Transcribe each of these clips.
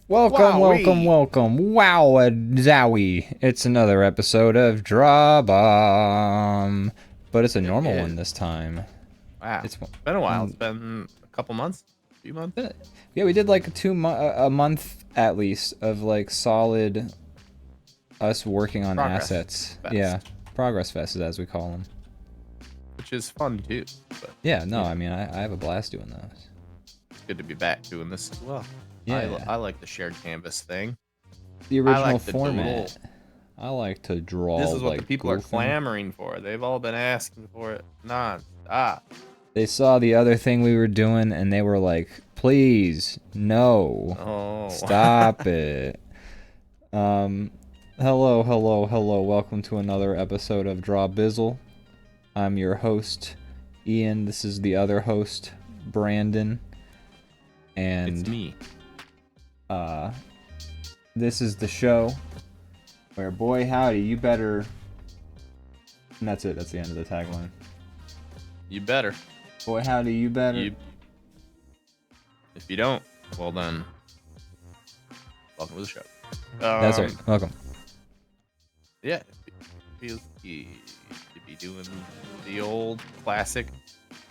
Welcome, Wowee. welcome, welcome. Wow, zowie. It's another episode of DrawBomb. But it's a normal one this time. Wow. It's been a while. It's been a couple months. A few months. Yeah, we did like a month at least of like solid us working on Progress assets. Fest. Yeah, progress fests as we call them. Which is fun too. But Yeah, no, I mean, I have a blast doing those. it's good to be back doing this as well. Yeah. I like the shared canvas thing. The original like the format. doodle. I like to draw. This is what like the people are goofing. clamoring for. They've all been asking for it non-stop. They saw the other thing we were doing and they were like, please, no. Oh. Stop it. Hello. Welcome to another episode of DrawBizzle. I'm your host, Ian. This is the other host, Brandon. And It's me. this is the show where, boy howdy, you better... And that's it. That's the end of the tagline. You better. Boy howdy, you better... If you don't, well then, welcome to the show. That's right. Welcome. Yeah, it feels good to be doing the old classic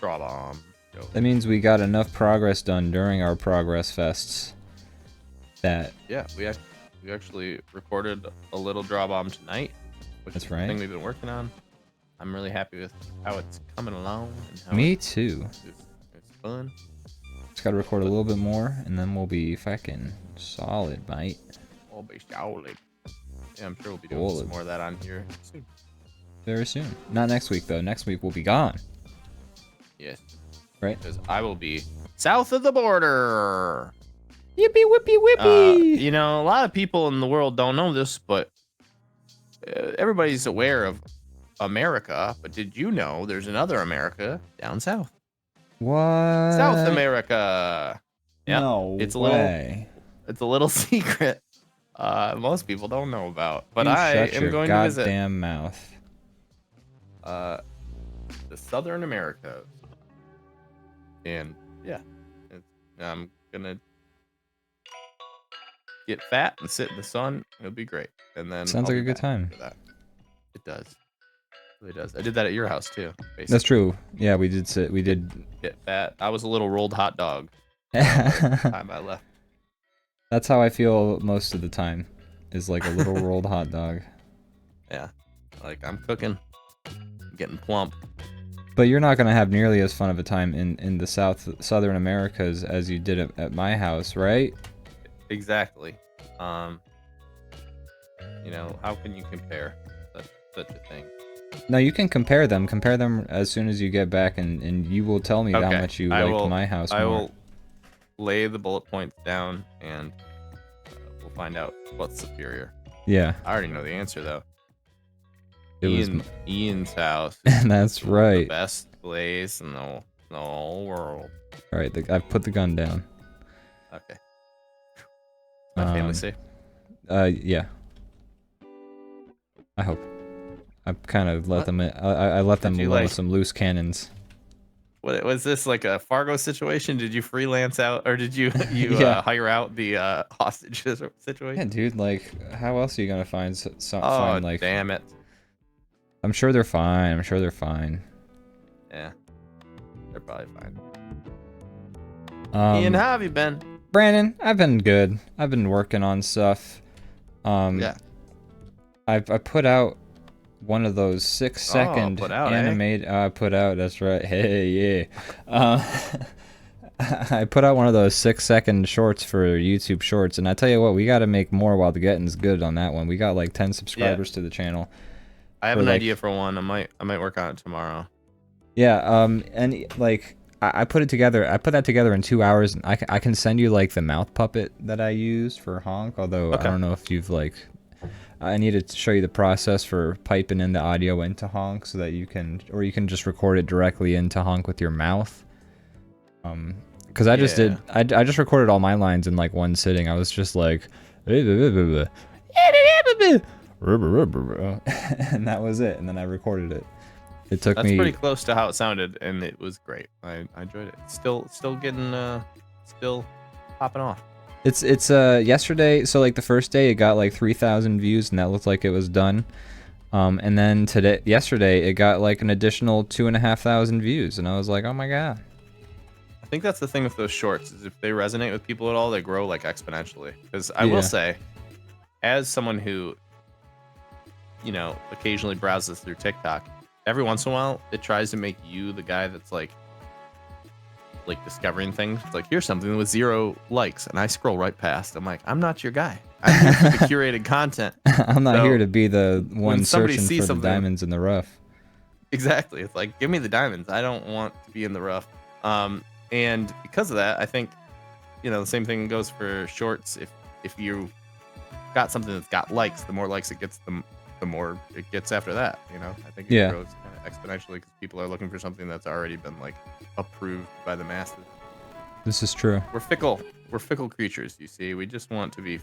DrawBomb show. That means we got enough progress done during our progress fests that... Yeah, we actually recorded a little DrawBomb tonight, which That's is right. the thing we've been working on. I'm really happy with how it's coming along. And how Me too. It's fun. Just gotta record a little bit more, and then we'll be fucking solid, mate. All be solid. Yeah, I'm sure we'll be doing Solid. some more of that on here soon. Very soon. Not next week, though. Next week we'll be gone. Yes. Right? Because I will be south of the border. Yippee, whippy, whippy! You know, a lot of people in the world don't know this, but everybody's aware of America. But did you know there's another America down south? What? South America. Yeah, No it's a way. It's a little secret. Most people don't know about. But You I shut am your going to visit goddamn mouth. the Southern America. And yeah, I'm gonna get fat and sit in the sun. It'll be great. And then Sounds I'll like be a good back time. after that. It does. It really does. I did that at your house too. Basically. That's true. Yeah, we did sit. We did. Get fat. I was a little rolled hot dog. Time I left. That's how I feel most of the time. Is like a little rolled hot dog. Yeah, like I'm cooking, I'm getting plump. But you're not gonna have nearly as fun of a time in the Southern Americas as you did at my house, right? Exactly. You know, how can you compare such a thing? No, you can compare them. Compare them as soon as you get back, and you will tell me how Okay, much you I liked will- my house I more. will lay the bullet points down, and we'll find out what's superior. Yeah, I already know the answer though. it was. Ian's house. That's The right. best place in the whole world. All right, I've put the gun down. Okay. My family safe. Yeah. I hope. I kind of let them. I let them Did you, load like- some loose cannons. What was this, like a Fargo situation? Did you freelance out, or did you Yeah. hire out the hostage situation? Yeah, dude. Like, how else are you gonna find Oh, find like? damn it! I'm sure they're fine. I'm sure they're fine. Yeah, they're probably fine. Um, Ian, how have you been? Brandon, I've been good. I've been working on stuff. Yeah. I put out one of those 6-second put out, animate. Put out. That's right. Hey, yeah. I put out one of those 6-second shorts for YouTube Shorts, and I tell you what, we got to make more while the getting's good on that one. We got like 10 subscribers to the channel. I have For, an like- idea for one. I might work on it tomorrow. Yeah. And like. I put it together. I put that together in 2 hours. And I can send you like the mouth puppet that I used for honk. Although Okay. I don't know if you've like. I need to show you the process for piping in the audio into honk so that you can, or you can just record it directly into honk with your mouth. Because I just Yeah. did. I just recorded all my lines in like one sitting. I was just like, and that was it. And then I recorded it. It took That's me. pretty close to how it sounded, and it was great. I enjoyed it. Still getting, still popping off. It's yesterday. So like the first day, it got like 3,000 views, and that looked like it was done. And then yesterday, it got like an additional 2,500 views, and I was like, oh my god. I think that's the thing with those shorts is if they resonate with people at all, they grow like exponentially. Because I will say, as someone who, you know, occasionally browses through TikTok, every once in a while it tries to make you the guy that's like discovering things. It's like, here's something with 0 likes, and I scroll right past. I'm like, I'm not your guy. I'm here for the curated content. I'm not here to be the one searching for the something, diamonds in the rough. Exactly. It's like, give me the diamonds. I don't want to be in the rough. And because of that, I think, you know, the same thing goes for shorts. If you got something that's got likes, the more likes it gets, the more it gets after that. You know, I think it grows kind of exponentially because people are looking for something that's already been like approved by the masses. This is true. We're fickle. We're fickle creatures. You see, we just want to be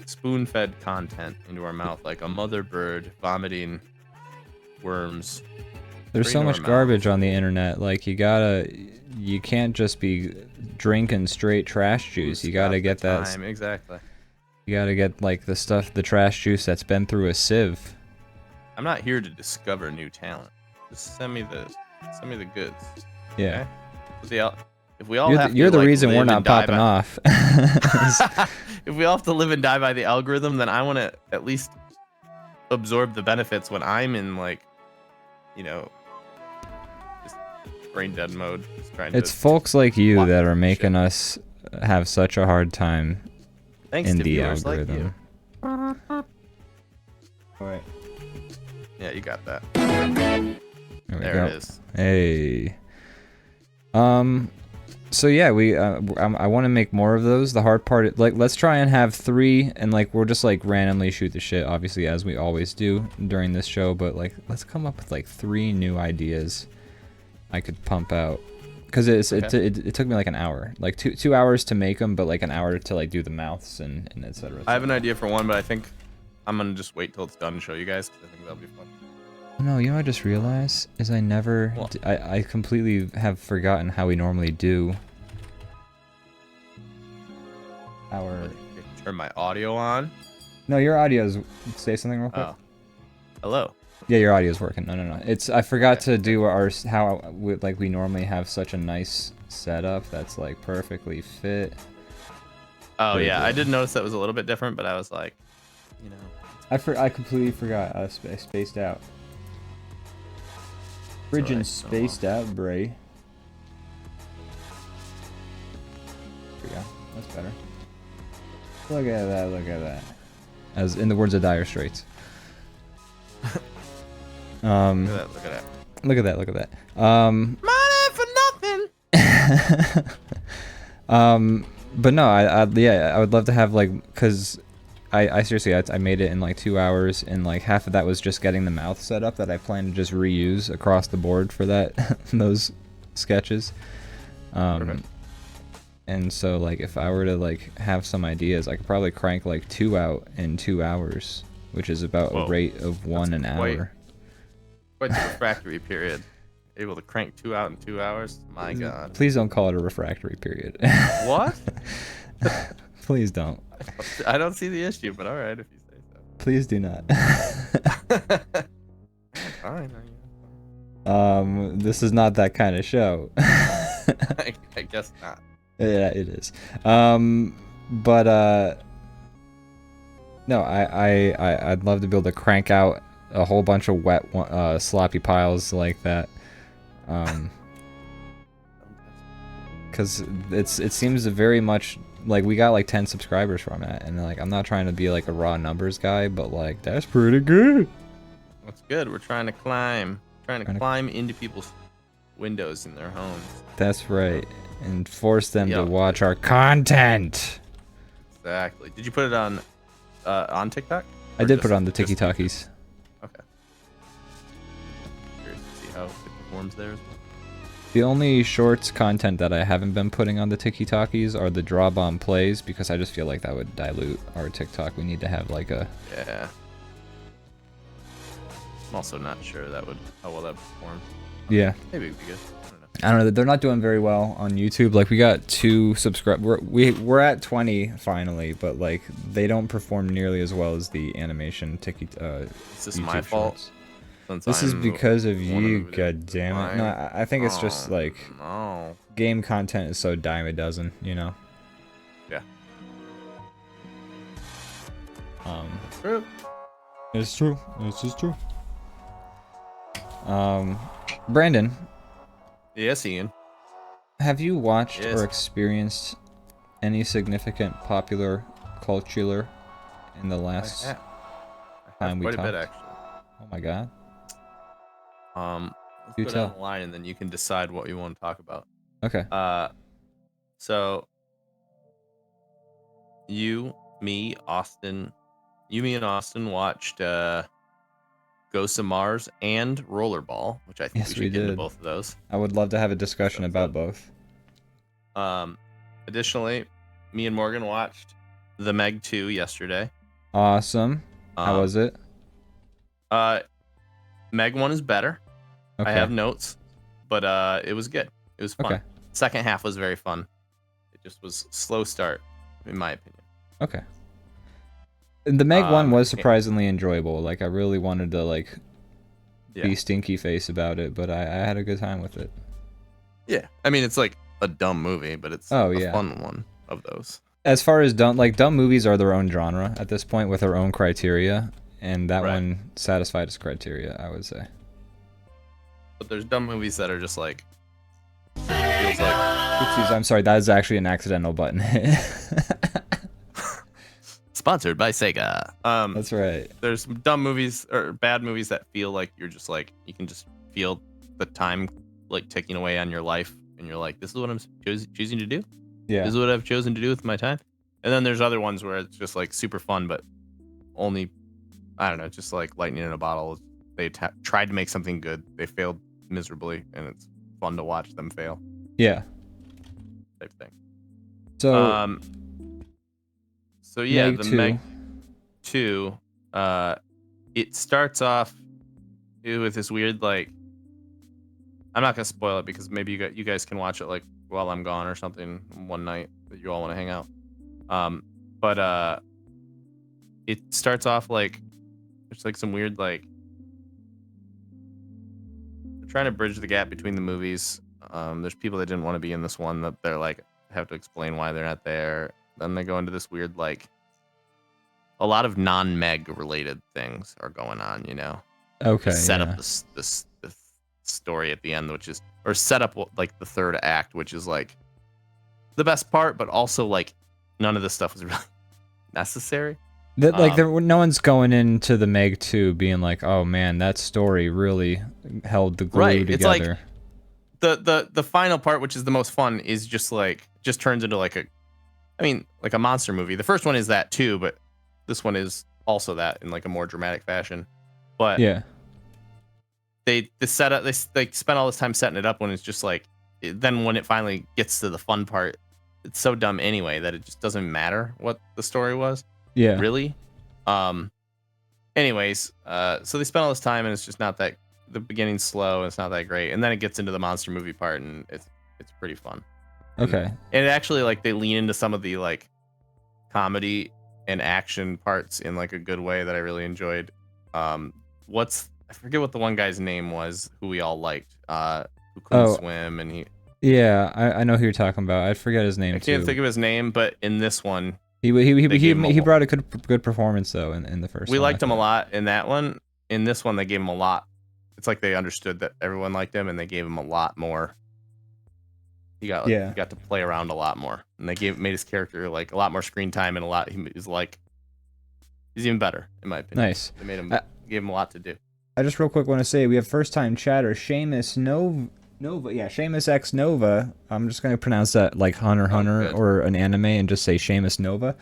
spoon-fed content into our mouth, like a mother bird vomiting worms. There's so much garbage on the internet. Like you can't just be drinking straight trash juice. You gotta get that. Exactly. You gotta get like the trash juice that's been through a sieve. I'm not here to discover new talent. Just send me the goods. Yeah. Okay? If we all have you're to, the like, reason we're not popping off. If we all have to live and die by the algorithm, then I want to at least absorb the benefits when I'm in, like, you know, just brain dead mode. Just trying it's folks like you that are making us have such a hard time in the algorithm. Like all right. Yeah, you got that. There it is. Hey. So yeah, I want to make more of those. The hard part, like, let's try and have 3, and like we'll just like randomly shoot the shit, obviously, as we always do during this show. But like, let's come up with like 3 new ideas I could pump out, because it took me like an hour, like two hours to make them, but like an hour to like do the mouths and etc. I have an idea for one, but I think I'm gonna just wait till it's done and show you guys, because I think that'll be fun. No, you know what I just realized is I completely have forgotten how we normally do our. Turn my audio on. No, your audio's. Say something real quick. Oh. Hello. Yeah, your audio's working. No. I forgot to do how we normally have such a nice setup that's like perfectly fit. Oh yeah, I did notice that was a little bit different, but I was like, you know. I completely forgot. I spaced out. Friggin' spaced out, Bray. There we go. That's better. Look at that. As in the words of Dire Straits. Look at that. Money for nothing. But no, I would love to have, like, cause I seriously, I made it in like 2 hours, and like half of that was just getting the mouth set up that I plan to just reuse across the board for those sketches. And so like if I were to like have some ideas, I could probably crank like 2 out in 2 hours, which is about a rate of 1 an hour. Quite the refractory period. Able to crank 2 out in 2 hours? My God. Please don't call it a refractory period. What? Please don't. I don't see the issue, but all right if you say so. Please do not. Fine. This is not that kind of show. I guess not. Yeah, it is. But no, I'd love to be able to crank out a whole bunch of wet, sloppy piles like that. Because it seems very much like we got like 10 subscribers from it, and like I'm not trying to be like a raw numbers guy, but like that's pretty good. That's good. We're trying to climb into people's windows in their homes. That's right, and force them to watch our content. Exactly. Did you put it on TikTok? I did put it on the TikTokies. Okay. Curious to see how it performs there as well. The only shorts content that I haven't been putting on the TikTokies are the DrawBomb plays, because I just feel like that would dilute our TikTok. We need to have like a... Yeah. I'm also not sure how well that performs. Yeah. Maybe it'd be good. I don't know. I don't know. They're not doing very well on YouTube. Like we got 2 subscribe. We're at 20 finally, but like they don't perform nearly as well as the animation Is this YouTube my fault? shorts. Since This is I'm because of one you. the God damn it! No, I think it's just like no. game content is so dime a dozen. You know. Yeah. True. It's true. This is true. Brandon. Yes, Ian. Have you watched Yes. or experienced any significant popular culture in the last I time have we quite talked? a bit actually. Oh my god. Let's Do go tell. down the line and then you can decide what you want to talk about. Okay. So you, me, and Austin watched Ghosts of Mars and Rollerball, which I think Yes, we we should get into did. both of those. I would love to have a discussion about both. Additionally, me and Morgan watched The Meg 2 yesterday. Awesome. How was it? Meg 1 is better. Okay. I have notes, but it was good. It was fun. Okay. Second half was very fun. It just was slow start, in my opinion. Okay. The Meg 1 was yeah. surprisingly enjoyable. Like I really wanted to like Yeah. be stinky face about it, but I had a good time with it. Yeah. I mean, it's like a dumb movie, but it's Oh, a yeah. fun one of those. As far as dumb movies are their own genre at this point with their own criteria, and that Right. one satisfied its criteria, I would say. But there's dumb movies that are just like feels like Oopsies, I'm sorry, that is actually an accidental button hit. sponsored by Sega. That's right. There's dumb movies or bad movies that feel like you're just like you can just feel the time like ticking away on your life, and you're like, this is what I'm choosing to do. Yeah. This is what I've chosen to do with my time. And then there's other ones where it's just like super fun, but only, I don't know, just like lightning in a bottle. They tried to make something good. They failed miserably, and it's fun to watch them fail. Yeah. Type thing. So, So yeah, Meg the 2. Meg 2, it starts off with this weird like, I'm not gonna spoil it because maybe you guys can watch it like while I'm gone or something one night that you all want to hang out. But it starts off like there's like some weird like they're trying to bridge the gap between the movies. There's people that didn't want to be in this one that they're like have to explain why they're not there. Then they go into this weird like a lot of non-Meg related things are going on, you know. okay. Set Yeah. up this story at the end, which is or set up like the third act, which is like the best part, but also like none of this stuff was really necessary. Like no one's going into the Meg 2 being like, oh man, that story really held the glue Right. together. It's like the final part, which is the most fun, is just turns into like a monster movie. The first one is that too, but this one is also that in like a more dramatic fashion. But yeah. they spent all this time setting it up when it's just like then when it finally gets to the fun part, it's so dumb anyway that it just doesn't matter what the story was. Yeah. Really. Anyways, so they spent all this time and it's just not that the beginning's slow and it's not that great, and then it gets into the monster movie part and it's pretty fun. Okay. And it actually like they lean into some of the like comedy and action parts in like a good way that I really enjoyed. I forget what the one guy's name was who we all liked, who couldn't swim, and Yeah, I know who you're talking about. I forget his name I can't think of his name, but in this one he brought a good performance though in the first we one. liked him a lot in that one. In this one they gave him a lot. It's like they understood that everyone liked him and they gave him a lot more. He got to play around a lot more, and they made his character like a lot more screen time and he's even better in my opinion. Nice. They made him gave him a lot to do. I just real quick want to say we have first time chatter Seamus Nova. Yeah, Seamus X Nova. I'm just gonna pronounce that like Hunter or an anime and just say Seamus Nova.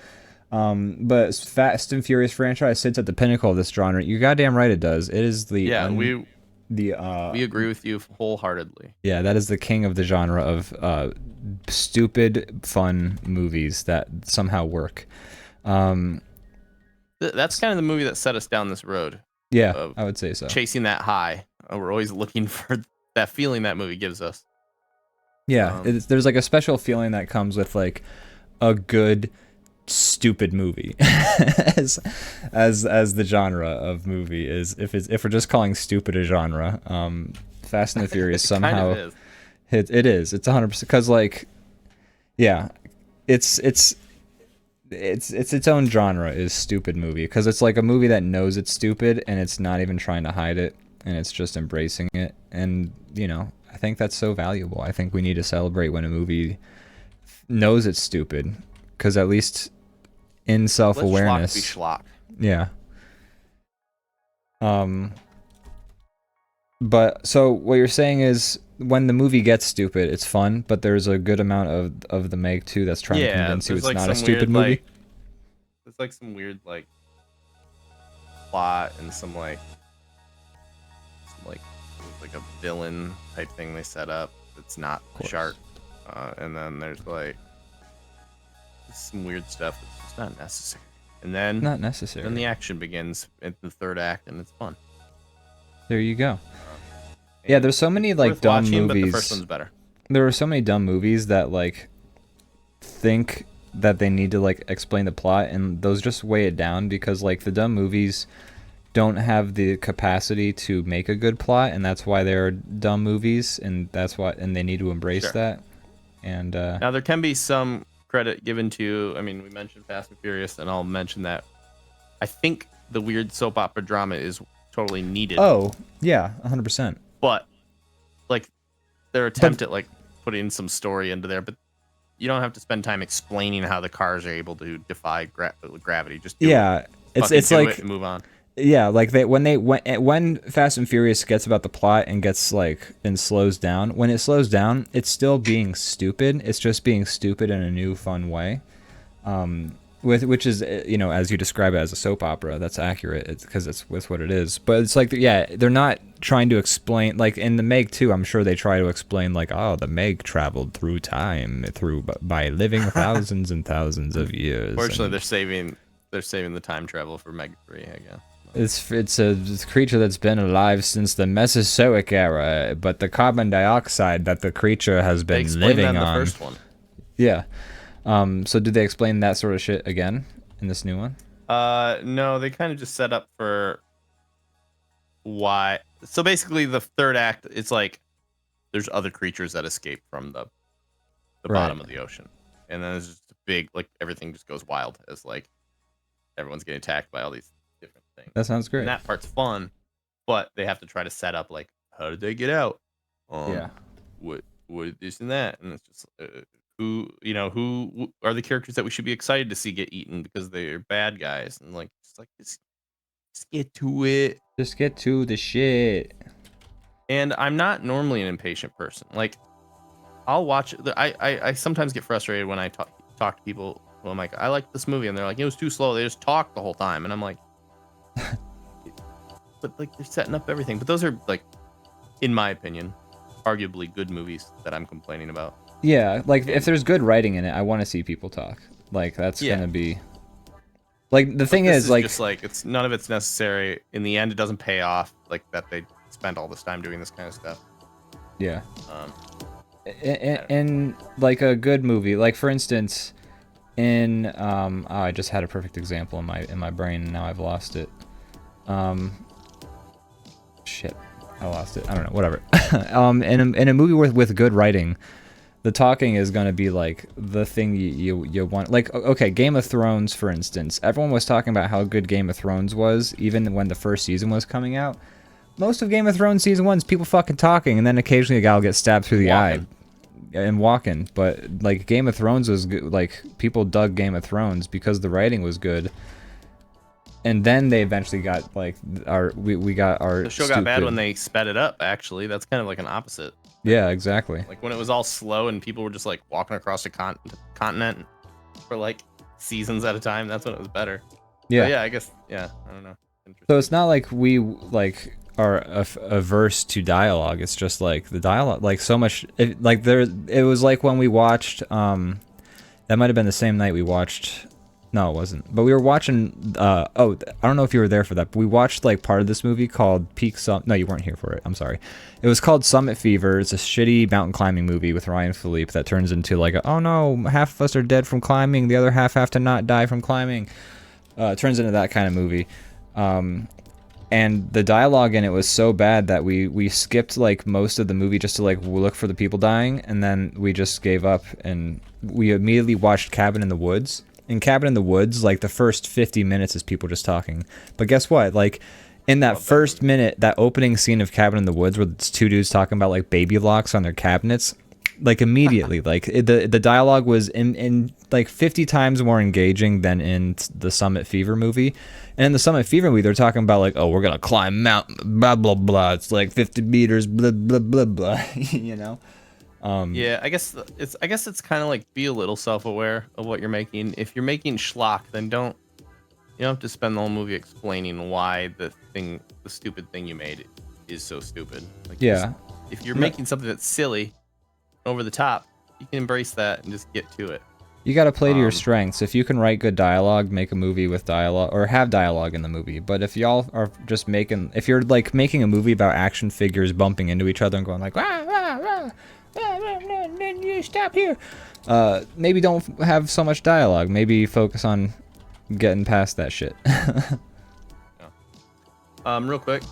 But Fast and Furious franchise sits at the pinnacle of this genre. You're goddamn right it does. It is the we agree with you wholeheartely. Yeah, that is the king of the genre of stupid fun movies that somehow work. That's kind of the movie that set us down this road. Yeah, I would say so. Chasing that high. We're always looking for that feeling that movie gives us. Yeah, there's like a special feeling that comes with like a good stupid movie as the genre of movie is. If we're just calling stupid a genre, Fast and the Furious It somehow kind of is. it is. It's 100% because like yeah, it's its own genre is stupid movie because it's like a movie that knows it's stupid and it's not even trying to hide it and it's just embracing it. And you know, I think that's so valuable. I think we need to celebrate when a movie knows it's stupid because at least in self-awareness. Let schlock be schlock. Yeah. But so what you're saying is when the movie gets stupid, it's fun, but there's a good amount of the Meg 2 that's trying to convince you it's like not a some stupid weird, movie. like, there's like some weird like plot and some like a villain type thing they set up that's not the shark. And then there's like some weird stuff that's just not necessary. And then Not necessary. Then the action begins in the third act, and it's fun. There you go. Yeah, there's so many like dumb watching, movies. But the first one's better. There are so many dumb movies that like think that they need to like explain the plot, and those just weigh it down because like the dumb movies don't have the capacity to make a good plot, and that's why they're dumb movies, and that's why they need to embrace that. And now there can be some credit given to, I mean, we mentioned Fast and Furious, and I'll mention that I think the weird soap opera drama is totally needed. Oh, yeah, 100%. But like their attempt at like putting some story into there, but you don't have to spend time explaining how the cars are able to defy gravity. Just do it. It's do like it and move on. Yeah, like when Fast and Furious gets about the plot and gets like and slows down, when it slows down, it's still being stupid. It's just being stupid in a new fun way. Which is, you know, as you describe it as a soap opera, that's accurate. It's because it's what it is. But it's like, yeah, they're not trying to explain, like in the Meg 2, I'm sure they try to explain like, oh, the Meg traveled through time by living thousands and thousands of years. Fortunately, they're saving the time travel for Meg 3, I guess. It's a creature that's been alive since the Mesozoic era, but the carbon dioxide that the creature has been living on. The first one. Yeah. So did they explain that sort of shit again in this new one? No, they kind of just set up for why. So basically, the third act, it's like there's other creatures that escape from the bottom of the ocean, and then there's just a big, like, everything just goes wild as like everyone's getting attacked by all these different things. That sounds great. And that part's fun, but they have to try to set up like, how did they get out? What this and that, and it's just who are the characters that we should be excited to see get eaten because they're bad guys, and like just get to it. Just get to the shit. And I'm not normally an impatient person. Like, I'll watch. I sometimes get frustrated when I talk to people who I'm like, I like this movie, and they're like, it was too slow. They just talk the whole time, and I'm like, but like they're setting up everything. But those are like, in my opinion, arguably good movies that I'm complaining about. Yeah, like if there's good writing in it, I want to see people talk. Like that's gonna be. Like the thing is, like, just like it's none of it's necessary. In the end, it doesn't pay off. Like that they spent all this time doing this kind of stuff. Yeah. In like a good movie, like for instance, in I just had a perfect example in my brain, and now I've lost it. Shit, I lost it. I don't know. Whatever. In a movie with good writing, the talking is going to be like the thing you want. Like, okay, Game of Thrones, for instance. Everyone was talking about how good Game of Thrones was, even when the first season was coming out. Most of Game of Thrones season 1 is people fucking talking, and then occasionally a guy will get stabbed through the eye and walking. But like Game of Thrones was good. Like people dug Game of Thrones because the writing was good. And then they eventually got like we got our. The show got bad when they sped it up. Actually, that's kind of like an opposite. Yeah, exactly. Like when it was all slow and people were just like walking across a continent for like seasons at a time. That's when it was better. Yeah. But yeah, I guess. Yeah, I don't know. So it's not like we like are averse to dialogue. It's just like the dialogue, like so much. It was like when we watched. That might have been the same night we watched. No, it wasn't. But we were watching. I don't know if you were there for that. But we watched like part of this movie called Peak Summit. No, you weren't here for it. I'm sorry. It was called Summit Fever. It's a shitty mountain climbing movie with Ryan Philippe that turns into like, oh no, half of us are dead from climbing. The other half have to not die from climbing. It turns into that kind of movie. And the dialogue in it was so bad that we skipped like most of the movie just to like look for the people dying, and then we just gave up and we immediately watched Cabin in the Woods. In Cabin in the Woods, like the first 50 minutes is people just talking. But guess what? Like in that first minute, that opening scene of Cabin in the Woods where it's two dudes talking about like baby locks on their cabinets, like immediately, like the dialogue was in like 50 times more engaging than in the Summit Fever movie. And in the Summit Fever movie, they're talking about like, oh, we're gonna climb mountain, blah blah blah. It's like 50 meters, blah blah blah blah. You know. Yeah, I guess it's kind of like be a little self-aware of what you're making. If you're making schlock, then you don't have to spend the whole movie explaining why the stupid thing you made is so stupid. Like, yeah. If you're making something that's silly, over the top, you can embrace that and just get to it. You got to play to your strengths. If you can write good dialogue, make a movie with dialogue, or have dialogue in the movie. But if y'all are just if you're like making a movie about action figures bumping into each other and going like, rah, rah, rah, rah, rah, rah, rah, you stop here. Maybe don't have so much dialogue. Maybe focus on getting past that shit. Real quick,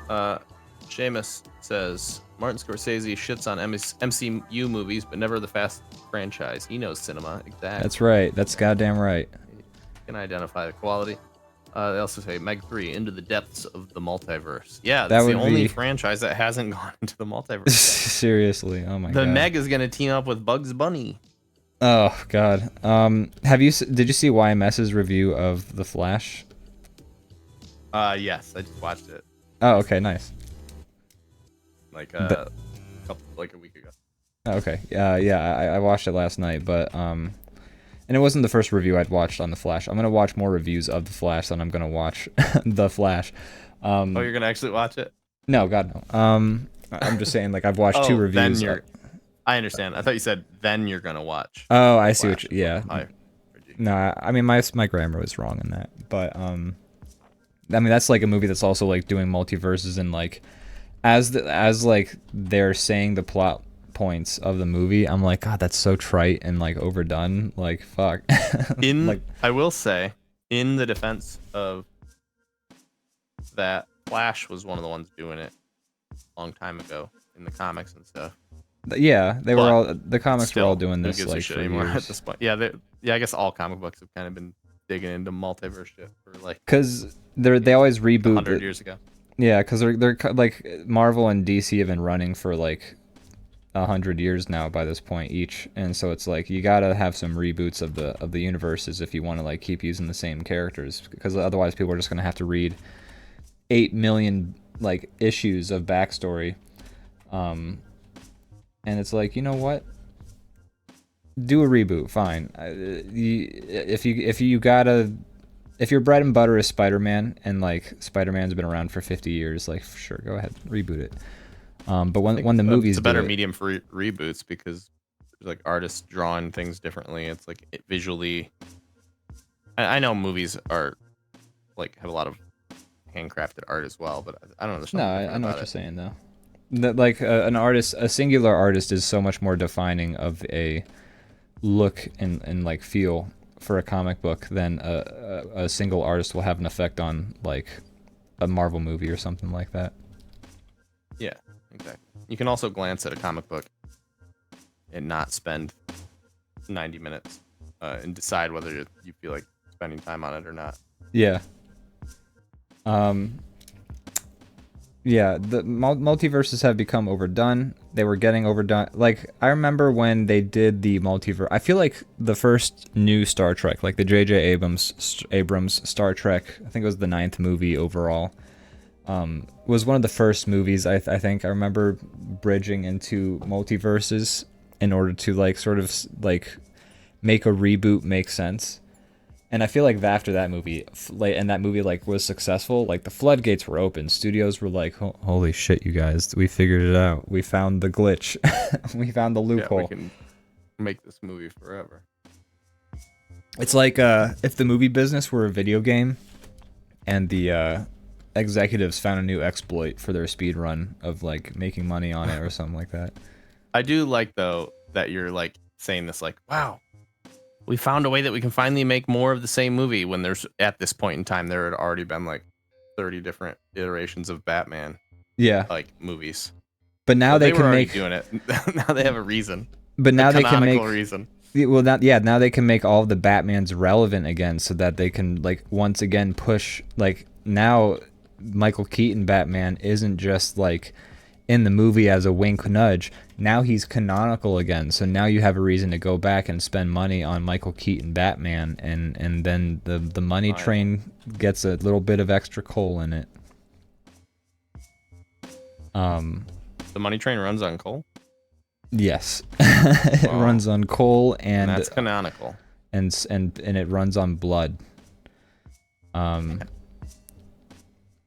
Seamus says Martin Scorsese shits on MCU movies, but never the Fast franchise. He knows cinema. Exactly. That's right. That's goddamn right. He can identify the quality. They also say Meg 3 into the depths of the multiverse. Yeah, that's the only franchise that hasn't gone into the multiverse. Seriously, oh my god. The Meg is gonna team up with Bugs Bunny. Oh god. Did you see YMS's review of The Flash? Yes, I just watched it. Oh, okay, nice. Like a week ago. Okay. I watched it last night, but and it wasn't the first review I'd watched on The Flash. I'm gonna watch more reviews of The Flash than I'm gonna watch The Flash. Oh, you're gonna actually watch it? No, God no. I'm just saying, like, I've watched 2 reviews. I understand. I thought you said then you're gonna watch. Oh, I see what you. Yeah. No, I mean my grammar was wrong in that, but I mean that's like a movie that's also like doing multiverses and like as like they're saying the plot points of the movie, I'm like, God, that's so trite and like overdone. Like, fuck. I will say, in the defense of that, Flash was one of the ones doing it a long time ago in the comics and stuff. Yeah, the comics were all doing this like for anymore years. At this point. Yeah, I guess all comic books have kind of been digging into multiverse shit for like, because they always reboot 100 years ago. Yeah, because they're like Marvel and DC have been running for like 100 years now by this point each, and so it's like you gotta have some reboots of the universes if you want to like keep using the same characters, because otherwise people are just gonna have to read 8 million like issues of backstory, and it's like, you know what? Do a reboot, fine. If your bread and butter is Spider-Man and like Spider-Man's been around for 50 years, like sure, go ahead, reboot it. But when the movies, it's a better medium for reboots because there's like artists drawing things differently. It's like visually. I know movies are like have a lot of handcrafted art as well, but I don't know. No, I know what you're saying though. That like a singular artist is so much more defining of a look and like feel for a comic book than a single artist will have an effect on like a Marvel movie or something like that. Yeah, exactly. You can also glance at a comic book and not spend 90 minutes and decide whether you feel like spending time on it or not. Yeah. Yeah, the multiverses have become overdone. They were getting overdone. Like, I remember when they did the multiverse. I feel like the first new Star Trek, like the J.J. Abrams Star Trek, I think it was the 9th movie overall, was one of the first movies I think I remember bridging into multiverses in order to like sort of like make a reboot make sense. And I feel like after that movie, and that movie like was successful, like the floodgates were open. Studios were like, "Holy shit, you guys! We figured it out. We found the glitch. We found the loophole. Yeah, we can make this movie forever." It's like if the movie business were a video game, and the executives found a new exploit for their speed run of like making money on it or something like that. I do like though that you're like saying this like, wow, we found a way that we can finally make more of the same movie when there's at this point in time there had already been like 30 different iterations of Batman Yeah, like movies. but now So they were can already make. doing it. Now they have a reason. But now A they can make. canonical reason. Well, now they can make all of the Batmans relevant again, so that they can like once again push like now Michael Keaton Batman isn't just like in the movie as a wink nudge. Now he's canonical again, so now you have a reason to go back and spend money on Michael Keaton Batman, and then the money train gets a little bit of extra coal in it. The money train runs on coal. Yes, it runs on coal and that's canonical, and it runs on blood.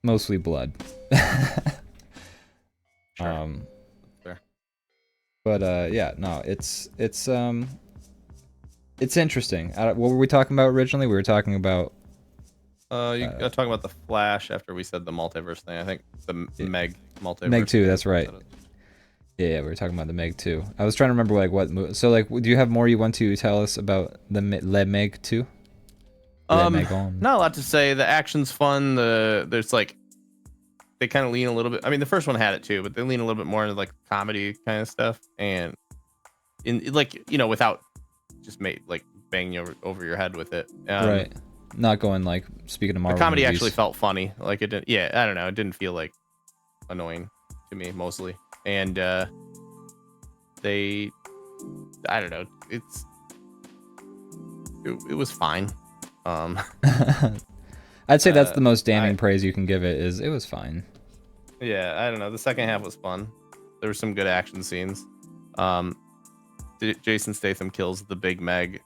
Mostly blood. Sure. Fair. But yeah, no, it's interesting. What were we talking about originally? We were talking about. You gotta talk about the Flash after we said the multiverse thing. I think the Meg multiverse. Meg 2, that's right. Yeah, we were talking about the Meg 2. I was trying to remember like what. So like, do you have more you want to tell us about the Le Meg 2? Not a lot to say. The action's fun. There's like, they kind of lean a little bit. I mean, the first one had it too, but they lean a little bit more into like comedy kind of stuff, and in like without just like banging you over your head with it. Right. Not going like speaking of Marvel. The comedy movies. actually felt funny. Like it didn't. Yeah, I don't know. It didn't feel like annoying to me mostly, and I don't know. It was fine. I'd say that's the most damning praise you can give it. Is it was fine. Yeah, I don't know. The second half was fun. There were some good action scenes. Jason Statham kills the Big Meg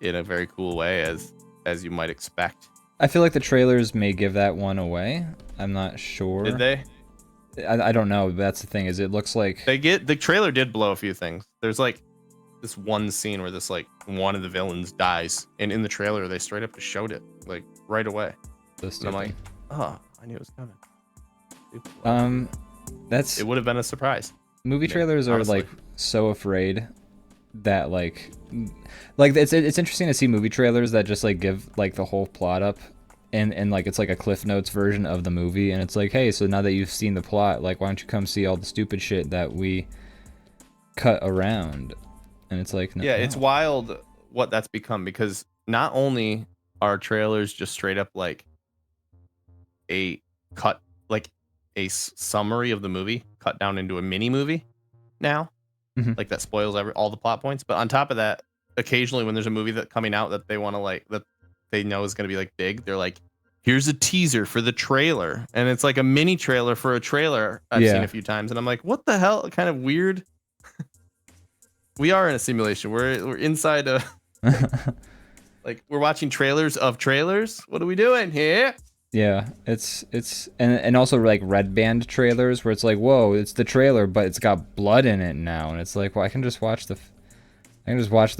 in a very cool way, as you might expect. I feel like the trailers may give that one away. I'm not sure. Did they? I don't know. That's the thing. Is it looks like the trailer did blow a few things. There's like this one scene where this like one of the villains dies, and in the trailer they straight up just showed it like right away. And I'm like, oh, I knew it was coming. It would have been a surprise. Movie trailers are like so afraid that like it's interesting to see movie trailers that just like give like the whole plot up, and like it's like a Cliff Notes version of the movie, and it's like, hey, so now that you've seen the plot, like why don't you come see all the stupid shit that we cut around? And it's like, no, it's wild what that's become, because not only are trailers just straight up like a cut, like a summary of the movie cut down into a mini movie now, like that spoils all the plot points, but on top of that, occasionally when there's a movie that coming out that they want to like, that they know is going to be like big, they're like, here's a teaser for the trailer, and it's like a mini trailer for a trailer I've seen a few times, and I'm like, what the hell, kind of weird. We are in a simulation. We're inside a like we're watching trailers of trailers. What are we doing here? Yeah, it's and also like red band trailers where it's like, whoa, it's the trailer, but it's got blood in it now, and it's like, well, I can just watch the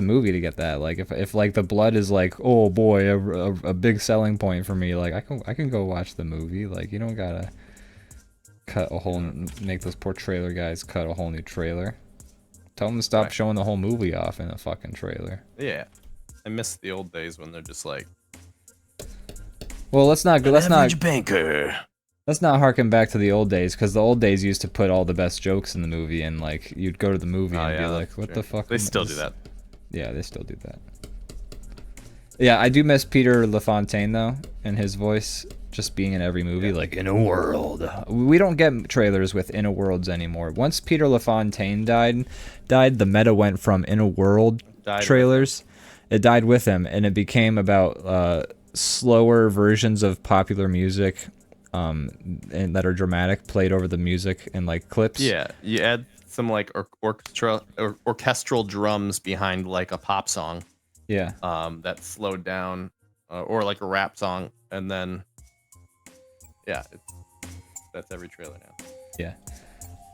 movie to get that. Like if like the blood is like, oh boy, a big selling point for me, like I can go watch the movie. Like you don't gotta make those poor trailer guys cut a whole new trailer. Tell them to stop showing the whole movie off in a fucking trailer. Yeah, I miss the old days when they're just like, well, let's not banker. Let's not harken back to the old days, because the old days used to put all the best jokes in the movie, and like you'd go to the movie and be like, what the fuck? They still do that. Yeah, they still do that. Yeah, I do miss Peter LaFontaine though, and his voice just being in every movie, like in a world. We don't get trailers with in a worlds anymore. Once Peter LaFontaine died, the meta went from in a world trailers. It died with him, and it became about slower versions of popular music, and that are dramatic, played over the music in like clips. Yeah, you add some like orchestral drums behind like a pop song. Yeah. That's slowed down, or like a rap song, and then that's every trailer now. Yeah.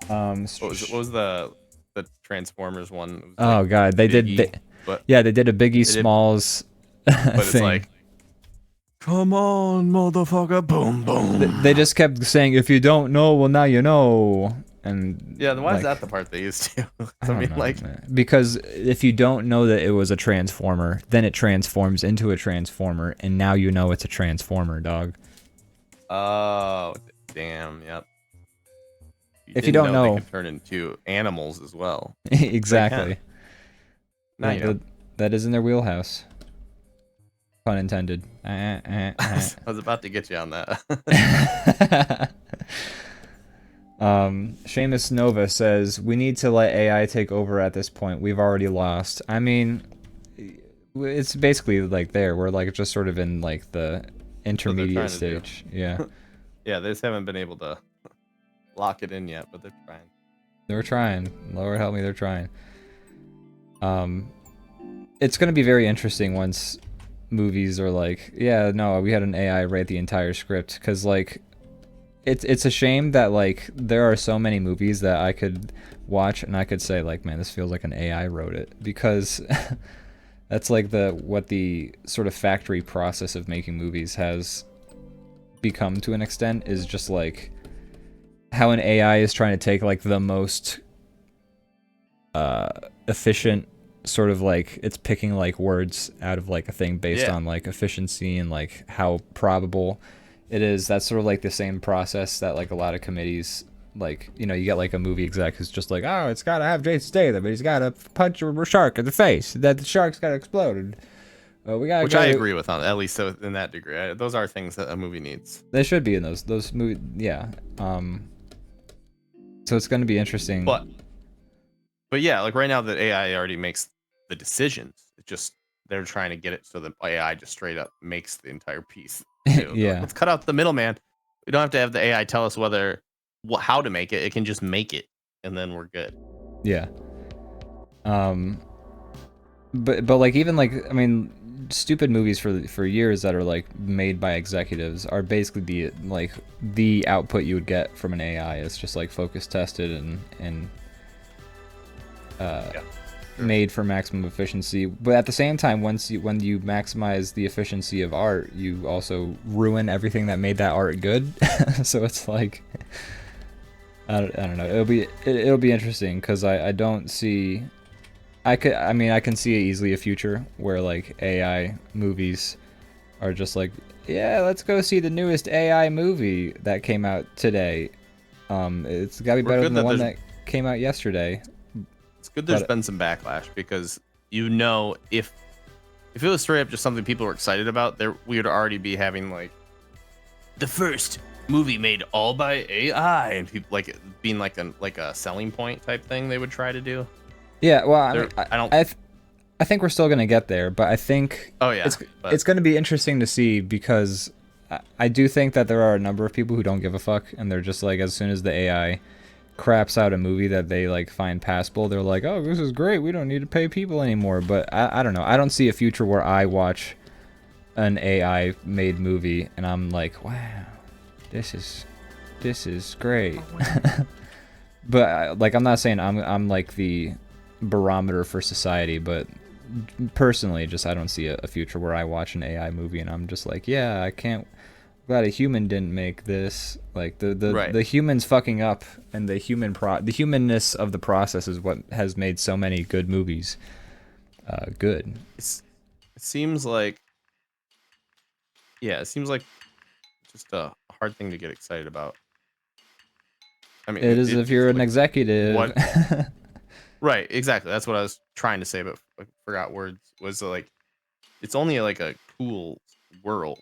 What was the Transformers one? Oh god, they did a Biggie Smalls But it's thing. like, come on, motherfucker, boom, boom. They just kept saying, if you don't know, well, now you know. And Yeah, then why is like, that the part they used to? I I don't mean, know, like, man. Because if you don't know that it was a transformer, then it transforms into a transformer, and now you know it's a transformer, dog. oh, damn, yep. If you Didn't don't know they know, could turn into animals as well. They can. exactly. Now you know. That is in their wheelhouse. Pun intended. I was about to get you on that. Seamus Nova says, we need to let AI take over at this point. We've already lost. I mean, it's basically like there. We're like just sort of in like the intermediate stage. Yeah. Yeah, they just haven't been able to lock it in yet, but they're trying. They're trying. Lord help me, they're trying. It's going to be very interesting once movies are like, yeah, no, we had an AI write the entire script, because like it's a shame that like there are so many movies that I could watch and I could say like, man, this feels like an AI wrote it, because that's like what the sort of factory process of making movies has become to an extent, is just like how an AI is trying to take like the most efficient sort of like, it's picking like words out of like a thing based on like efficiency and like how probable it is. That's sort of like the same process that like a lot of committees, like, you know, you get like a movie exec who's just like, oh, it's gotta have Jason Statham, but he's gotta punch a shark in the face, that the shark's gotta explode. Which I agree with, on at least so in that degree. Those are things that a movie needs. They should be in those movies, yeah. So it's gonna be interesting. But yeah, like right now that AI already makes the decisions. It just, they're trying to get it so that AI just straight up makes the entire piece. Yeah. Like, let's cut out the middleman. We don't have to have the AI tell us how to make it. It can just make it, and then we're good. Yeah. But like, even like, I mean, stupid movies for years that are like made by executives are basically the output you would get from an AI. It's just like focus tested and made for maximum efficiency. But at the same time, when you maximize the efficiency of art, you also ruin everything that made that art good. So it's like, I don't know. It'll be interesting, because I don't see. I can see easily a future where like AI movies are just like, yeah, let's go see the newest AI movie that came out today. It's gotta be better than the one that came out yesterday. It's good there's been some backlash, because if it was straight up just something people were excited about, we would already be having like the first movie made all by AI, and people like it being like a selling point type thing they would try to do. Yeah, well, I think we're still gonna get there, but I think it's gonna be interesting to see, because I do think that there are a number of people who don't give a fuck, and they're just like, as soon as the AI craps out a movie that they like find passable, they're like, oh, this is great, we don't need to pay people anymore. But I don't know, I don't see a future where I watch an AI made movie and I'm like, wow, this is great. But like, I'm not saying I'm like the barometer for society, but personally, just I don't see a future where I watch an AI movie and I'm just like, yeah, I can't, glad a human didn't make this. Like the humans fucking up, and the humanness of the process is what has made so many good movies good. It seems like just a hard thing to get excited about. I mean, it is if you're an executive. What? Right, exactly. That's what I was trying to say, but I forgot words. Was like, it's only like a cool world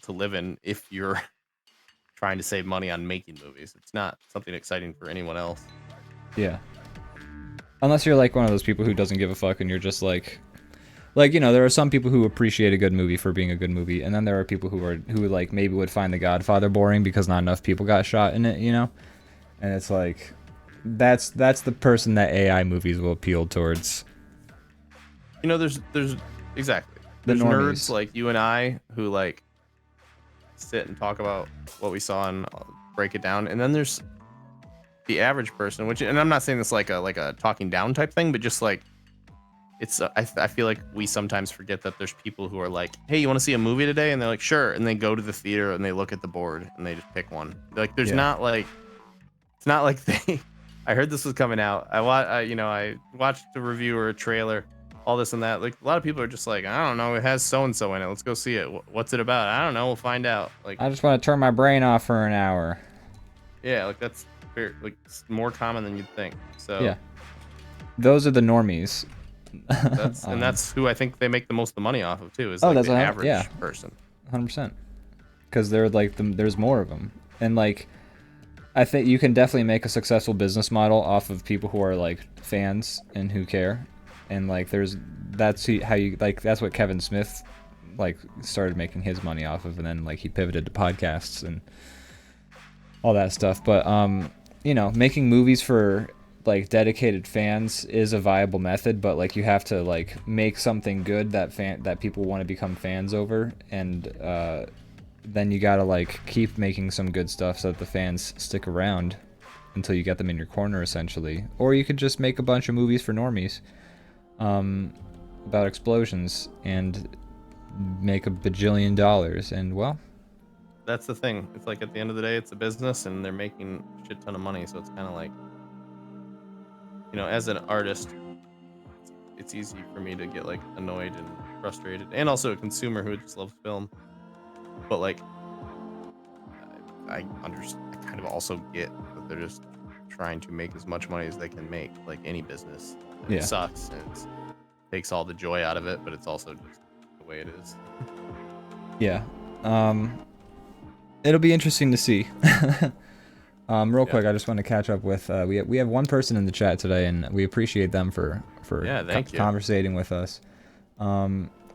to live in if you're trying to save money on making movies. It's not something exciting for anyone else. Yeah. Unless you're like one of those people who doesn't give a fuck, and you're just like, you know, there are some people who appreciate a good movie for being a good movie, and then there are people who like maybe would find The Godfather boring because not enough people got shot in it, you know? And it's like, that's the person that AI movies will appeal towards. You know, there's exactly. There's nerds like you and I who like sit and talk about what we saw and break it down, and then there's the average person, and I'm not saying this like a talking down type thing, but just like it's I feel like we sometimes forget that there's people who are like, hey, you want to see a movie today? And they're like, sure. And they go to the theater and they look at the board and they just pick one. Like, there's not like, it's not like they. I heard this was coming out. I watched a review or a trailer, all this and that. Like, a lot of people are just like, I don't know, it has so and so in it. Let's go see it. What's it about? I don't know. We'll find out. Like, I just want to turn my brain off for an hour. yeah, like that's like it's more common than you'd think. So yeah, those are the normies. That's who I think they make the most of the money off of too. Is oh, like that's the average person. 100%. Because they're like there's more of them, and like I think you can definitely make a successful business model off of people who are like fans and who care, and like that's how you like that's what Kevin Smith like started making his money off of, and then like he pivoted to podcasts and all that stuff. But you know, making movies for like dedicated fans is a viable method, but like you have to like make something good that people want to become fans over, and then you gotta like keep making some good stuff so that the fans stick around until you get them in your corner, essentially. Or you could just make a bunch of movies for normies about explosions and make a bajillion dollars, and well, that's the thing. It's like at the end of the day, it's a business and they're making a shit ton of money. So it's kind of like, you know, as an artist, it's easy for me to get like annoyed and frustrated, and also a consumer who just loves film. But like, I kind of also get that they're just trying to make as much money as they can make, like any business. It sucks and it takes all the joy out of it, but it's also just the way it is. Yeah. It'll be interesting to see. Real quick, I just want to catch up with we have one person in the chat today, and we appreciate them for conversating with us.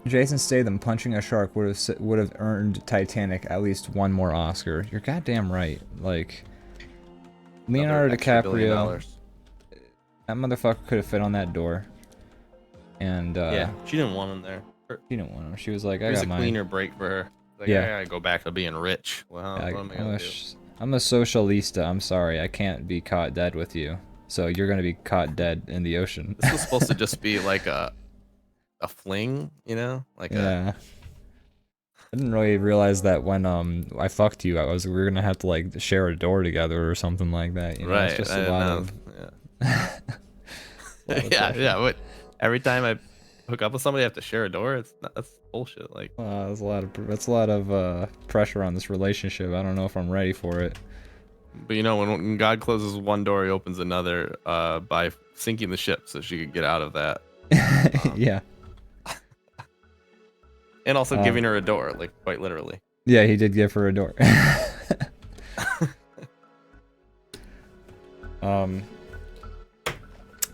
Jason Statham punching a shark would have earned Titanic at least one more Oscar. You're goddamn right. Like Leonardo DiCaprio, that motherfucker could have fit on that door. And yeah, she didn't want him there. She didn't want him. She was like, it was a cleaner break for her. Like, I gotta go back to being rich. Well, what am I gonna do? I'm a socialista. I'm sorry, I can't be caught dead with you. So you're gonna be caught dead in the ocean. This was supposed to just be like a fling, you know? Like I didn't really realize that when I fucked you, we were gonna have to like share a door together or something like that. You know? Right. It's just a lot of yeah. What? Every time I hook up with somebody, I have to share a door. That's bullshit. Like, that's a lot of pressure on this relationship. I don't know if I'm ready for it. But you know, when God closes one door, He opens another by sinking the ship so she could get out of that. Yeah. And also giving her a door, like quite literally. Yeah, He did give her a door.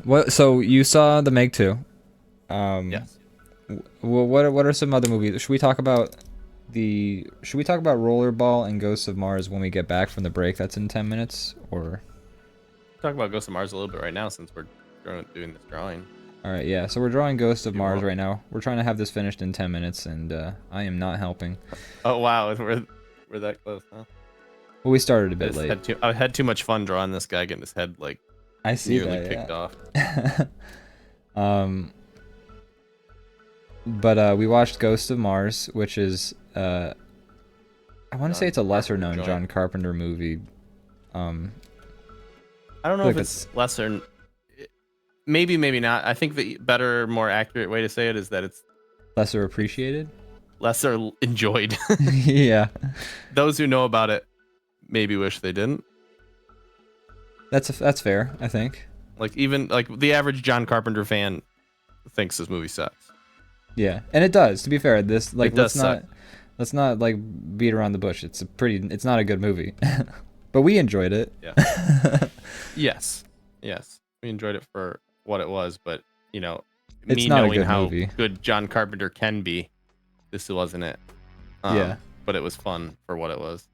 What? So you saw the Meg 2? Yes. Well, what are some other movies? Should we talk about Rollerball and Ghosts of Mars when we get back from the break? That's in 10 minutes, or talk about Ghosts of Mars a little bit right now since we're doing this drawing. All right, yeah. So we're drawing Ghosts of Mars right now. We're trying to have this finished in 10 minutes, and I am not helping. Oh wow, we're that close, huh? Well, we started a bit late. I had too much fun drawing this guy getting his head like I see nearly kicked off. But we watched Ghost of Mars, which is I want to say it's a lesser known John Carpenter movie. I don't know if it's lesser. Maybe not. I think the better, more accurate way to say it is that it's lesser appreciated, lesser enjoyed. Yeah. Those who know about it maybe wish they didn't. That's fair, I think. Like even like the average John Carpenter fan thinks this movie sucks. Yeah, and it does. To be fair, this like let's not like beat around the bush. It's not a good movie, but we enjoyed it. Yeah. Yes. We enjoyed it for what it was, but you know, it's me not knowing a good how movie. Good John Carpenter can be, this wasn't it. Yeah. But it was fun for what it was.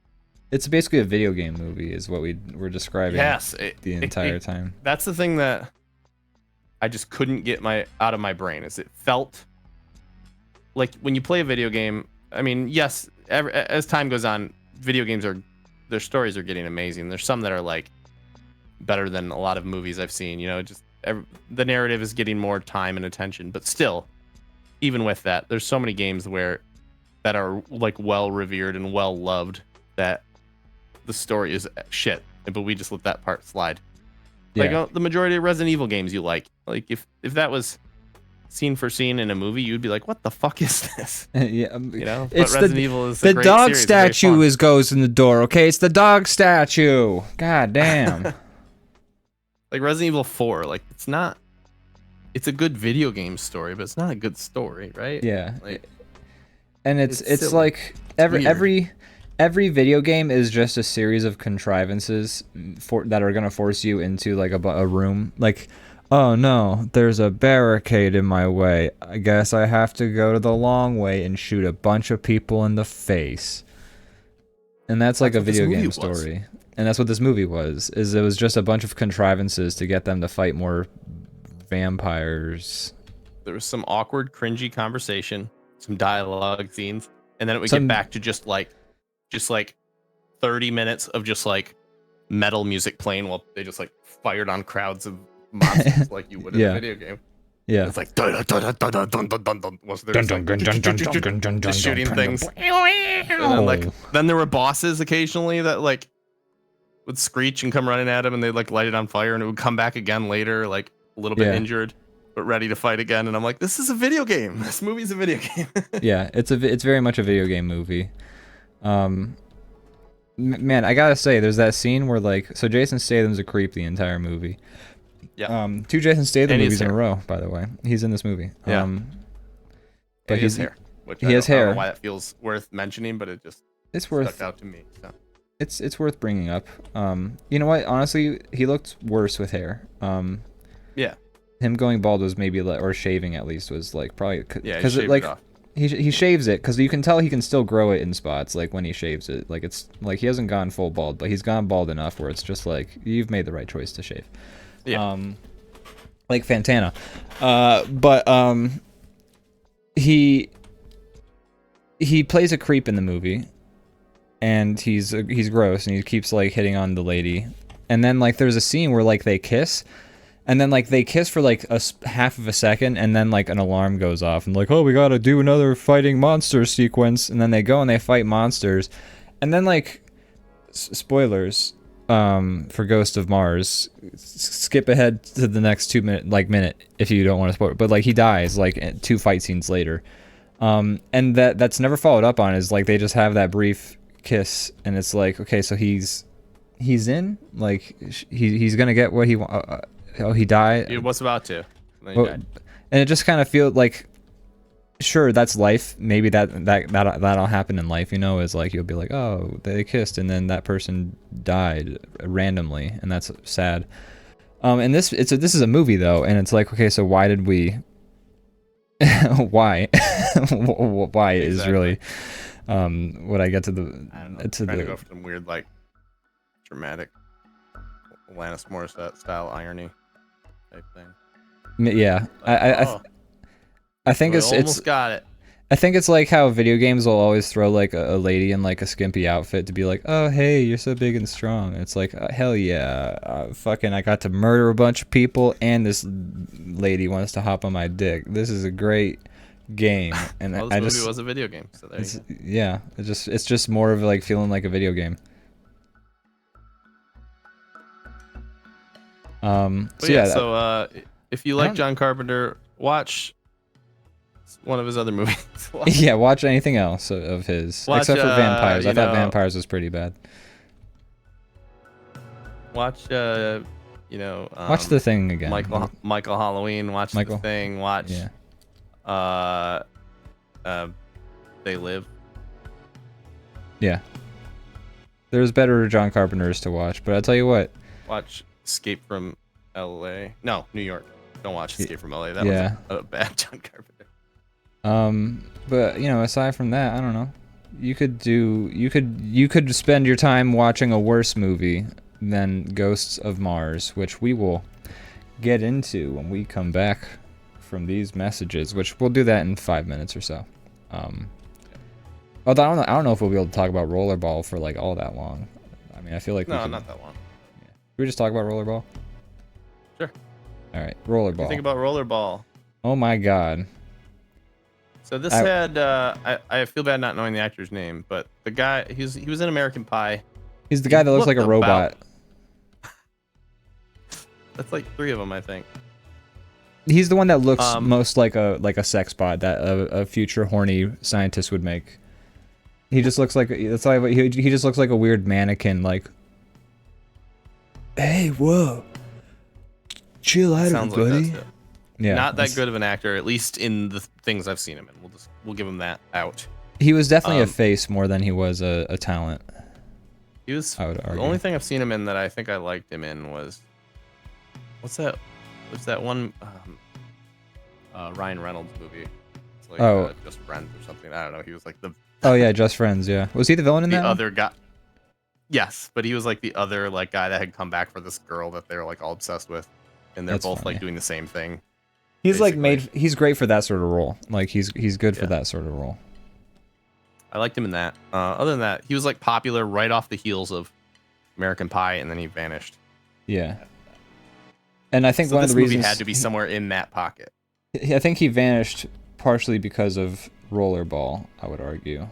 It's basically a video game movie, is what we were describing. Yes, the entire time. That's the thing that I just couldn't get out of my brain. Is it felt like when you play a video game? I mean, yes, as time goes on, video games their stories are getting amazing. There's some that are like better than a lot of movies I've seen. You know, just the narrative is getting more time and attention, but still, even with that, there's so many games that are like well revered and well loved that the story is shit, but we just let that part slide. Like the majority of Resident Evil games you like if that was scene for scene in a movie, you'd be like, what the fuck is this? Yeah, you know. It's but Resident Evil is a the great dog series, statue goes in the door. Okay, it's the dog statue. God damn. Like Resident Evil 4, like it's a good video game story, but it's not a good story, right? Yeah. Like, and it's like every video game is just a series of contrivances that are gonna force you into like a room. Like, oh no, there's a barricade in my way. I guess I have to go to the long way and shoot a bunch of people in the face. And that's like a video game story. And that's what this movie was. It was just a bunch of contrivances to get them to fight more vampires. There was some awkward, cringy conversation, some dialogue scenes, and then it would get back to just like 30 minutes of just like metal music playing while they just like fired on crowds of monsters like you would in a video game. Yeah. It's like just shooting things. And then there were bosses occasionally that like would screech and come running at him, and they'd like light it on fire, and it would come back again later, like a little bit injured, but ready to fight again. And I'm like, this is a video game. This movie's a video game. Yeah, it's very much a video game movie. Man, I gotta say, there's that scene where like, so Jason Statham's a creep the entire movie. Yeah. 2 Jason Statham movies in a row, by the way. He's in this movie. Yeah. But he has hair. He has hair. I don't know why that feels worth mentioning, but it's stuck out to me. So. It's worth bringing up. You know what? Honestly, he looked worse with hair. Yeah. Him going bald was maybe or shaving at least was like probably because like he shaves it because you can tell he can still grow it in spots like when he shaves it. Like it's like he hasn't gone full bald, but he's gone bald enough where it's just like you've made the right choice to shave. Yeah. Like Fantana. But he plays a creep in the movie. And he's gross, and he keeps like hitting on the lady, and then like there's a scene where like they kiss, and then like they kiss for like half of a second, and then like an alarm goes off, and like, oh, we gotta do another fighting monster sequence, and then they go and they fight monsters, and then like spoilers for Ghost of Mars, skip ahead to the next minute if you don't want to spoil it, but like he dies like 2 fight scenes later, and that's never followed up on. Is like they just have that brief kiss, and it's like, okay, so he's in, like he's gonna get what he he died. He was about to, and, well, and it just kind of feels like, sure, that's life. Maybe that'll happen in life, you know, is like you'll be like, oh, they kissed and then that person died randomly, and that's sad. And this is a movie though, and it's like, okay, so why did we why why is really what I get to the I don't know, trying to go for some weird like dramatic Alanis Morissette style irony type thing. Yeah, like, I think it's almost got it. I think it's like how video games will always throw like a lady in like a skimpy outfit to be like, oh hey, you're so big and strong. And it's like, hell yeah, fucking I got to murder a bunch of people, and this lady wants to hop on my dick. This is a great game. And well, this movie was a video game, so there you go. Yeah, it's just more of like feeling like a video game. So if you like John Carpenter, watch one of his other movies. Yeah, watch anything else of his, except for Vampires. I thought Vampires was pretty bad. Watch watch The Thing again. Michael Halloween. Watch The Thing. Watch. Yeah. They Live. Yeah. There's better John Carpenters to watch, but I'll tell you what. Watch Escape from L.A. No, New York. Don't watch Escape from L.A. That was a bad John Carpenter. But you know, aside from that, I don't know. You could spend your time watching a worse movie than Ghosts of Mars, which we will get into when we come back from these messages, which we'll do that in 5 minutes or so. Although I don't know if we'll be able to talk about Rollerball for like all that long. I mean, I feel like not that long. Yeah. Should we just talk about Rollerball? Sure. All right, What do you Rollerball. think about Rollerball? Oh my god. So this had I feel bad not knowing the actor's name, but the guy he was in American Pie. He's the guy that looks like a robot. That's like 3 of them, I think. He's the one that looks most like a sex bot that a future horny scientist would make. He just looks like that's why he just looks like a weird mannequin. Like, hey, whoa, chill out, everybody. Like yeah, not that good of an actor, at least in the things I've seen him in. We'll give him that out. He was definitely a face more than he was a talent. He was. I would argue. The only thing I've seen him in that I think I liked him in was what's that? What's that one? Ryan Reynolds movie. It's like Just Friends or something. I don't know. He was like the. Oh yeah, Just Friends. Yeah, was he the villain in that? The other guy. Yes, but he was like the other like guy that had come back for this girl that they're like all obsessed with, and they're both like doing the same thing. He's basically. Like he's great for that sort of role. Like he's good for that sort of role. I liked him in that. Other than that, he was like popular right off the heels of American Pie, and then he vanished. Yeah. And I think one of the reasons movie had to be somewhere in that pocket. I think he vanished partially because of Rollerball, I would argue.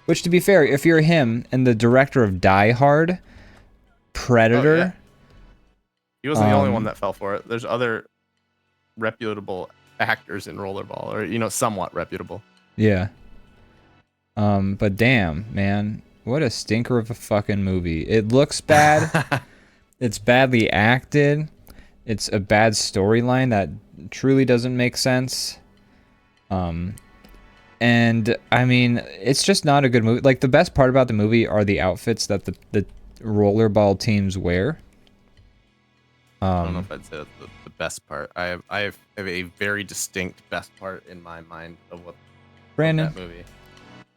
Which, to be fair, if you're him and the director of Die Hard, Predator... yeah. He wasn't the only one that fell for it. There's other reputable actors in Rollerball, or, somewhat reputable. Yeah. But damn, man. What a stinker of a fucking movie. It looks bad. It's badly acted. It's a bad storyline that truly doesn't make sense. And I mean, it's just not a good movie. Like, the best part about the movie are the outfits that the Rollerball teams wear. I don't know if I'd say that's the best part. I have a very distinct best part in my mind of what Brandon, that movie.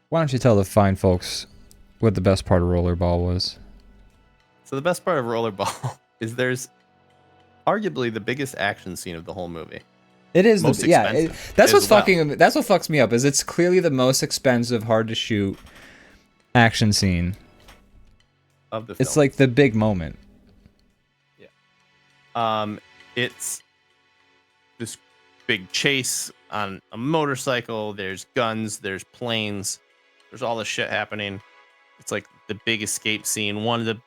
Why don't you tell the fine folks what the best part of Rollerball was? So the best part of Rollerball is there's arguably the biggest action scene of the whole movie. It is most expensive. That's what fucks me up. Is it's clearly the most expensive, hard to shoot action scene of the film. It's like the big moment. Yeah. It's this big chase on a motorcycle. There's guns. There's planes. There's all this shit happening. It's like the big escape scene. One of the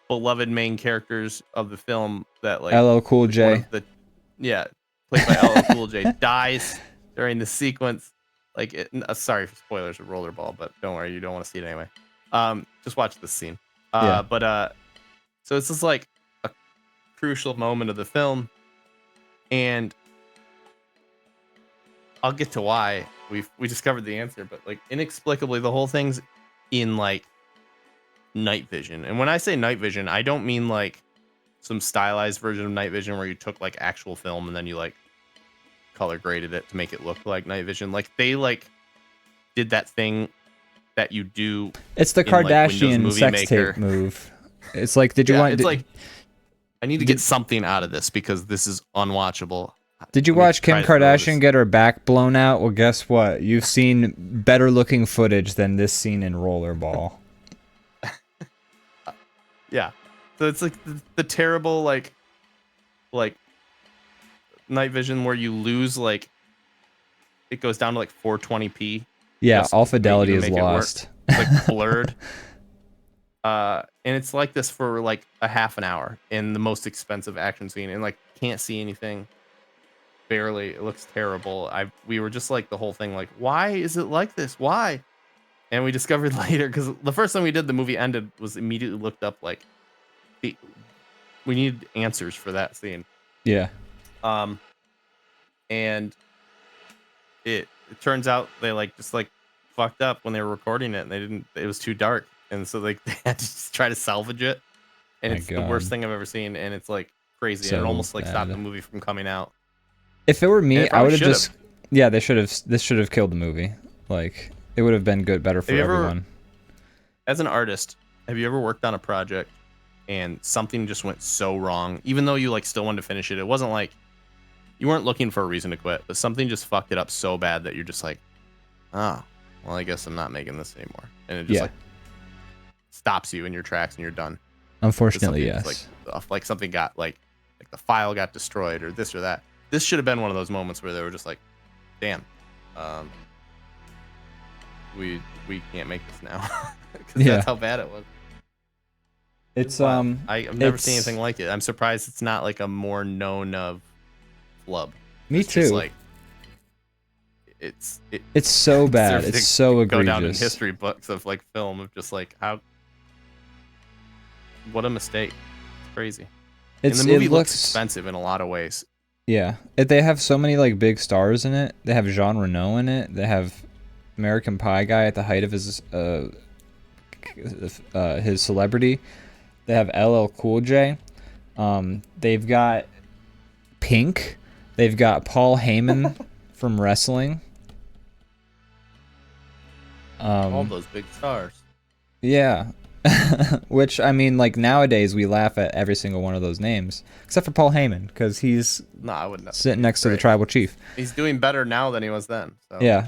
beloved main characters of the film that like LL Cool J. Played by LL Cool J dies during the sequence. Like, sorry for spoilers of Rollerball, but don't worry, you don't want to see it anyway. Just watch this scene. So it's just like a crucial moment of the film, and I'll get to why we discovered the answer, but like inexplicably the whole thing's in like night vision. And when I say night vision, I don't mean like some stylized version of night vision where you took like actual film and then you like color graded it to make it look like night vision. Like they like did that thing that you do. It's the Kardashian sex tape move. It's like, did you want? It's like, I need to get something out of this because this is unwatchable. Did you watch Kim Kardashian get her back blown out? Well, guess what? You've seen better looking footage than this scene in Rollerball. Yeah. So it's like the terrible like night vision where you lose like it goes down to like 420p. Yeah, all fidelity is lost. It's like blurred. And it's like this for like a half an hour in the most expensive action scene, and like can't see anything. Barely. It looks terrible. We were just like the whole thing like, why is it like this? Why? And we discovered later, because the first time we did, the movie ended, was immediately looked up like we needed answers for that scene. Yeah. And it turns out they like just like fucked up when they were recording it, and it was too dark, and so like they had to just try to salvage it, and it's the worst thing I've ever seen, and it's like crazy. So it almost like stopped the movie from coming out. If it were me, I would have just they should have. This should have killed the movie. Like, it would have been better for everyone. As an artist, have you ever worked on a project and something just went so wrong, even though you like still wanted to finish it? It wasn't like you weren't looking for a reason to quit, but something just fucked it up so bad that you're just like, well, I guess I'm not making this anymore, and it just like stops you in your tracks and you're done. Unfortunately, yes. Like something got like like the file got destroyed or this or that. This should have been one of those moments where they were just like, damn, we can't make this now. Because that's how bad it was. It's I've never seen anything like it. I'm surprised it's not like a more known of flub. Me it's too. Just like it's so bad. It's so egregious. Go down in history books of like film of just like how. What a mistake! It's crazy. And the movie looks expensive in a lot of ways. Yeah, they have so many like big stars in it. They have Jean Reno in it. They have American Pie guy at the height of his celebrity. They have LL Cool J. They've got Pink. They've got Paul Heyman from wrestling. All those big stars. Yeah. Which, I mean, like, nowadays we laugh at every single one of those names. Except for Paul Heyman, because he's I wouldn't sitting next to the tribal chief. He's doing better now than he was then. So yeah.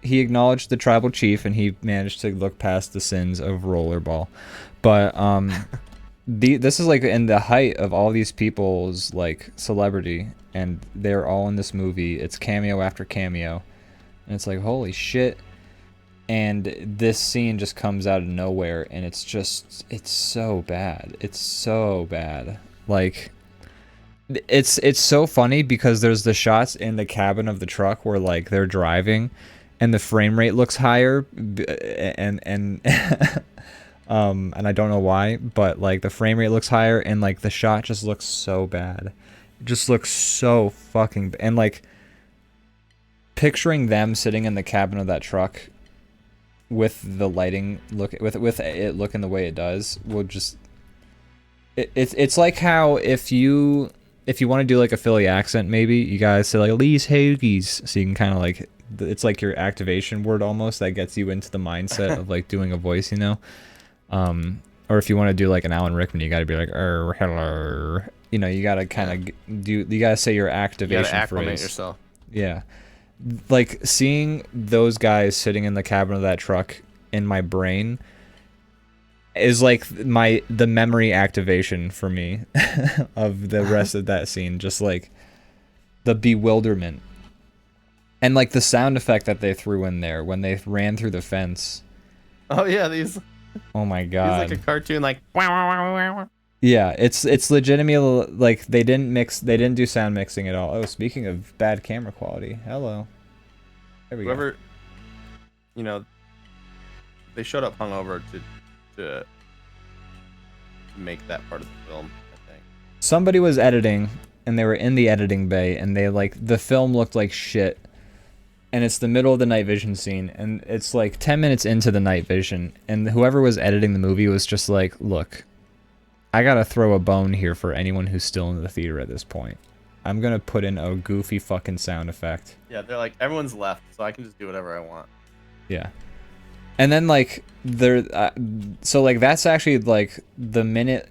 He acknowledged the tribal chief, and he managed to look past the sins of Rollerball. But, this is, like, in the height of all these people's, like, celebrity, and they're all in this movie. It's cameo after cameo. And it's like, holy shit. And this scene just comes out of nowhere, and it's so bad. It's so bad. Like, it's so funny because there's the shots in the cabin of the truck where like they're driving, and the frame rate looks higher, and and I don't know why, but like the frame rate looks higher, and like the shot just looks so bad. It just looks so fucking and like picturing them sitting in the cabin of that truck with the lighting with it looking the way it does will just it's like how if you want to do like a Philly accent, maybe you guys say like these hoagies, so you can kind of like it's like your activation word almost that gets you into the mindset of like doing a voice, you know. Or if you want to do like an Alan Rickman, you got to be like hello, you know, you got to kind of you got to say your activation you gotta acclimate phrase. Yourself. Yeah. Like seeing those guys sitting in the cabin of that truck in my brain is like the memory activation for me of the rest of that scene. Just like the bewilderment and like the sound effect that they threw in there when they ran through the fence. Oh yeah, these. Oh my god. It's like a cartoon, like. Yeah, it's legitimately like they didn't do sound mixing at all. Oh, speaking of bad camera quality, hello. There we go. You know, they showed up hungover to make that part of the film, I think. Somebody was editing, and they were in the editing bay, and they like the film looked like shit. And it's the middle of the night vision scene, and it's like 10 minutes into the night vision, and whoever was editing the movie was just like, look, I gotta throw a bone here for anyone who's still in the theater at this point. I'm gonna put in a goofy fucking sound effect. Yeah, they're like, everyone's left, so I can just do whatever I want. Yeah. And then like so like that's actually like the minute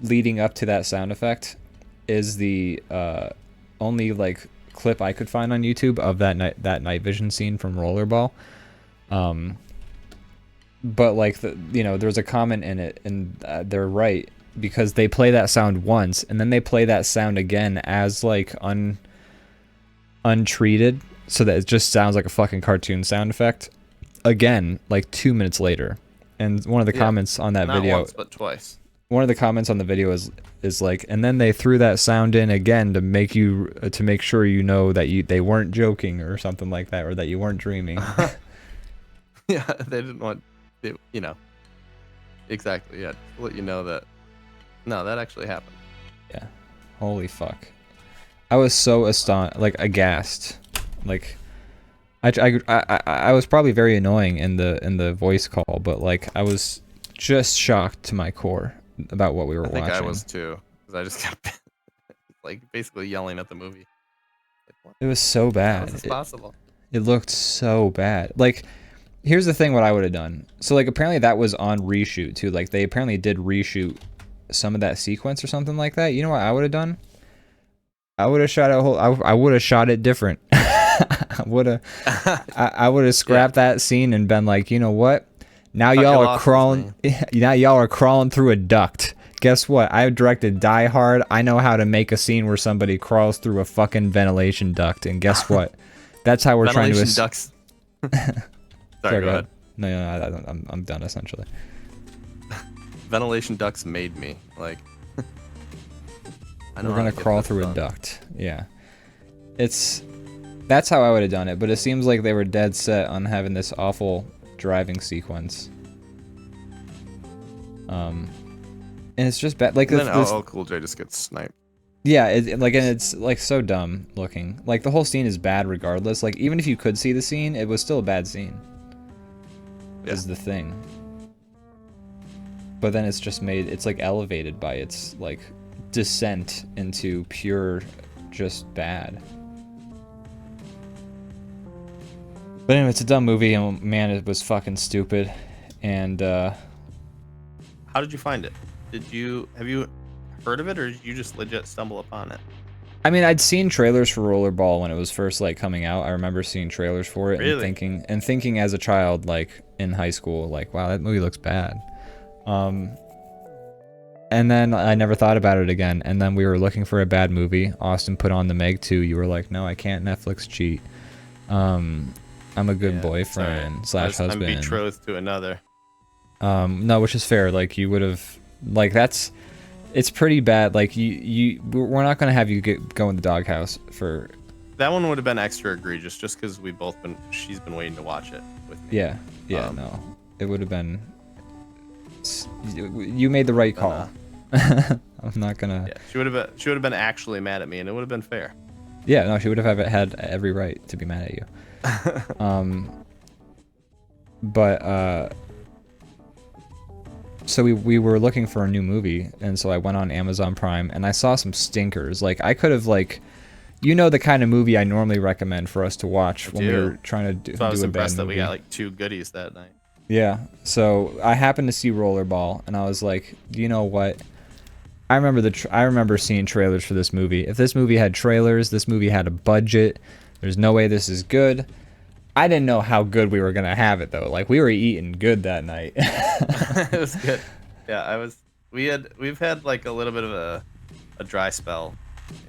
leading up to that sound effect is the only like clip I could find on YouTube of that night vision scene from Rollerball. But like there's a comment in it, and they're right, because they play that sound once and then they play that sound again as like untreated, so that it just sounds like a fucking cartoon sound effect again like 2 minutes later. And one of the comments on that video, not once but twice. One of the comments on the video is like, and then they threw that sound in again to make sure you know that they weren't joking or something like that, or that you weren't dreaming. Yeah, they didn't want, you know, exactly. Yeah, to let you know that no, that actually happened. Yeah, holy fuck! I was so aghast. Like, I was probably very annoying in the voice call, but like I was just shocked to my core about what we were watching. I think I was too, because I just kept like basically yelling at the movie. Like, it was so bad. How is this possible? It looked so bad. Like, here's the thing: what I would have done. So like apparently that was on reshoot too. Like they apparently did reshoot some of that sequence or something like that. You know what I would have done? I would have shot I would have shot it different. I would have scrapped that scene and been like, you know what? Now y'all are crawling. Now y'all are crawling through a duct. guess what? I directed Die Hard. I know how to make a scene where somebody crawls through a fucking ventilation duct, and guess what? That's how we're trying to. Ventilation ducts. Sorry, go ahead. No, I'm done essentially. Ventilation ducts made me like. We're gonna crawl through a duct. Yeah, that's how I would have done it. But it seems like they were dead set on having this awful driving sequence. And it's just bad. Like and then LL Cool J just gets sniped. Yeah, and it's like so dumb looking. Like the whole scene is bad regardless. Like even if you could see the scene, it was still a bad scene. Yeah. Is the thing. But then it's just made. It's like elevated by its like descent into pure, just bad. But anyway, it's a dumb movie, and man, it was fucking stupid. And how did you find it? Have you heard of it, or did you just legit stumble upon it? I mean, I'd seen trailers for Rollerball when it was first like coming out. I remember seeing trailers for it and thinking as a child, like in high school, like, wow, that movie looks bad. And then I never thought about it again. And then we were looking for a bad movie. Austin put on The Meg 2. You were like, no, I can't Netflix cheat. I'm a good boyfriend / husband. I'm betrothed to another. No, which is fair. Like you would have, like it's pretty bad. Like we're not gonna have you go in the doghouse for. That one would have been extra egregious, just because she's been waiting to watch it with me. Yeah, no, it would have been. You made the right call. I'm not gonna. Yeah, she would have been actually mad at me, and it would have been fair. Yeah, no, she would have had every right to be mad at you. So we were looking for a new movie, and so I went on Amazon Prime, and I saw some stinkers. Like I could have like, the kind of movie I normally recommend for us to watch when we were trying to do. So I was impressed that we got like 2 goodies that night. Yeah, so I happened to see Rollerball, and I was like, you know what? I remember seeing trailers for this movie. If this movie had trailers, this movie had a budget. There's no way this is good. I didn't know how good we were gonna have it though. Like we were eating good that night. It was good. Yeah, we've had like a little bit of a dry spell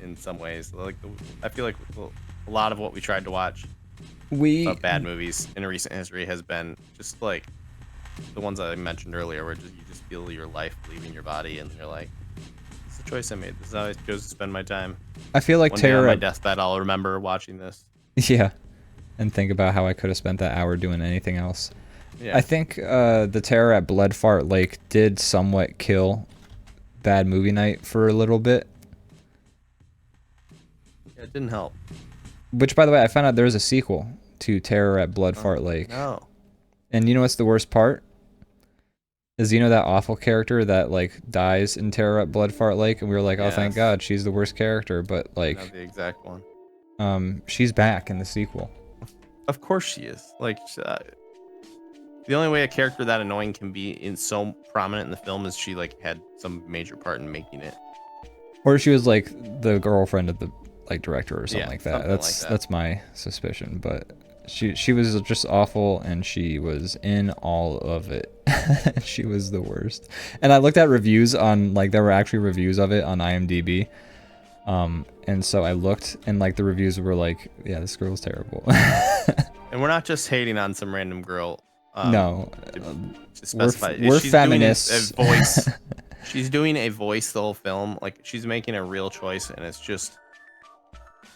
in some ways. Like I feel like a lot of what we tried to watch of bad movies in recent history has been just like the ones I mentioned earlier, where you just feel your life leaving your body, and you're like, "It's the choice I made. This is how I chose to spend my time." I feel like one day on my deathbed, I'll remember watching this. Yeah, and think about how I could have spent that hour doing anything else. Yeah. I think the terror at Blood Fart Lake did somewhat kill Bad Movie Night for a little bit. Yeah, it didn't help. Which, by the way, I found out there was a sequel to Terror at Blood Fart Lake. No. And you know what's the worst part? Is that awful character that like dies in Terror at Blood Fart Lake, and we were like, oh, thank God, she's the worst character, but like, not the exact one. She's back in the sequel. Of course she is. Like, the only way a character that annoying can be so prominent in the film is she like had some major part in making it, or she was like the girlfriend of the like director or something like that. Something like that. That's my suspicion, but. She was just awful, and she was in all of it. She was the worst. And I looked at reviews on like there were actually reviews of it on IMDb. And so I looked, and like the reviews were like, yeah, this girl's terrible. And we're not just hating on some random girl. No, to specify, we're feminists. Doing a voice. She's doing a voice the whole film. Like she's making a real choice, and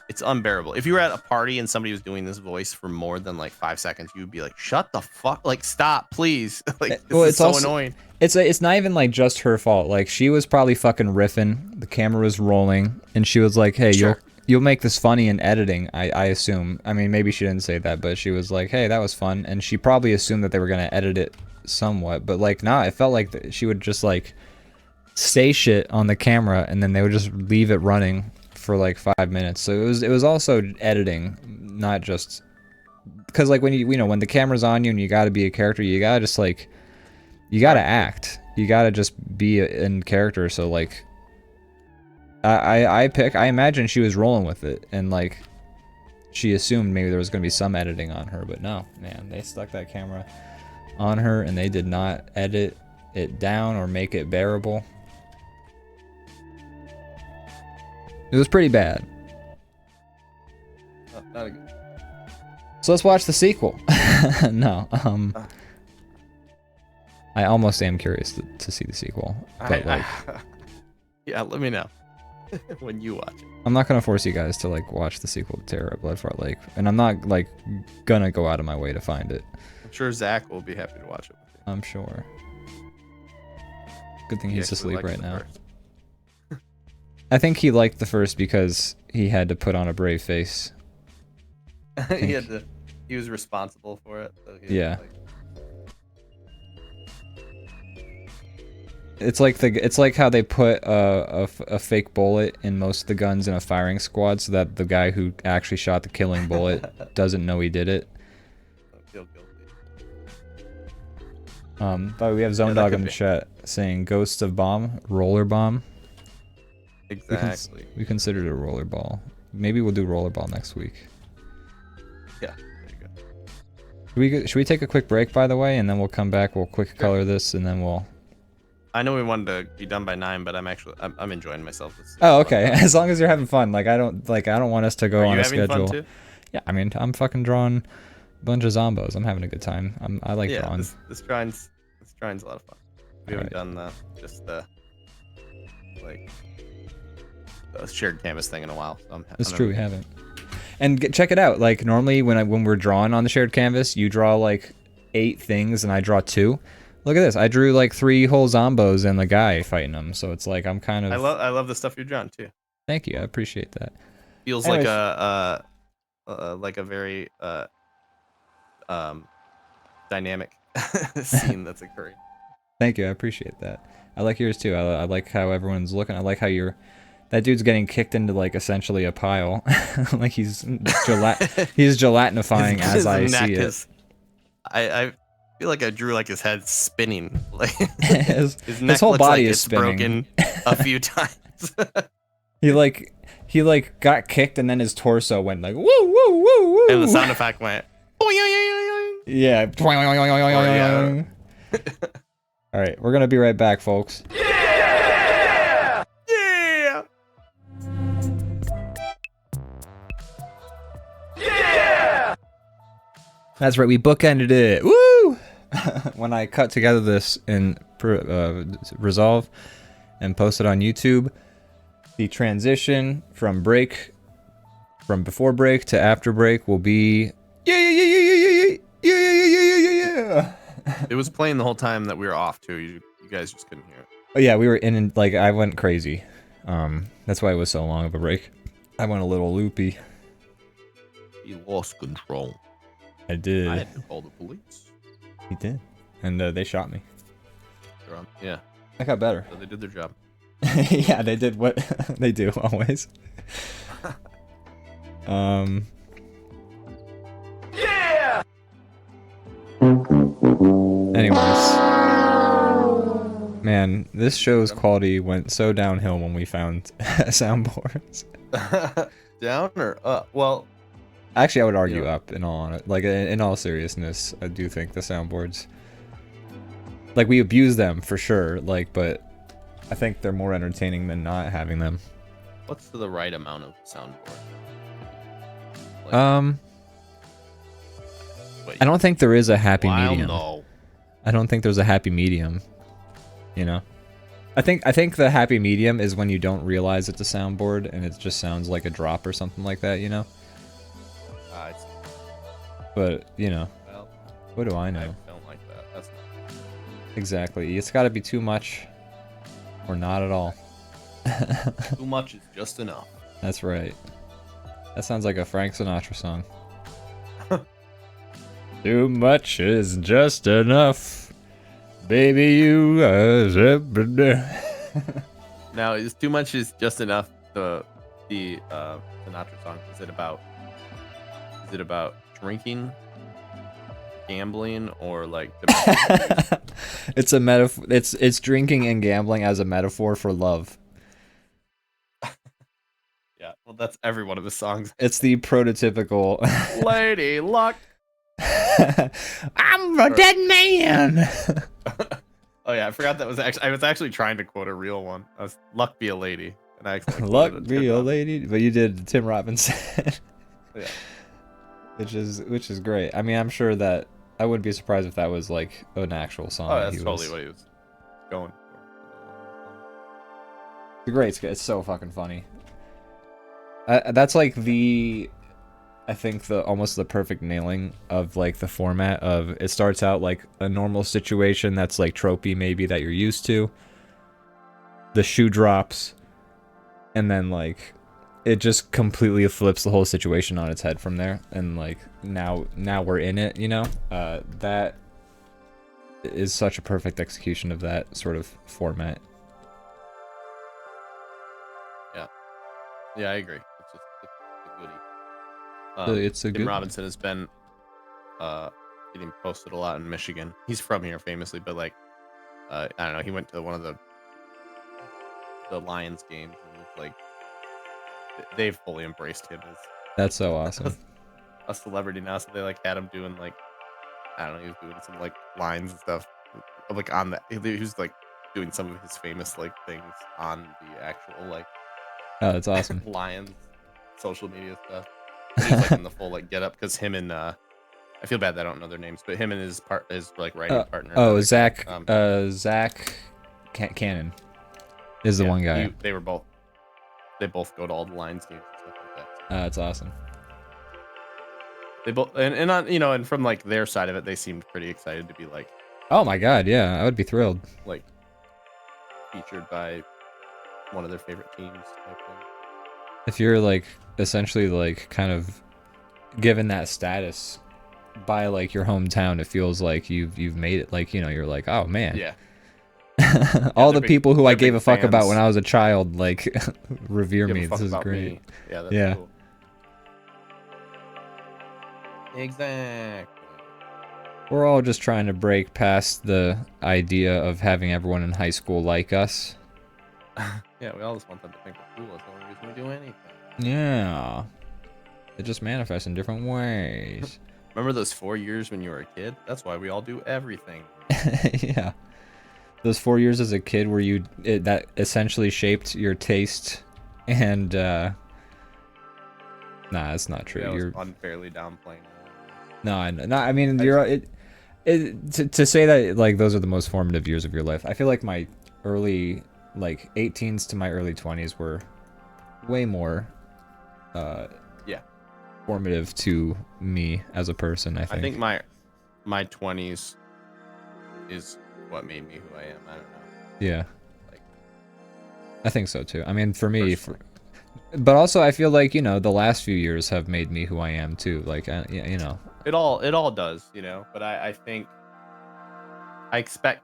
it's unbearable. If you were at a party and somebody was doing this voice for more than like 5 seconds, you'd be like, "Shut the fuck! Like, stop, please!" Like, this is so annoying. It's not even like just her fault. Like, she was probably fucking riffing. The camera was rolling, and she was like, "Hey, sure. you'll make this funny in editing." I assume. I mean, maybe she didn't say that, but she was like, "Hey, that was fun," and she probably assumed that they were gonna edit it somewhat. But like, nah, it felt like she would just like say shit on the camera, and then they would just leave it running for like 5 minutes. So it was also editing, not just because like when when the camera's on you and you got to be a character, you gotta just like you gotta act, you gotta just be in character. So like I imagine she was rolling with it, and like she assumed maybe there was gonna be some editing on her, but no, man, they stuck that camera on her and they did not edit it down or make it bearable. It was pretty bad. Oh, not a good. So let's watch the sequel. No, I almost am curious to see the sequel, but like, yeah, let me know when you watch it. I'm not gonna force you guys to like watch the sequel to Terror at Bloodfart Lake, and I'm not like gonna go out of my way to find it. I'm sure Zach will be happy to watch it with you. I'm sure. Good thing He he's actually asleep likes right the now. first. I think he liked the first because he had to put on a brave face. He was responsible for it. So he Yeah. like, It's like how they put a fake bullet in most of the guns in a firing squad, so that the guy who actually shot the killing bullet doesn't know he did it. don't feel guilty. But we have Zone Yeah, that Dog could in the be. chat saying Ghosts of Bomb, Rollerball. Exactly. We considered a rollerball. Maybe we'll do rollerball next week. Yeah. There you go. Should we take a quick break, by the way, and then we'll come back. We'll quick color this, and then we'll. I know we wanted to be done by 9, but I'm enjoying myself. Oh, okay. As long as you're having fun. I don't want us to go Are on you a having schedule. fun too? Yeah, I mean, I'm fucking drawing a bunch of zombos. I'm having a good time. I like Yeah, drawing. this drawing's a lot of fun. We haven't Alright. done the shared canvas thing in a while. So It's true, we haven't. And check it out. Like normally when we're drawing on the shared canvas, you draw like 8 things and I draw 2. Look at this. I drew like 3 whole zombos and the guy fighting them. So it's like I'm kind of. I love the stuff you're drawing too. Thank you. I appreciate that. Feels Anyways. like a very dynamic scene that's occurring. Thank you. I appreciate that. I like yours too. I like how everyone's looking. I like how that dude's getting kicked into like essentially a pile. Like he's gelatinifying as I see it. I feel like I drew like his head spinning. Like his neck whole looks body like is it's spinning. broken a few times. He got kicked and then his torso went like woo woo woo woo. And the sound effect went. Yeah. yeah. All right, we're gonna be right back, folks. Yeah. That's right, we bookended it. Woo! When I cut together this in Resolve and post it on YouTube, the transition from before break to after break will be yeah. It was playing the whole time that we were off too. You guys just couldn't hear it. Oh yeah, we were in like I went crazy. That's why it was so long of a break. I went a little loopy. He lost control. I did. I had to call the police. He did, and they shot me. Yeah, I got better. so they did their job. Yeah, they did what they do always. Yeah. Anyways, man, this show's quality went so downhill when we found soundboards. Down or up? Well, Actually, I would argue Yeah. up. In all seriousness, I do think the soundboards, like, we abuse them for sure. Like, but I think they're more entertaining than not having them. what's the right amount of soundboard? Wait, I don't think there is a happy I'll medium. know. I don't think there's a happy medium. You know, I think the happy medium is when you don't realize it's a soundboard and it just sounds like a drop or something like that. You know. But you know, Well, what do I I know? don't like that. That's not. Exactly. It's got to be too much, or not at all. Too much is just enough. That's right. That sounds like a Frank Sinatra song. Too much is just enough, baby. You Now, is too much is just enough? The Sinatra song. Is it about drinking, gambling, or like? It's a metaphor. It's drinking and gambling as a metaphor for love. Yeah. Well, that's every one of the songs. It's the prototypical. Lady Luck. I'm a dead man. Oh yeah, I forgot that was actually. I was actually trying to quote a real one. Luck be a lady. and I accidentally Luck quoted be a Tim lady, but you did Tim Robinson, Yeah. which is great. I mean, I'm sure that I wouldn't be surprised if that was like an actual song. Oh, that that's he totally was. what he was going for. It's great. It's so fucking funny. That's like I think almost the perfect nailing of like the format of it starts out like a normal situation that's like tropey maybe that you're used to. The shoe drops, and then like it just completely flips the whole situation on its head from there, and like now we're in it, you know. That is such a perfect execution of that sort of format. Yeah, I agree. It's a goodie. It's a Tim good Robinson has been getting posted a lot in Michigan. He's from here famously, but like I don't know, he went to one of the Lions games and it's like they've fully embraced him as That's so awesome. a celebrity now. So they like had him doing like I don't know, he was doing some like lines and stuff like on the he was like doing some of his famous like things on the actual like Oh, that's awesome. Lions social media stuff. He was like in the full like get up because him and I feel bad that I don't know their names, but him and his like writing partner. Oh, Zach Cannon is the one guy. They both go to all the Lions games and stuff like that. So. That's awesome. They both and on and from like their side of it, they seemed pretty excited to be like. Oh my god, yeah, I would be thrilled. Like featured by one of their favorite teams type thing. If you're like essentially like kind of given that status by like your hometown, it feels like you've made it. Like, you're like, oh man. Yeah. All the people who I gave a fuck fans. about when I was a child, like, revere me. This is great. Me. Yeah, that's cool. Exactly. We're all just trying to break past the idea of having everyone in high school like us. Yeah, we all just want them to think we're cool. That's the only reason we do anything. Yeah. It just manifests in different ways. Remember those 4 years when you were a kid? That's why we all do everything. Yeah. Those 4 years as a kid where that essentially shaped your taste and nah, that's not true. Yeah, You're unfairly downplaying. No, I mean, to say that like those are the most formative years of your life. I feel like my early like 18s to my early 20s were way more formative to me as a person. I think my 20s is what made me who I am. I don't know. Yeah. Like, I think so too. I mean, for me, but also I feel like, the last few years have made me who I am too. Like, It all does, but I think I expect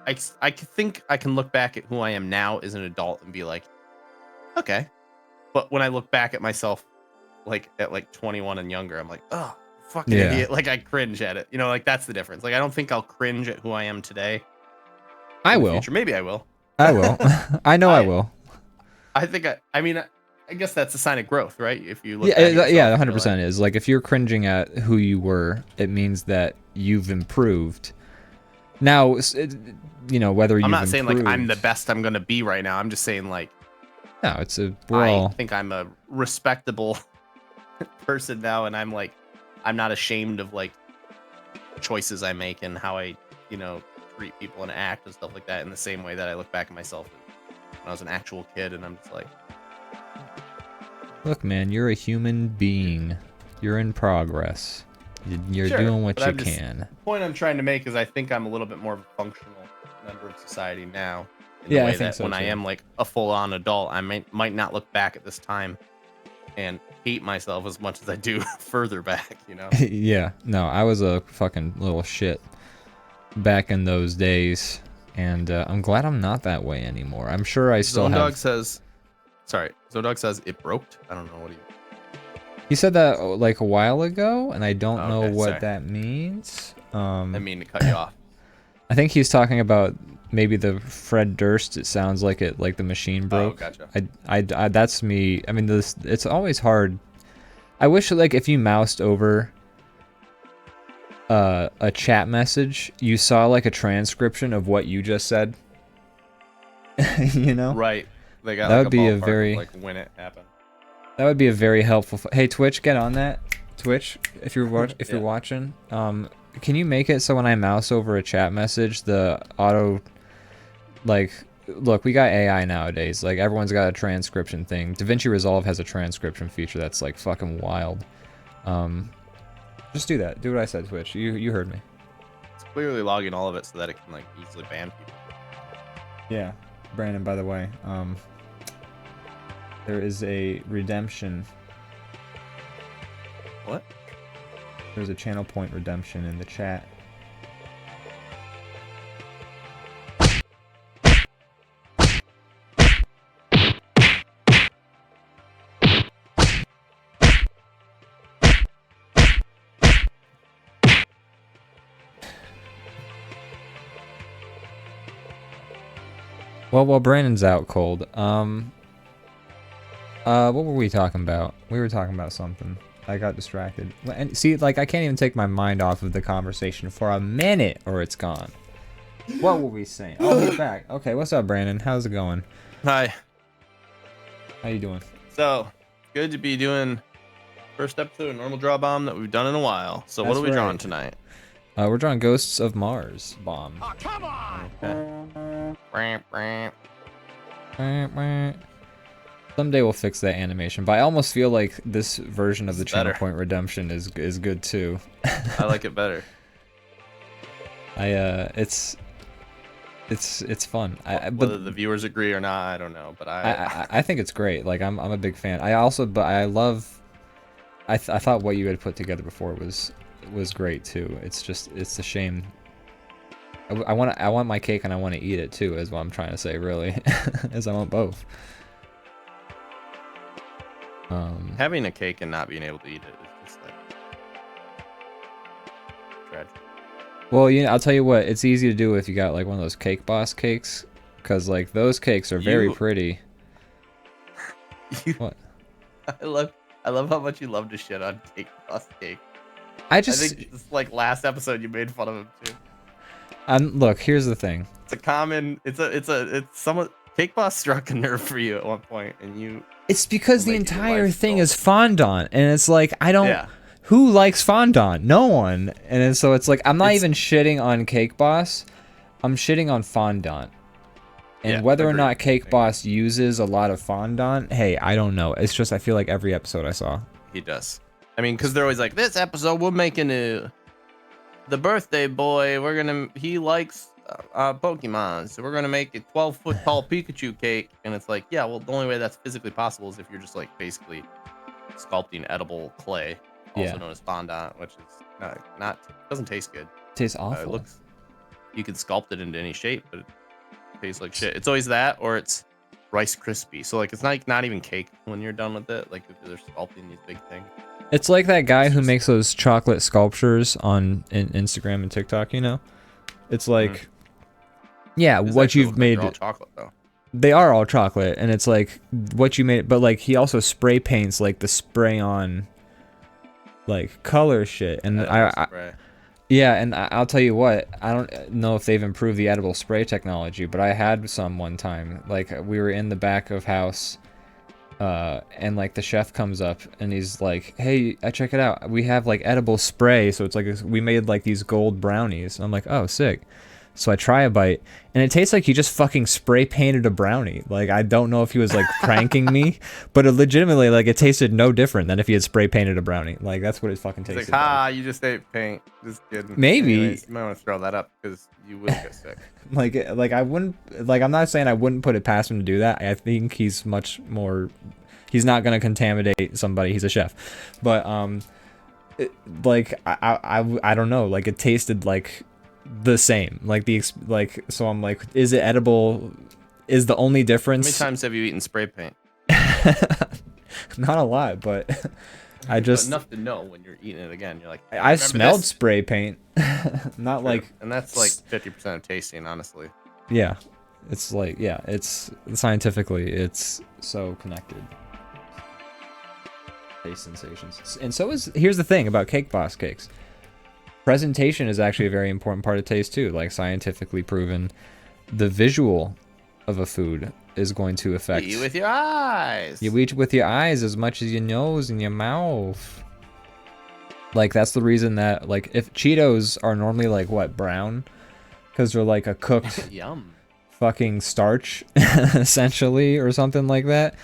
I think I can look back at who I am now as an adult and be like, okay. But when I look back at myself like at like 21 and younger, I'm like, oh, fucking idiot. Like I cringe at it. Like that's the difference. Like I don't think I'll cringe at who I am today. I will. Future. Maybe I will. I will. I know I will. I think I mean I guess that's a sign of growth, right? If you look yeah, 100% is. Like if you're cringing at who you were, it means that you've improved. Now, whether you've I'm not saying like improved, I'm the best I'm gonna be right now. I'm just saying like no, I think I'm a respectable person now, and I'm not ashamed of like choices I make and how I treat people and act and stuff like that. In the same way that I look back at myself when I was an actual kid, and I'm just like, look, man, you're a human being. You're in progress. You're doing what you can. The point I'm trying to make is I think I'm a little bit more of a functional member of society now. Yeah, I think so. When I am like a full-on adult, I might not look back at this time and hate myself as much as I do further back. Yeah, no, I was a fucking little shit back in those days, and I'm glad I'm not that way anymore. I'm sure I still have. Zodog says it broke. I don't know what he said that like a while ago, and I don't know what that means. I mean to cut you off. I think he's talking about maybe the Fred Durst. It sounds like the machine broke. Oh, gotcha. I that's me. I mean, it's always hard. I wish like if you moused over a chat message, you saw like a transcription of what you just said. You know? Right. They got That like would be a ballpark of, very like when it happened. that would be a very helpful. Hey, Twitch, get on that. Twitch, if you're Yeah. watching, can you make it so when I mouse over a chat message, the auto, like, look, we got AI nowadays. Like everyone's got a transcription thing. DaVinci Resolve has a transcription feature that's like fucking wild. Just do that. Do what I said, Twitch. You heard me. It's clearly logging all of it so that it can like easily ban people. Yeah, Brandon. By the way, there is a redemption. What? There's a channel point redemption in the chat. Well, Brandon's out cold. What were we talking about? We were talking about something. I got distracted. And see, like, I can't even take my mind off of the conversation for a minute, or it's gone. What were we saying? Oh, he's back. Okay, what's up, Brandon? How's it going? Hi. How you doing? So, good to be doing first episode of Normal DrawBomb that we've done in a while. So, what That's are we drawing right. tonight? We're drawing Ghosts of Mars bomb. Oh, come on! Okay. Someday we'll fix that animation, but I almost feel like this version of the It's channel better. point redemption is good too. I like it better. It's fun. Whether But the viewers agree or not, I don't know. But I think it's great. Like I'm a big fan. I love. I thought what you had put together before was great too. It's a shame. I want my cake and I want to eat it too. Is what I'm trying to say. Really, is I want both. having a cake and not being able to eat it is just like tragic. Well, I'll tell you what. It's easy to do if you got like one of those Cake Boss cakes, because like those cakes are very pretty. What? I love how much you love to shit on Cake Boss cake. I I just think this like last episode you made fun of him too. look. Here's the thing. It's a common. It's somewhat. Cake Boss struck a nerve for you at one point, and you. It's because the Make your entire life thing dull. is fondant, and it's like I don't. Yeah. Who likes fondant? No one. And so it's like I'm not It's- even shitting on Cake Boss. I'm shitting on fondant. And Yeah, whether or agreed. not Cake Boss uses a lot of fondant, hey, I don't know. It's just I feel like every episode I saw. He does. I mean, because they're always like, this episode we're making the birthday boy. He likes Pokemon, so we're gonna make a 12-foot tall Pikachu cake. And it's like, yeah, well, the only way that's physically possible is if you're just like basically sculpting edible clay, also Yeah. known as fondant, which is not doesn't taste good. Tastes It awful. looks, you can sculpt it into any shape, but it tastes like shit. It's always that, or it's Rice Krispie. So like, it's not even cake when you're done with it. Like if they're sculpting these big things. It's like that guy who makes those chocolate sculptures on Instagram and TikTok, It's like yeah, These what actually you've look like made they're all chocolate though. they are all chocolate, and it's like what you made, but like he also spray paints like the spray on like color shit, and I'll tell you what, I don't know if they've improved the edible spray technology, but I had some one time. Like we were in the back of house, and like the chef comes up and he's like, "Hey, check it out. We have like edible spray." So it's like we made like these gold brownies. I'm like, "Oh, sick." So I try a bite, and it tastes like he just fucking spray painted a brownie. Like I don't know if he was like pranking me, but it legitimately like it tasted no different than if he had spray painted a brownie. Like that's what it fucking It's tasted like, you just ate paint. Just kidding. Maybe. Anyways, you might want to throw that up because you will get sick. like I wouldn't, like I'm not saying I wouldn't put it past him to do that. I think he's much more, he's not gonna contaminate somebody. He's a chef, but I don't know. Like it tasted like the same. So I'm like, is it edible? Is the only How difference? many times have you eaten spray paint? Not a lot, but I But just enough to know when you're eating it again. You're like, I "Remember smelled this?" spray paint. Not True. like and that's like 50% of tasting, honestly. yeah. It's like yeah. It's scientifically it's so connected. Taste sensations. And so is here's the thing about Cake Boss cakes. Presentation is actually a very important part of taste too, like scientifically proven. The visual of a food is going to affect you with your eyes. You eat with your eyes as much as your nose and your mouth. Like, that's the reason that, like, if Cheetos are normally, like, what, brown? Because they're, like, a cooked Yum. fucking starch, essentially, or something like that.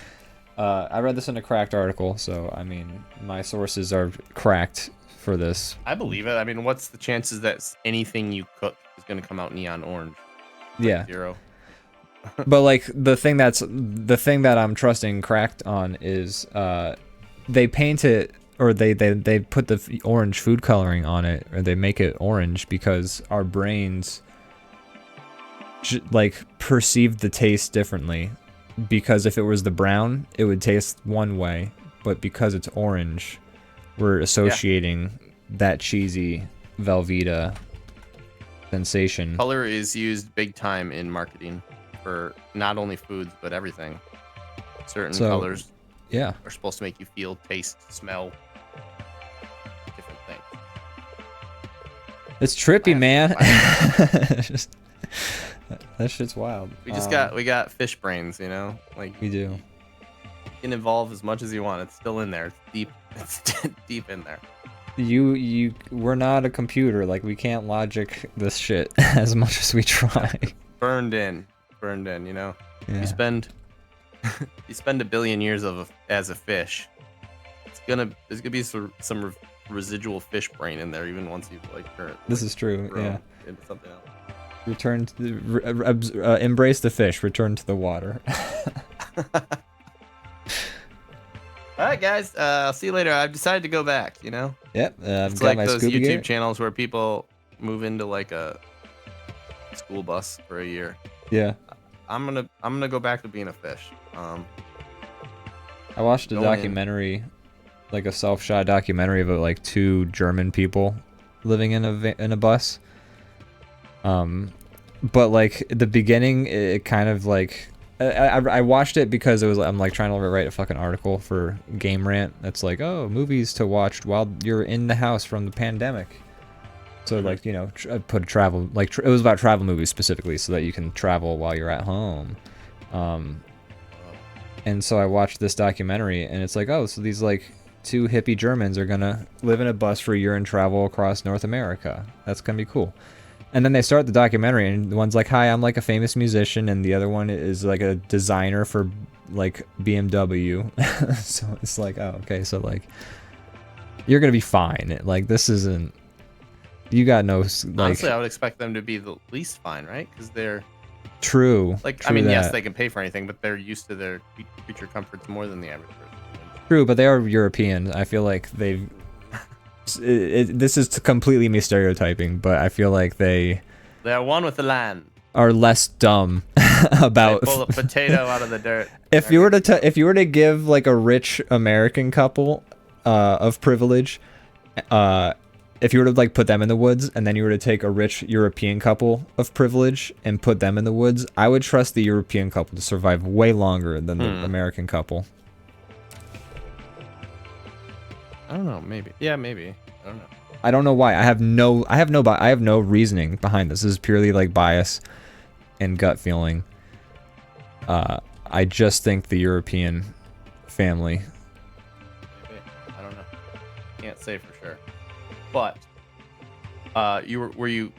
I read this in a cracked article, so, I mean, my sources are cracked for this. I believe it. I mean, what's the chances that anything you cook is going to come out neon orange? Like Yeah. 0. But, like, the thing that I'm trusting cracked on is, they paint it, or they put the orange food coloring on it, or they make it orange because our brains like perceive the taste differently. Because if it was the brown, it would taste one way, but because it's orange, we're associating that cheesy Velveeta sensation. Color is used big time in marketing for not only foods but everything. Certain colors are supposed to make you feel, taste, smell different things. It's trippy, man. That shit's wild. We got fish brains, you know? Like, we do. You can evolve as much as you want. It's still in there. It's deep. It's deep in there. We're not a computer. Like, we can't logic this shit as much as we try. Burned in, you know? Yeah. You spend a billion years as a fish. There's gonna be some residual fish brain in there even once you've like this is true. Yeah. Into something else. Return to embrace the fish. Return to the water. All right, guys. I'll see you later. I've decided to go back. You know. Yep. It's got like my those scuba YouTube gear. channels where people move into like a school bus for a year. Yeah. I'm gonna go back to being a fish. I watched a documentary, like a self-shot documentary about like 2 German people living in a bus. But like at the beginning, it kind of like I watched it because it was I'm like trying to write a fucking article for Game Rant that's like, oh, movies to watch while you're in the house from the pandemic. So like, you know, put a travel, like it was about travel movies specifically so that you can travel while you're at home. And so I watched this documentary and it's like, oh, so these like 2 hippie Germans are gonna live in a bus for a year and travel across North America. That's gonna be cool. And then they start the documentary and the one's like, hi, I'm like a famous musician, and the other one is like a designer for like BMW. So it's like, oh, okay, so like you're gonna be fine. Like this isn't, you got no like. Honestly, I would expect them to be the least fine, right? Because they're true. Like, true I mean, that. yes, they can pay for anything, but they're used to their creature comforts more than the average person. True, but they are European. I feel like they've. This is completely me stereotyping, but I feel like they're one with the land. Are less dumb about. They pull a potato out of the dirt. If you were to give like a rich American couple of privilege, if you were to like put them in the woods, and then you were to take a rich European couple of privilege and put them in the woods, I would trust the European couple to survive way longer than the American couple. I don't know, maybe. Yeah, maybe. I don't know. I don't know why. I have no reasoning behind this. This is purely like bias and gut feeling. I just think the European family. Maybe. I don't know. Can't say for sure. But were you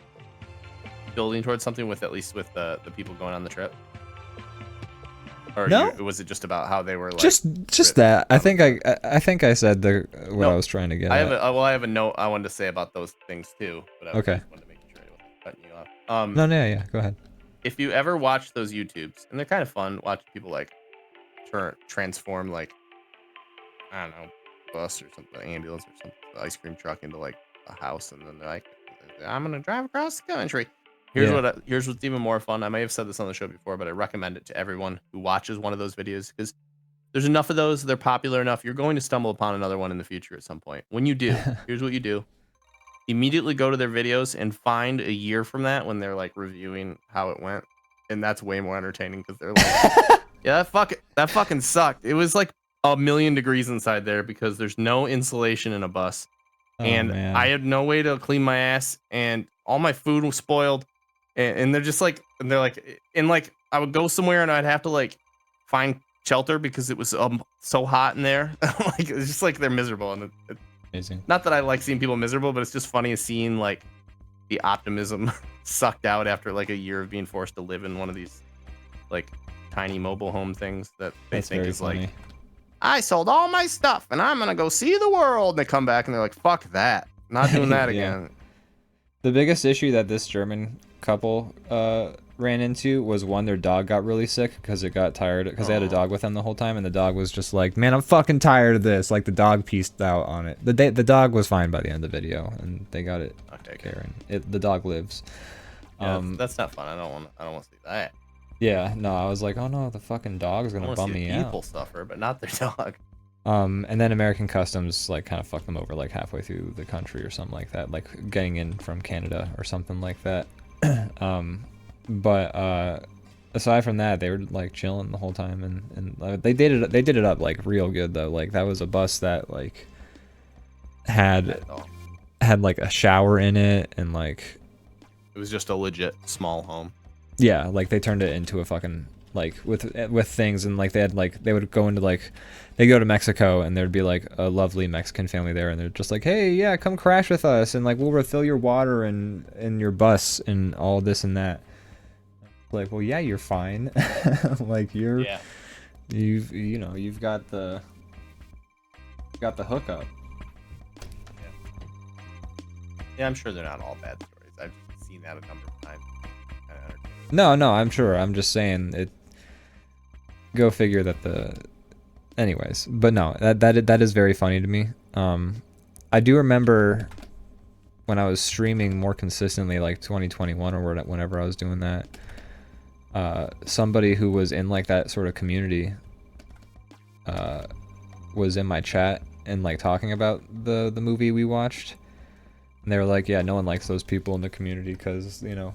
building towards something with at least with the people going on the trip? Or no. Was it just about how they were like just that? I think I said what I was trying to get. I have a note I wanted to say about those things too. But I just wanted to make sure I wasn't cutting you off. No, yeah, go ahead. If you ever watch those YouTubes, and they're kind of fun, watching people like transform like, I don't know, bus or something, ambulance or something, ice cream truck into like a house, and then they're like, I'm gonna drive across the country. Here's what's even more fun. I may have said this on the show before, but I recommend it to everyone who watches one of those videos because there's enough of those. They're popular enough. You're going to stumble upon another one in the future at some point. When you do, here's what you do. Immediately go to their videos and find a year from that when they're like reviewing how it went. And that's way more entertaining because they're like, yeah, that fucking sucked. It was like 1,000,000 degrees inside there because there's no insulation in a bus. And man. I had no way to clean my ass and all my food was spoiled. And they're just like, in like I would go somewhere and I'd have to like find shelter because it was so hot in there. Like it's just like they're miserable, and Amazing. not that I like seeing people miserable, but it's just funny seeing like the optimism sucked out after like a year of being forced to live in one of these like tiny mobile home things that they think is funny. like, I sold all my stuff and I'm gonna go see the world. And they come back and they're like, fuck that, not doing that again. The biggest issue that this German couple ran into was, one, their dog got really sick because it got tired, because they had a dog with them the whole time, and the dog was just like, man, I'm fucking tired of this. Like the dog pieced out on it. The dog was fine by the end of the video, and they got it care, and the dog lives. Yeah, that's not fun. I don't want to see that. Yeah, no, I was like, oh no, the fucking dog's gonna bum me out. People suffer, but not their dog. And then American Customs like kind of fucked them over like halfway through the country or something like that, like getting in from Canada or something like that. But aside from that, they were like chilling the whole time, and they did it up like real good though. Like that was a bus that like had like a shower in it, and like it was just a legit small home. Yeah, like they turned it into a fucking like with things, and like they would go into like, they go to Mexico and there'd be like a lovely Mexican family there, and they're just like, hey, yeah, come crash with us, and like we'll refill your water and your bus and all this and that. Like, well, yeah, you're fine. Like you've got the hookup. Yeah, I'm sure they're not all bad stories. I've seen that a number of times. No, I'm sure. I'm just saying it. Go figure that the. Anyways, but no, that is very funny to me. I do remember when I was streaming more consistently, like 2021 or whenever I was doing that. Somebody who was in like that sort of community was in my chat and like talking about the movie we watched, and they were like, yeah, no one likes those people in the community because, you know,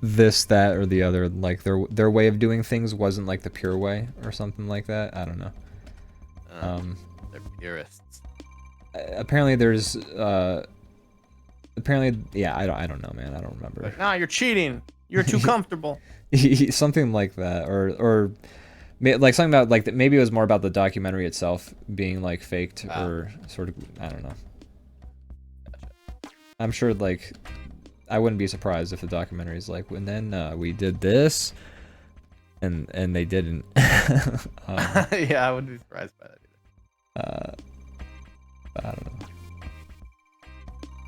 this, that, or the other, like their way of doing things wasn't like the pure way or something like that. I don't know. They're purists. Apparently there's yeah, I don't know, man. I don't remember. Like, nah, you're cheating. You're too comfortable. Something like that, or like something about like maybe it was more about the documentary itself being like faked or sort of, I don't know. Gotcha. I'm sure like I wouldn't be surprised if the documentary is like, and then we did this, and they didn't. Yeah, I wouldn't be surprised by that either. I don't know.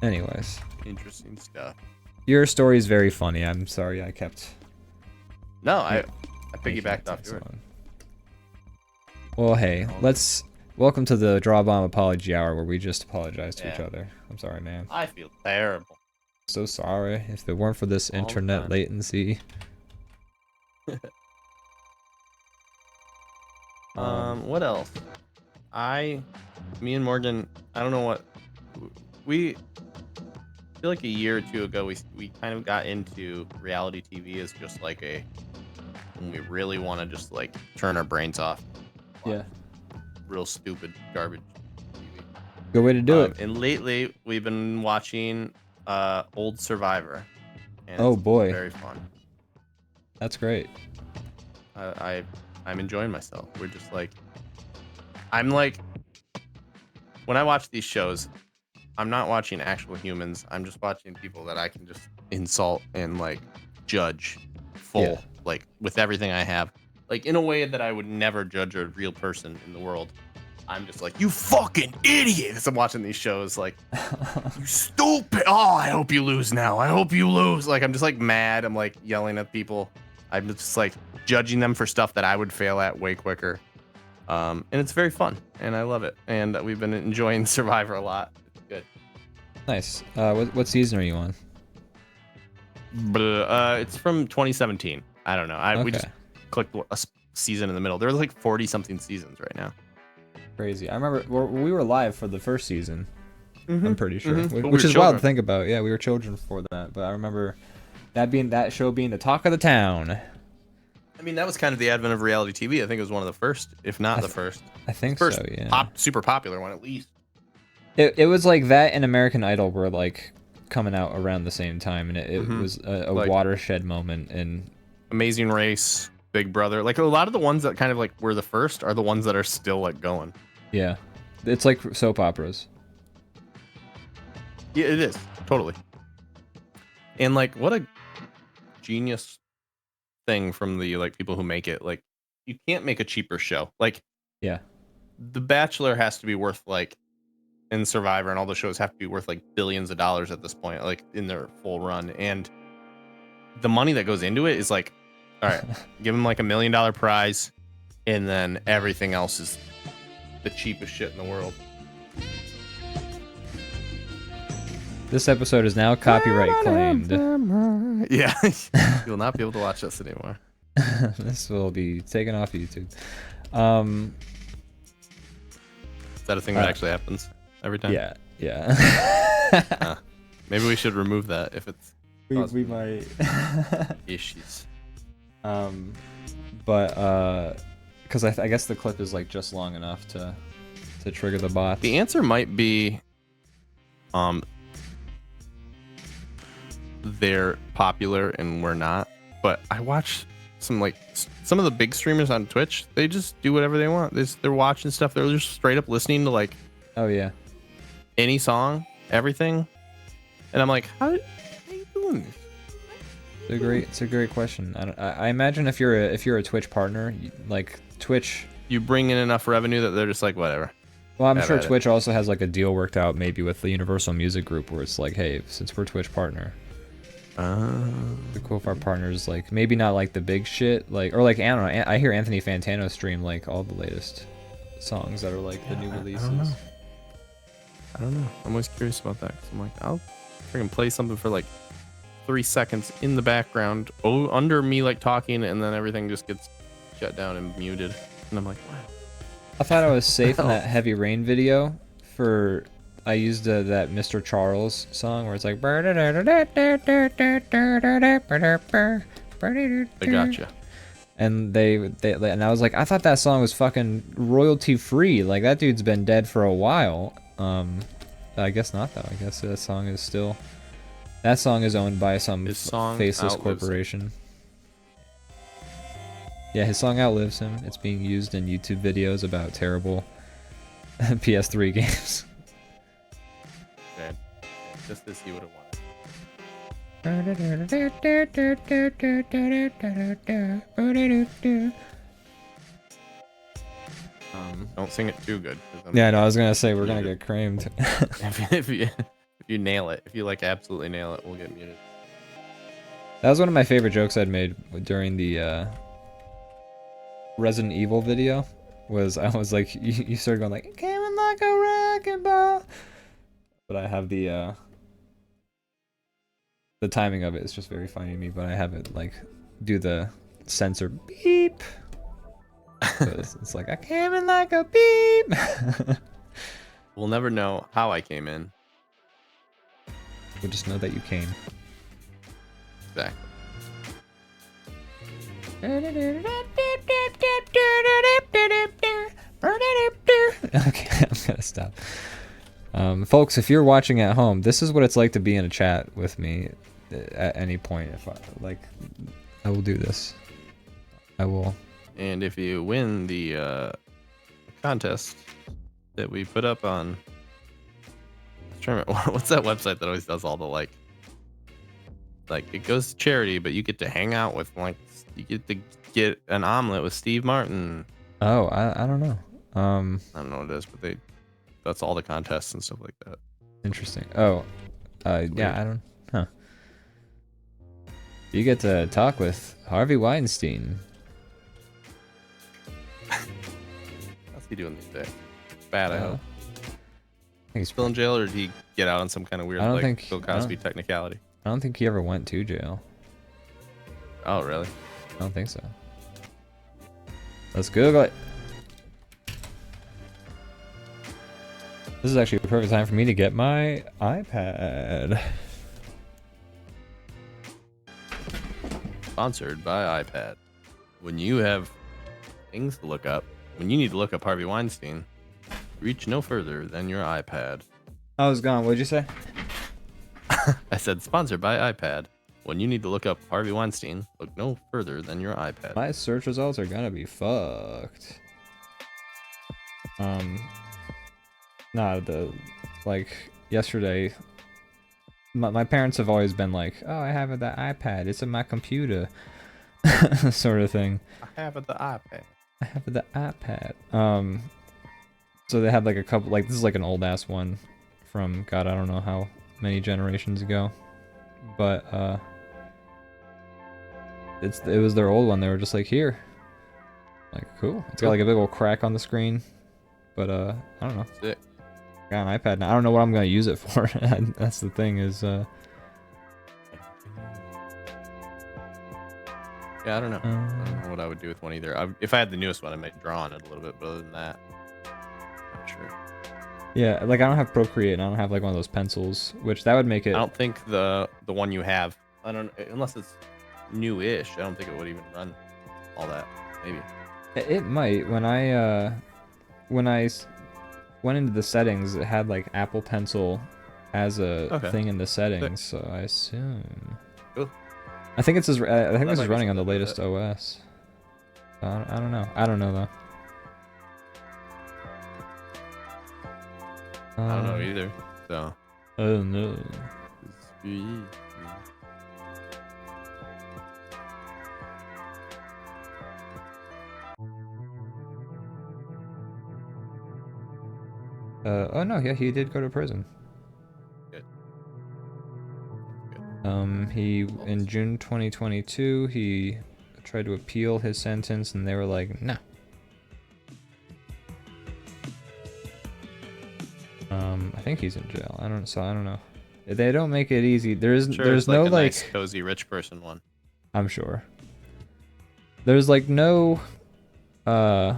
Anyways, interesting stuff. Your story is very funny. I'm sorry I kept. No, I piggybacked off yours. Well, hey, welcome to the DrawBomb apology hour, where we just apologize to each other. I'm sorry, man. I feel terrible. So sorry. If it weren't for this internet latency. What else? Me and Morgan, I don't know what I feel like a year or two ago we kind of got into reality TV as just like when we really want to just like turn our brains off. Yeah. Real stupid garbage TV. Good way to do it. And lately we've been watching old Survivor. And oh it's boy. very fun. That's great. I'm enjoying myself. We're just like, I'm like, when I watch these shows, I'm not watching actual humans. I'm just watching people that I can just insult and like judge like with everything I have, like in a way that I would never judge a real person in the world. I'm just like, you fucking idiot. As I'm watching these shows, like, you stupid. Oh, I hope you lose now. I hope you lose. Like, I'm just like mad. I'm like yelling at people. I'm just like judging them for stuff that I would fail at way quicker. And it's very fun and I love it. And we've been enjoying Survivor a lot. It's good. Nice. What season are you on? It's from 2017. I don't know. We just clicked a season in the middle. There are like 40 something seasons right now. Crazy. I remember we were live for the first season. I'm pretty sure, Mm-hmm. which is wild to think about. Yeah, we were children before that, but I remember that show being the talk of the town. I mean, that was kind of the advent of reality TV. I think it was one of the first, if not the first. I think first so. Yeah. Super popular one at least. It was like that and American Idol were like coming out around the same time, and it was a like, watershed moment. And Amazing Race. Big Brother. Like a lot of the ones that kind of like were the first are the ones that are still like going. Yeah, it's like soap operas. Yeah, it is totally. And like, what a genius thing from the like people who make it. Like, you can't make a cheaper show. Like, Yeah. The Bachelor has to be worth like, and Survivor and all the shows have to be worth like billions of dollars at this point, like in their full run. And the money that goes into it is like, all right, give them like $1 million prize, and then everything else is the cheapest shit in the world. This episode is now copyright claimed. Yeah, you'll not be able to watch this anymore. This will be taken off YouTube. Is that a thing that actually happens every time? Yeah, yeah. Maybe we should remove that if it's we might issues. But because I guess the clip is like just long enough to trigger the bots. The answer might be, they're popular and we're not. But I watch some of the big streamers on Twitch. They just do whatever they want. They're watching stuff. They're just straight up listening to like, oh yeah, any song, everything. And I'm like, how are you doing this? It's a great question. I imagine if you're a Twitch partner, like Twitch, you bring in enough revenue that they're just like whatever. Well, I'm sure Twitch also has like a deal worked out maybe with the Universal Music Group where it's like, hey, since we're Twitch partner, the cool if our partners like maybe not like the big shit like or like I don't know. I hear Anthony Fantano stream like all the latest songs that are like the new releases. I don't know. I'm always curious about that. 'Cause I'm like, I'll freaking play something for like 3 seconds in the background, under me like talking, and then everything just gets shut down and muted. And I'm like, wow. I thought I was safe in that Heavy Rain video for. I used that Mr. Charles song where it's like. I gotcha. And and I was like, I thought that song was fucking royalty free. Like that dude's been dead for a while. I guess not though. I guess that song is still. That song is owned by some faceless corporation. Yeah, his song outlives him. It's being used in YouTube videos about terrible PS3 games. Okay. Just as he would have wanted. Don't sing it too good. Yeah, no, I was gonna say we're gonna get creamed. if you nail it, if you like absolutely nail it, we'll get muted. That was one of my favorite jokes I'd made during the Resident Evil video. I was like, you started going like, came in like a wrecking ball. But I have the timing of it is just very funny to me. But I have it like do the censor beep. So it's like I came in like a beep. We'll never know how I came in. We'll just know that you came. Exactly. Okay, I'm gonna stop. Folks, if you're watching at home, this is what it's like to be in a chat with me at any point. If I will do this. I will. And if you win the contest that we put up on, what's that website that always does all the like it goes to charity, but you get to hang out with you get to get an omelet with Steve Martin. Oh, I don't know. I don't know what it is, but that's all the contests and stuff like that. Interesting. Oh, yeah, I don't. Huh. You get to talk with Harvey Weinstein. How's he doing these days? Bad, I hope. He's still in jail, or did he get out on some kind of weird Bill Cosby technicality? I don't think he ever went to jail. Oh, really? I don't think so. Let's Google it. This is actually a perfect time for me to get my iPad. Sponsored by iPad. When you have things to look up, when you need to look up Harvey Weinstein, reach no further than your iPad. I was gone. What'd you say? I said sponsored by iPad. When you need to look up Harvey Weinstein, look no further than your iPad. My search results are gonna be fucked. Nah, yesterday, my parents have always been like, oh, I have the iPad, it's in my computer, sort of thing. I have the iPad. I have the iPad. So they had like a couple, like this is like an old ass one from, God, I don't know how many generations ago, but it was their old one. They were just like, here, like, cool. It's got like a big old crack on the screen, but I don't know. Sick. Got an iPad now. I don't know what I'm gonna use it for. That's the thing is. Yeah, I don't know. I don't know what I would do with one either. If I had the newest one, I might draw on it a little bit, but other than that, not sure. Yeah, like I don't have Procreate, and I don't have like one of those pencils, which that would make it. I don't think the one you have, I don't, unless it's new-ish, I don't think it would even run all that. Maybe. It might. When I went into the settings, it had like Apple Pencil as a thing in the settings, so I assume. Cool. I think it's I think this is running on the latest OS. I don't know. I don't know though. I don't know either. So. Oh no. Oh no, yeah, he did go to prison. Good. He in June 2022, he tried to appeal his sentence, and they were like, no. I think he's in jail. I don't know. They don't make it easy. There's no like nice, cozy rich person one. I'm sure. There's like no there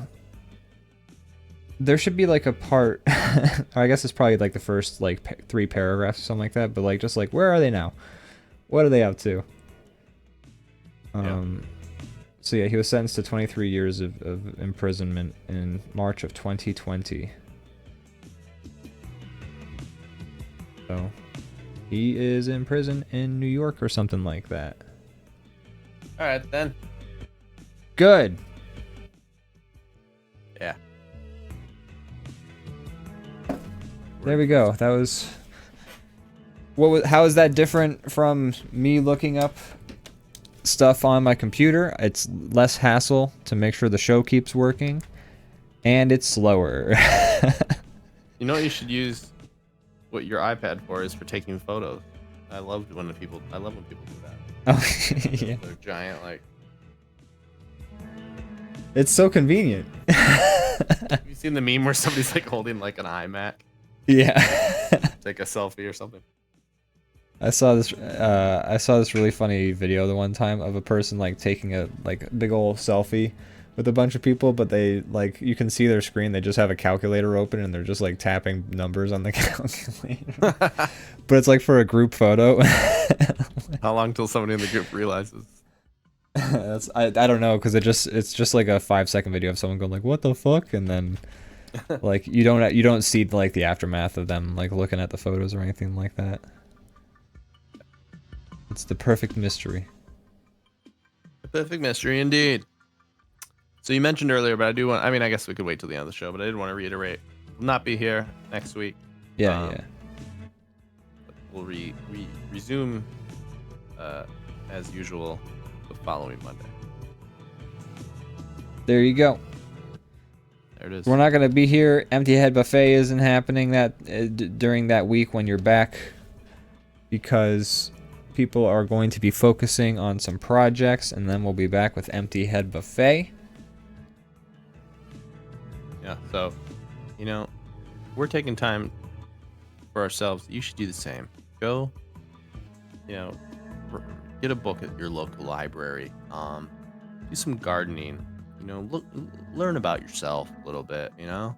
should be like a part I guess it's probably like the first like 3 paragraphs or something like that, but like just like where are they now? What are they up to? So yeah, he was sentenced to 23 years of imprisonment in March of 2020. So he is in prison in New York or something like that. All right then. Good. Yeah. There we go. That was. How is that different from me looking up stuff on my computer? It's less hassle to make sure the show keeps working, and it's slower. You know what you should use? What your iPad for is for taking photos. I love when people do that. Oh yeah. They're giant, like. It's so convenient. Have you seen the meme where somebody's like holding like an iMac? Yeah. Take a selfie or something. I saw this really funny video the one time of a person like taking a like big old selfie with a bunch of people, but they like you can see their screen, they just have a calculator open and they're just like tapping numbers on the calculator. But it's like for a group photo. How long till somebody in the group realizes? I don't know, because it's just like a 5-second video of someone going like, what the fuck, and then like you don't see like the aftermath of them like looking at the photos or anything like that. It's the perfect mystery. The perfect mystery indeed. So you mentioned earlier, but I mean, I guess we could wait till the end of the show, but I did want to reiterate, we'll not be here next week. Yeah. We'll resume as usual the following Monday. There you go. There it is. We're not gonna be here. Empty Head Buffet isn't happening during that week when you're back, because people are going to be focusing on some projects, and then we'll be back with Empty Head Buffet. Yeah, so, you know, we're taking time for ourselves. You should do the same. Go, you know, get a book at your local library. Do some gardening. You know, learn about yourself a little bit. You know,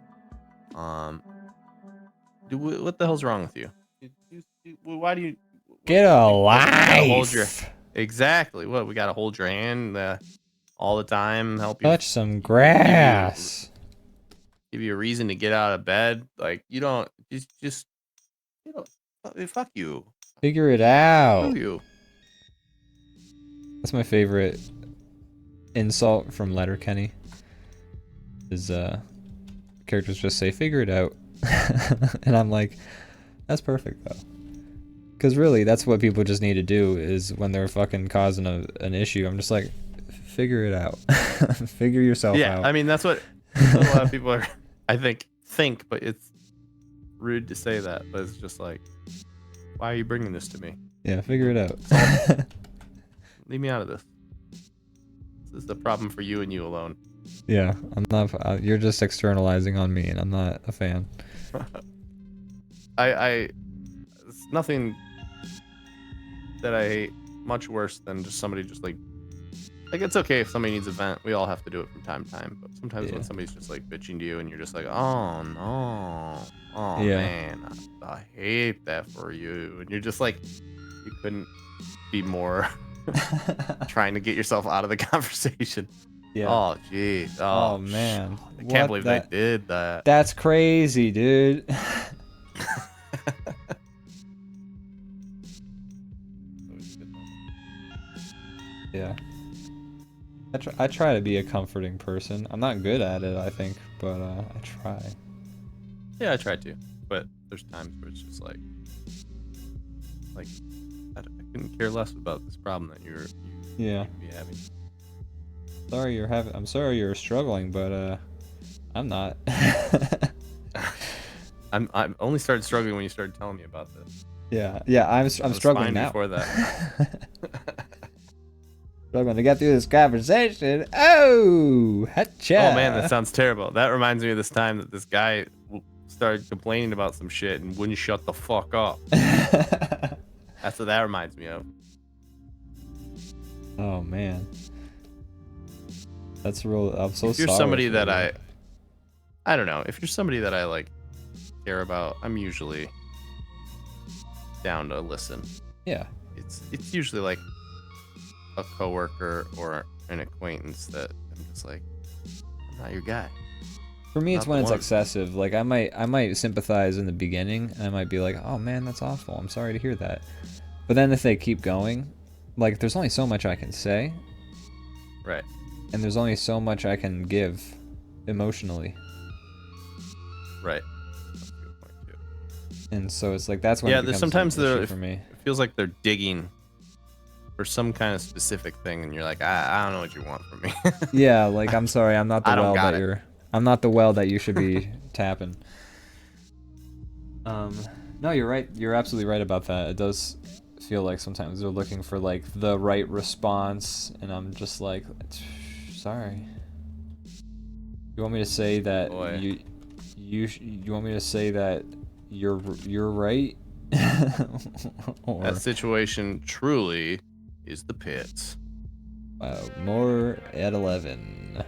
what the hell's wrong with you? Why do you get a life? Hold exactly. What, we gotta hold your hand all the time, help you touch some grass, give you a reason to get out of bed. Like, you don't just you know, fuck you. Figure it out. Screw you. That's my favorite insult from Letterkenny. Is characters just say, "Figure it out," and I'm like, that's perfect though. Because really, that's what people just need to do. Is when they're fucking causing an issue, I'm just like, figure it out. Figure yourself out. Yeah, I mean that's what a lot of people are. I think, but it's rude to say that. But it's just like, why are you bringing this to me? Yeah, figure it out. Leave me out of this. This is the problem for you and you alone. Yeah, I'm not. You're just externalizing on me, and I'm not a fan. It's nothing that I hate much worse than just somebody just like it's okay if somebody needs a vent. We all have to do it from time to time. But sometimes when somebody's just like bitching to you and you're just like, oh no, oh man, I hate that for you, and you're just like, you couldn't be more trying to get yourself out of the conversation. Yeah. Oh jeez. Oh man. I can't believe they did that. That's crazy, dude. Yeah. I try to be a comforting person. I'm not good at it, I think, but I try. Yeah, I try to, but there's times where it's just like I couldn't care less about this problem that you be having. I'm sorry you're struggling, but I'm not. I'm only started struggling when you started telling me about this. Yeah, I'm struggling fine now. Before that. Struggling to get through this conversation. Oh, hatcha. Oh man, that sounds terrible. That reminds me of this time that this guy started complaining about some shit and wouldn't shut the fuck up. That's what that reminds me of. Oh man, that's real. I'm so sorry. If you're somebody that I don't know. If you're somebody that I like care about, I'm usually down to listen. Yeah. It's usually like a coworker or an acquaintance that I'm just like, I'm not your guy. For me, it's when it's excessive. Like I might sympathize in the beginning, and I might be like, "Oh man, that's awful. I'm sorry to hear that." But then if they keep going, like there's only so much I can say. Right. And there's only so much I can give emotionally. Right. That's a good point too. And so it's like that's when it becomes sometimes an issue for me. It feels like they're digging for some kind of specific thing, and you're like, I don't know what you want from me. Yeah, like I'm sorry, I'm not the well that I'm not the well that you should be tapping. No, you're right. You're absolutely right about that. It does feel like sometimes they're looking for like the right response, and I'm just like, sorry. You want me to say that you want me to say that you're right? Or, that situation truly is the pits. More at 11.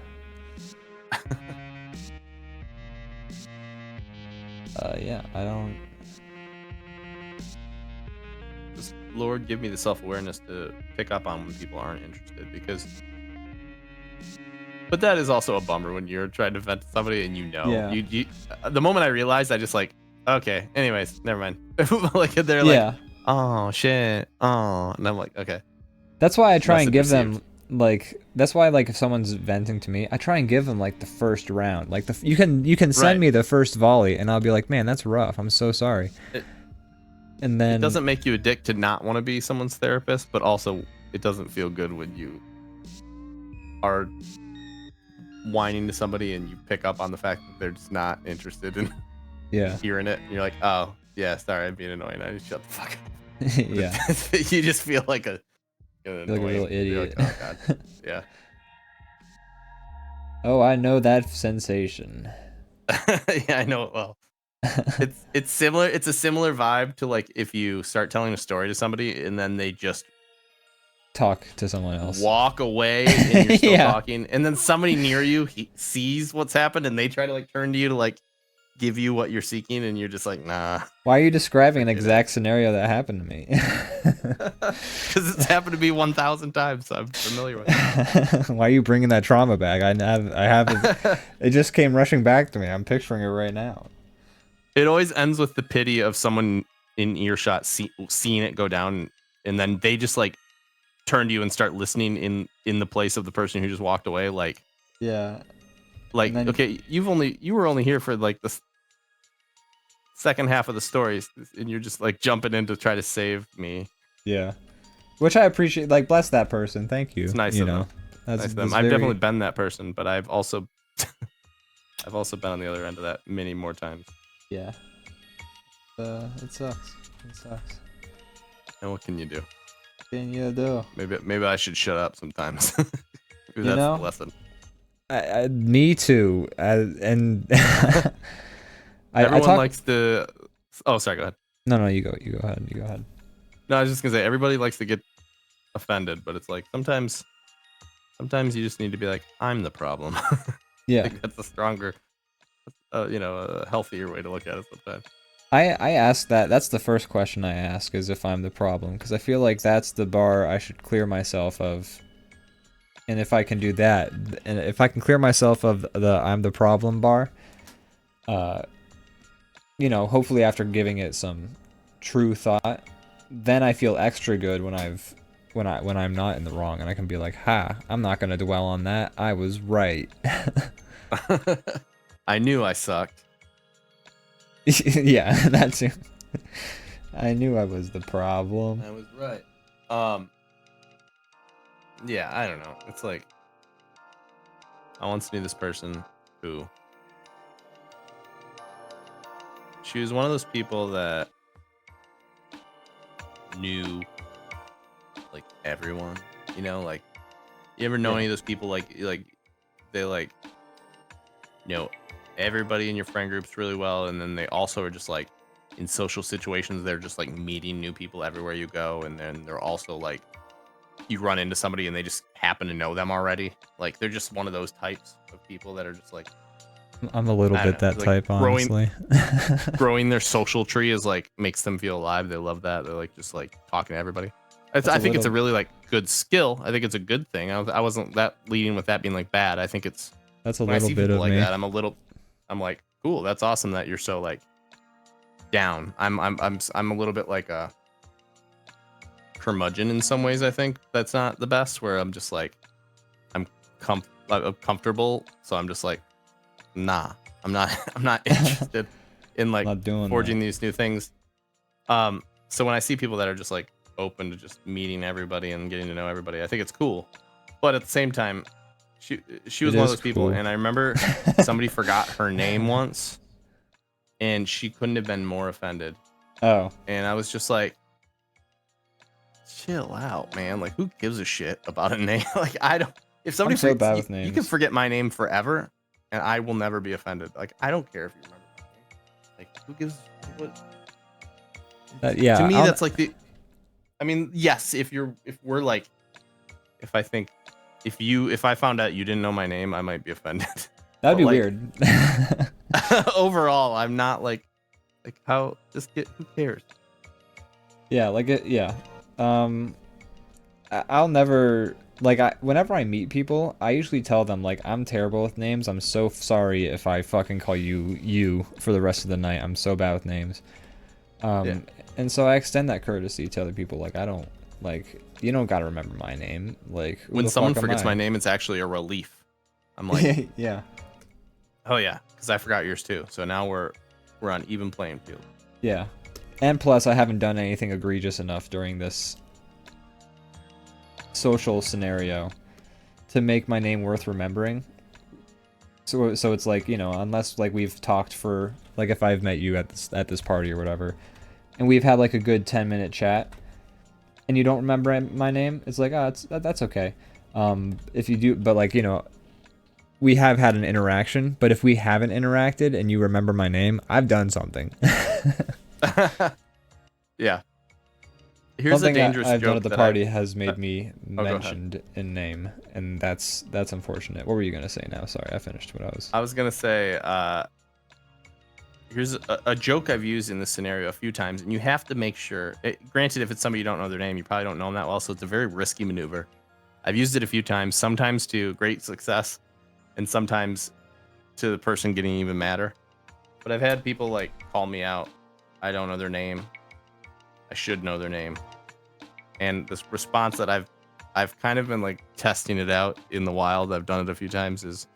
Yeah, I don't. Just, Lord, give me the self-awareness to pick up on when people aren't interested, because. But that is also a bummer when you're trying to vent to somebody and you the moment I realized, I just like, okay, anyways, never mind. Like they're like, oh shit, oh, and I'm like, okay. That's why I try and give them like. That's why like if someone's venting to me, I try and give them like the first round. Like you can send me the first volley, and I'll be like, man, that's rough. I'm so sorry. And then it doesn't make you a dick to not want to be someone's therapist, but also it doesn't feel good when you are whining to somebody and you pick up on the fact that they're just not interested in hearing it. And you're like, oh yeah, sorry, I'm being annoying. I just shut the fuck up. Yeah. You just feel like a little idiot. Like, oh god. Yeah. Oh, I know that sensation. Yeah, I know it well. It's similar. It's a similar vibe to like if you start telling a story to somebody and then they just talk to someone else, walk away, and you're still talking, and then somebody near you sees what's happened and they try to like turn to you to like give you what you're seeking, and you're just like, nah. Why are you describing an exact scenario that happened to me? Because it's happened to me 1,000 times, so I'm familiar with it. Why are you bringing that trauma back? I haven't. It just came rushing back to me. I'm picturing it right now. It always ends with the pity of someone in earshot seeing it go down, and then they just like turn to you and start listening in the place of the person who just walked away. Like, Yeah. like, then, okay, you were only here for like the second half of the stories, and you're just like jumping in to try to save me. Yeah. Which I appreciate. Like, bless that person. Thank you. It's nice you of know. them. That's Nice of them. I've definitely been that person, but I've also been on the other end of that many more times. Yeah. It sucks. It sucks. And what can you do? What can you do? Maybe I should shut up sometimes. Maybe that's the lesson. Me too. And everyone likes to. Oh, sorry. Go ahead. No, you go. You go ahead. You go ahead. No, I was just gonna say everybody likes to get offended, but it's like sometimes you just need to be like, I'm the problem. Yeah. I think that's a stronger, a healthier way to look at it sometimes. I ask that. That's the first question I ask, is if I'm the problem, because I feel like that's the bar I should clear myself of. And if I can do that, and if I can clear myself of the I'm the problem bar, hopefully after giving it some true thought, then I feel extra good when I'm not in the wrong, and I can be like, ha, I'm not gonna dwell on that. I was right. I knew I sucked. Yeah, that's it. I knew I was the problem. I was right. Yeah, I don't know. It's like I once knew this person who she was one of those people that knew like everyone, like you ever know any of those people like they like everybody in your friend groups really well, and then they also are just like in social situations they're just like meeting new people everywhere you go, and then they're also like you run into somebody and they just happen to know them already. Like they're just one of those types of people that are just like I'm a little bit that type, honestly. Growing their social tree is like makes them feel alive. They love that. They're like just like talking to everybody. I think it's a really like good skill. I think it's a good thing. I wasn't that leading with that being like bad. I think that's a little bit of like me. that, I'm like, cool. That's awesome that you're so like down. I'm a little bit like a curmudgeon in some ways. I think that's not the best. Where I'm just like I'm comfortable, so I'm just like, nah, I'm not interested in like forging these new things. So when I see people that are just like open to just meeting everybody and getting to know everybody, I think it's cool. But at the same time, she was one of those people, and I remember somebody forgot her name once, and she couldn't have been more offended. Oh. And I was just like, chill out, man. Like, who gives a shit about a name? Like, I don't. If somebody I'm so bad with names. You can forget my name forever, and I will never be offended. Like, I don't care if you remember my name. Like, who gives what? Yeah. To me, that's like the. I mean, yes. If I found out you didn't know my name, I might be offended. That'd be weird. Overall, I'm not like how who cares? Yeah, like it. Yeah. I'll never whenever I meet people, I usually tell them like I'm terrible with names. I'm so sorry if I fucking call you for the rest of the night. I'm so bad with names. And so I extend that courtesy to other people. Like I don't you don't gotta remember my name. Like when someone forgets my name, it's actually a relief. I'm like, yeah. Oh yeah, because I forgot yours too. So now we're on even playing field. Yeah, and plus I haven't done anything egregious enough during this social scenario to make my name worth remembering. So it's like, unless like we've talked for like if I've met you at this party or whatever, and we've had like a good 10-minute chat, and you don't remember my name, it's like, that's okay. If you do, but like, we have had an interaction, but if we haven't interacted and you remember my name, I've done something. Yeah. Here's something a dangerous I've joke done at the party has made me mentioned in name, and that's unfortunate. What were you gonna say now? Sorry, I finished what I was. I was gonna say, here's a joke I've used in this scenario a few times, and you have to make sure. Granted, if it's somebody you don't know their name, you probably don't know them that well, so it's a very risky maneuver. I've used it a few times, sometimes to great success, and sometimes to the person getting even madder. But I've had people like call me out. I don't know their name. I should know their name. And this response that I've I've kind of been like testing it out in the wild. I've done it a few times. Is,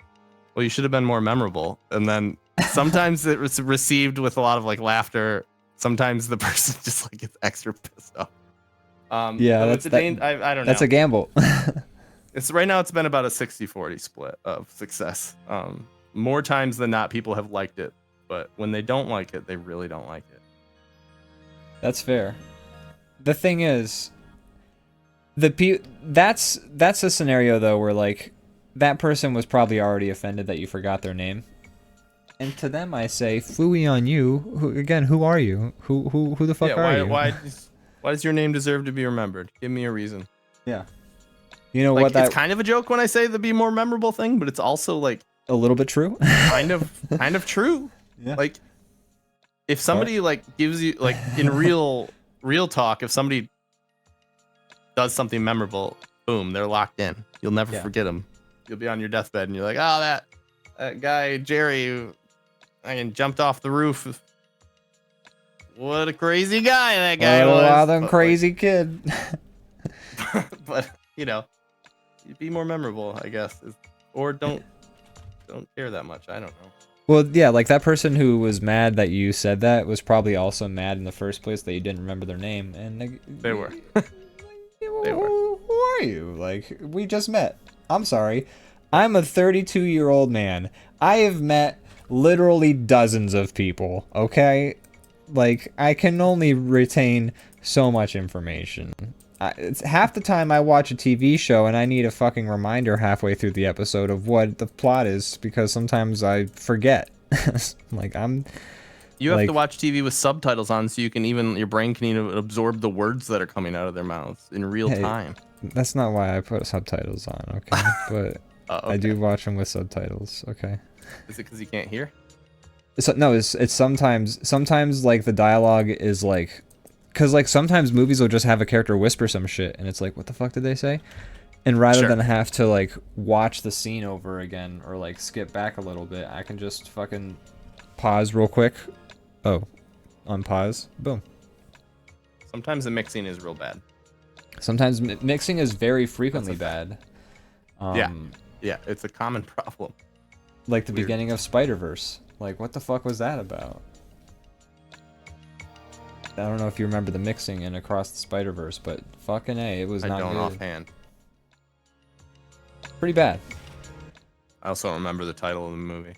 well, you should have been more memorable. And then sometimes it was received with a lot of like laughter. Sometimes the person just like gets extra pissed off. Yeah, so I don't know. That's a gamble. It's right now. It's been about a 60-40 split of success. More times than not, people have liked it, but when they don't like it, they really don't like it. That's fair. The thing is, that's a scenario though where like that person was probably already offended that you forgot their name, and to them I say, "Fooey on you." Who are you? Who the fuck are you? Why does your name deserve to be remembered? Give me a reason. Yeah. You know like, what? It's kind of a joke when I say the be more memorable thing, but it's also like a little bit true. kind of true. Yeah. Like if somebody like gives you like in real talk, if somebody does something memorable, boom, they're locked in. You'll never forget them. You'll be on your deathbed and you're like, oh, that guy Jerry, I jumped off the roof. What a crazy guy that guy was. Wild and crazy kid. But you know, you'd be more memorable, I guess, or don't care that much. I don't know. Well, yeah, like that person who was mad that you said that was probably also mad in the first place that you didn't remember their name, and they were. They were. Who are you? Like, we just met. I'm sorry. I'm a 32-year-old man. I have met literally dozens of people, okay? Like, I can only retain so much information. It's half the time I watch a TV show and I need a fucking reminder halfway through the episode of what the plot is because sometimes I forget. Like, You have to watch TV with subtitles on so you can your brain can even absorb the words that are coming out of their mouths in real time. That's not why I put subtitles on, okay? But okay. I do watch them with subtitles, okay? Is it because you can't hear? No, it's sometimes like the dialogue is like, because like sometimes movies will just have a character whisper some shit and it's like, what the fuck did they say? And rather than have to like watch the scene over again or like skip back a little bit, I can just fucking pause real quick. Oh, unpause. Boom. Sometimes the mixing is real bad. Sometimes mixing is very frequently bad. Yeah, it's a common problem. Like the beginning of Spider-Verse. Like, what the fuck was that about? I don't know if you remember the mixing in Across the Spider-Verse, but fucking A, it was not good. I don't offhand. Pretty bad. I also don't remember the title of the movie.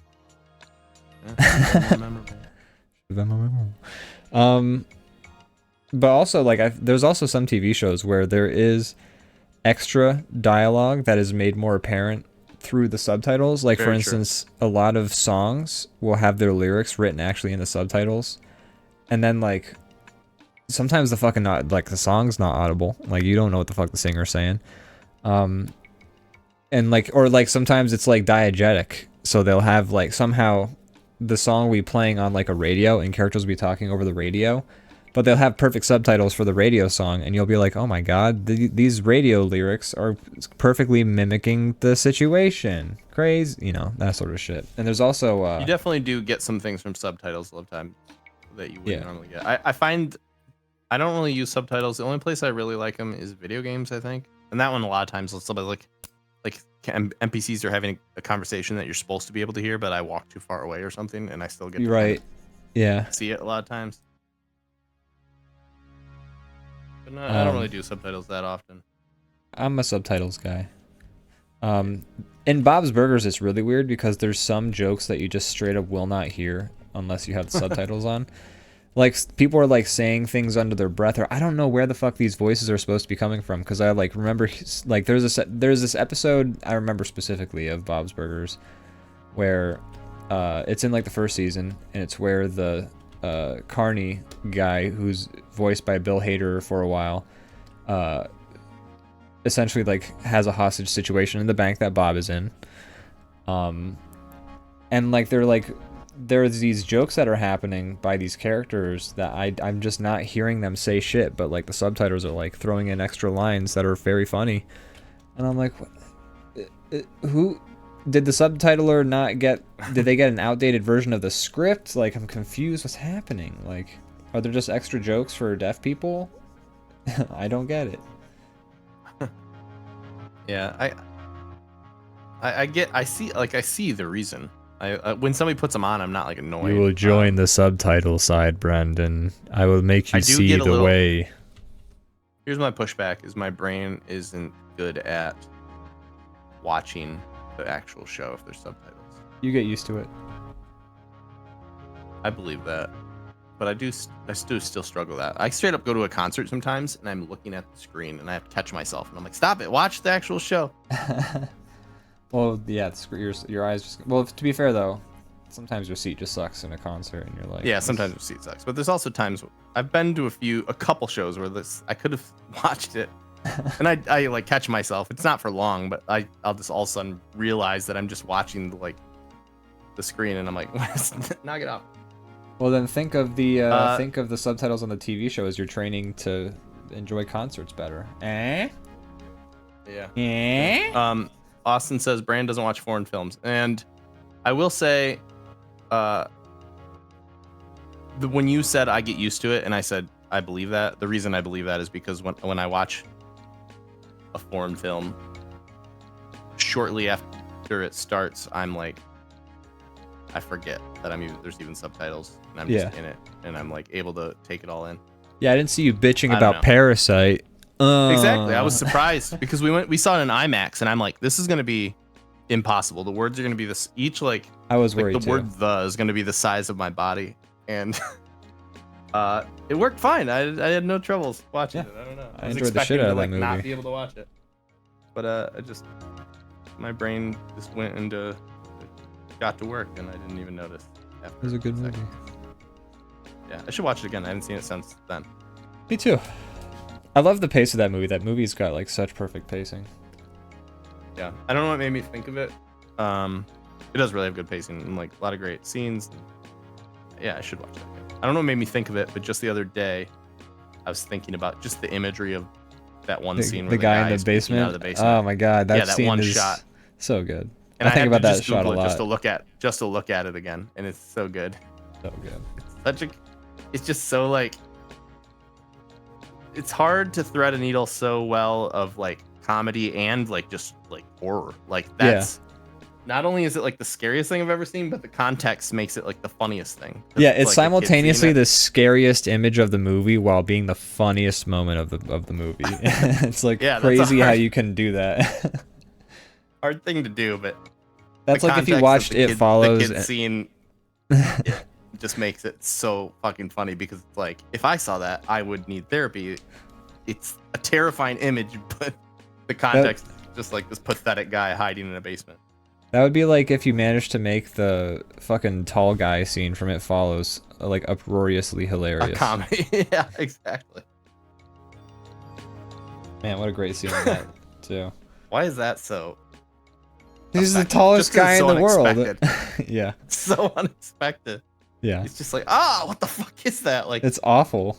But also, like, there's also some TV shows where there is extra dialogue that is made more apparent through the subtitles. Like, for instance, a lot of songs will have their lyrics written actually in the subtitles. And then, like, sometimes the fucking the song's not audible. Like, you don't know what the fuck the singer's saying. And like, or like sometimes it's like diegetic. So they'll have like somehow the song will be playing on like a radio and characters will be talking over the radio, but they'll have perfect subtitles for the radio song and you'll be like, oh my god, these radio lyrics are perfectly mimicking the situation. Crazy, you know, that sort of shit. And there's also you definitely do get some things from subtitles a lot of times that you wouldn't normally get. I find I don't really use subtitles. The only place I really like them is video games, I think. And that one a lot of times somebody like NPCs are having a conversation that you're supposed to be able to hear, but I walk too far away or something, and I still get to see it a lot of times. But no, I don't really do subtitles that often. I'm a subtitles guy. In Bob's Burgers, it's really weird because there's some jokes that you just straight up will not hear unless you have the subtitles on. Like, people are, like, saying things under their breath, or I don't know where the fuck these voices are supposed to be coming from, because I, like, remember, like, there's this episode I remember specifically of Bob's Burgers, where, it's in, like, the first season, and it's where the, Carney guy, who's voiced by Bill Hader for a while, essentially, like, has a hostage situation in the bank that Bob is in, and, like, there's these jokes that are happening by these characters that I'm just not hearing them say shit, but like the subtitles are like throwing in extra lines that are very funny, and I'm like, who did the subtitler not get? Did they get an outdated version of the script? Like, I'm confused. What's happening? Like, are there just extra jokes for deaf people? I don't get it. Yeah, I see the reason. When somebody puts them on, I'm not like annoyed. You will join the subtitle side, Brandon. I will make you I do see get a the little- way. Here's my pushback: is my brain isn't good at watching the actual show if there's subtitles. You get used to it. I believe that, but I do still struggle with that. I straight up go to a concert sometimes, and I'm looking at the screen, and I have to catch myself, and I'm like, "Stop it! Watch the actual show." Well, yeah, your eyes just. Well, to be fair though, sometimes your seat just sucks in a concert, and you're like. Yeah, sometimes the seat sucks, but there's also times I've been to a couple shows where I could have watched it, and I like catch myself. It's not for long, but I'll just all of a sudden realize that I'm just watching the screen, and I'm like, knock it out. Well, then think of the subtitles on the TV show as you're training to enjoy concerts better. Eh? Yeah. Eh? Austin says Brand doesn't watch foreign films, and I will say, when you said I get used to it, and I said I believe that, the reason I believe that is because when I watch a foreign film, shortly after it starts, I'm like, I forget that there's even subtitles, and I'm just in it, and I'm like able to take it all in. Yeah, I didn't see you bitching I don't about know. Parasite. Exactly. I was surprised because we saw it in IMAX, and I'm like, this is gonna be impossible. The words are gonna be this each like. I was like worried the too. word "the" is gonna be the size of my body, and it worked fine. I had no troubles watching it. I don't know. I was enjoyed the expecting shit out to of that not movie. be able to watch it, but my brain just went into got to work, and I didn't even notice. After It was a good movie. Yeah, I should watch it again. I haven't seen it since then. Me too. I love the pace of that movie. That movie's got like such perfect pacing. Yeah, I don't know what made me think of it. It does really have good pacing and like a lot of great scenes. Yeah, I should watch that again. I don't know what made me think of it, but just the other day, I was thinking about just the imagery of that one scene where The guy in is the peeking out basement. of the basement. Oh my god, that that scene one is shot. so good. And I think had about to that just shot a Google it lot. just to look at it again, and it's so good. So good. It's just so like. It's hard to thread a needle so well of like comedy and like just like horror. Like that's not only is it like the scariest thing I've ever seen, but the context makes it like the funniest thing. Yeah, it's like, simultaneously the scariest image of the movie while being the funniest moment of the movie. It's like crazy how you can do that. Hard thing to do, but that's like if you watched It Follows. The kid scene just makes it so fucking funny because it's like if I saw that, I would need therapy. It's a terrifying image, but the context is just like this pathetic guy hiding in a basement. That would be like if you managed to make the fucking tall guy scene from It Follows like uproariously hilarious. A comedy. Yeah, exactly. Man, what a great scene in that too. Why is that so? He's the tallest guy in the world. Yeah. So unexpected. Yeah. It's just like, what the fuck is that? Like, it's awful.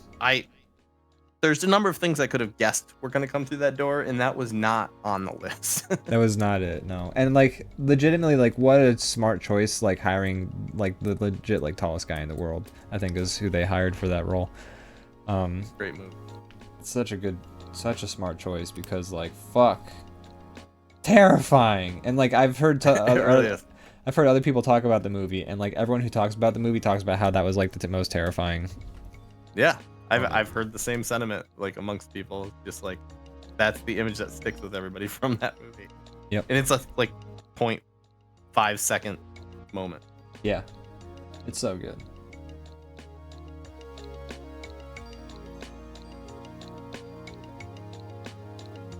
There's a number of things I could have guessed were gonna come through that door, and that was not on the list. That was not it, no. And like, legitimately, like, what a smart choice, like hiring like the legit like tallest guy in the world. I think is who they hired for that role. Great movie. Such a smart choice because like, fuck, terrifying. And like, I've heard I've heard other people talk about the movie, and like everyone who talks about the movie talks about how that was like the most terrifying. Yeah. I've heard the same sentiment like amongst people, just like that's the image that sticks with everybody from that movie. Yep. And it's a like 0.5 second moment. Yeah. It's so good.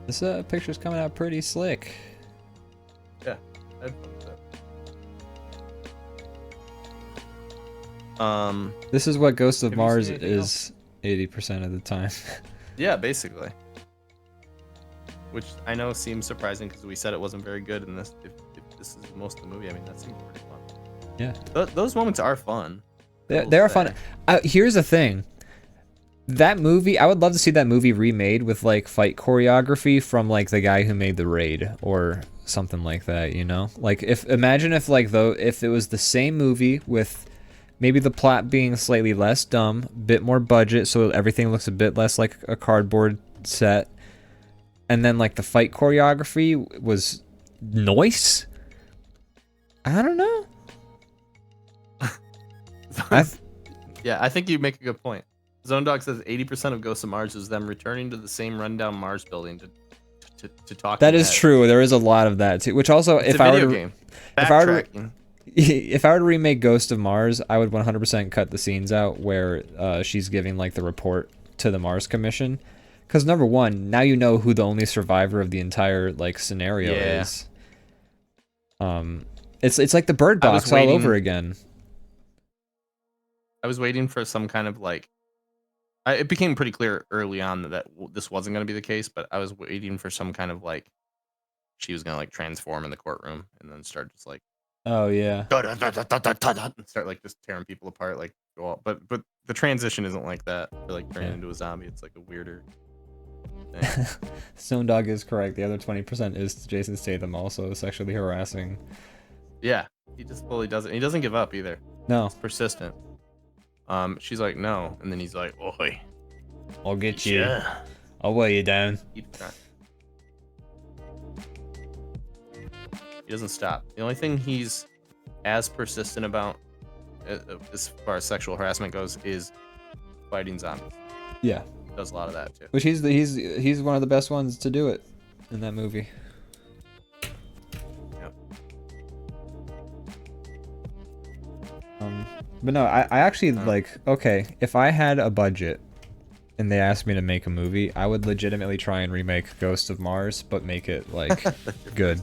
This picture's coming out pretty slick. Yeah. I had fun with that. This is what Ghost of Have you Mars seen anything is 80% of the time. Yeah, basically. Which I know seems surprising because we said it wasn't very good, and if this is most of the movie, I mean that seems pretty fun. Yeah. Those moments are fun. They are fun. Here's the thing. That movie, I would love to see that movie remade with like fight choreography from like the guy who made The Raid or something like that, you know? Like imagine if it was the same movie with maybe the plot being slightly less dumb, bit more budget so everything looks a bit less like a cardboard set, and then like the fight choreography was noise. I don't know. Yeah, I think you make a good point. Zone Dog says 80% of Ghosts of Mars is them returning to the same rundown Mars building to talk. That is true. There is a lot of that too. Which also, if I were to, if I were to remake Ghost of Mars, I would 100% cut the scenes out where she's giving like the report to the Mars Commission, because number one, now you know who the only survivor of the entire like scenario is. It's like the Bird Box all over again. I was waiting for some kind of like. It became pretty clear early on that this wasn't going to be the case, but I was waiting for some kind of like she was going to like transform in the courtroom and then start just like, oh yeah, and start like just tearing people apart. Like, well, but the transition isn't like that. For like turning into a zombie, it's like a weirder thing. Stone Dog is correct. The other 20% is Jason Statham also sexually harassing. Yeah, he just fully doesn't. He doesn't give up either. No, he's persistent. She's like, no, and then he's like, oi, I'll get you. Yeah. I'll weigh you down. He doesn't stop. The only thing he's as persistent about, as far as sexual harassment goes, is fighting zombies. Yeah, he does a lot of that too. Which he's one of the best ones to do it in that movie. But no, I actually like, okay, if I had a budget and they asked me to make a movie, I would legitimately try and remake Ghost of Mars, but make it like good.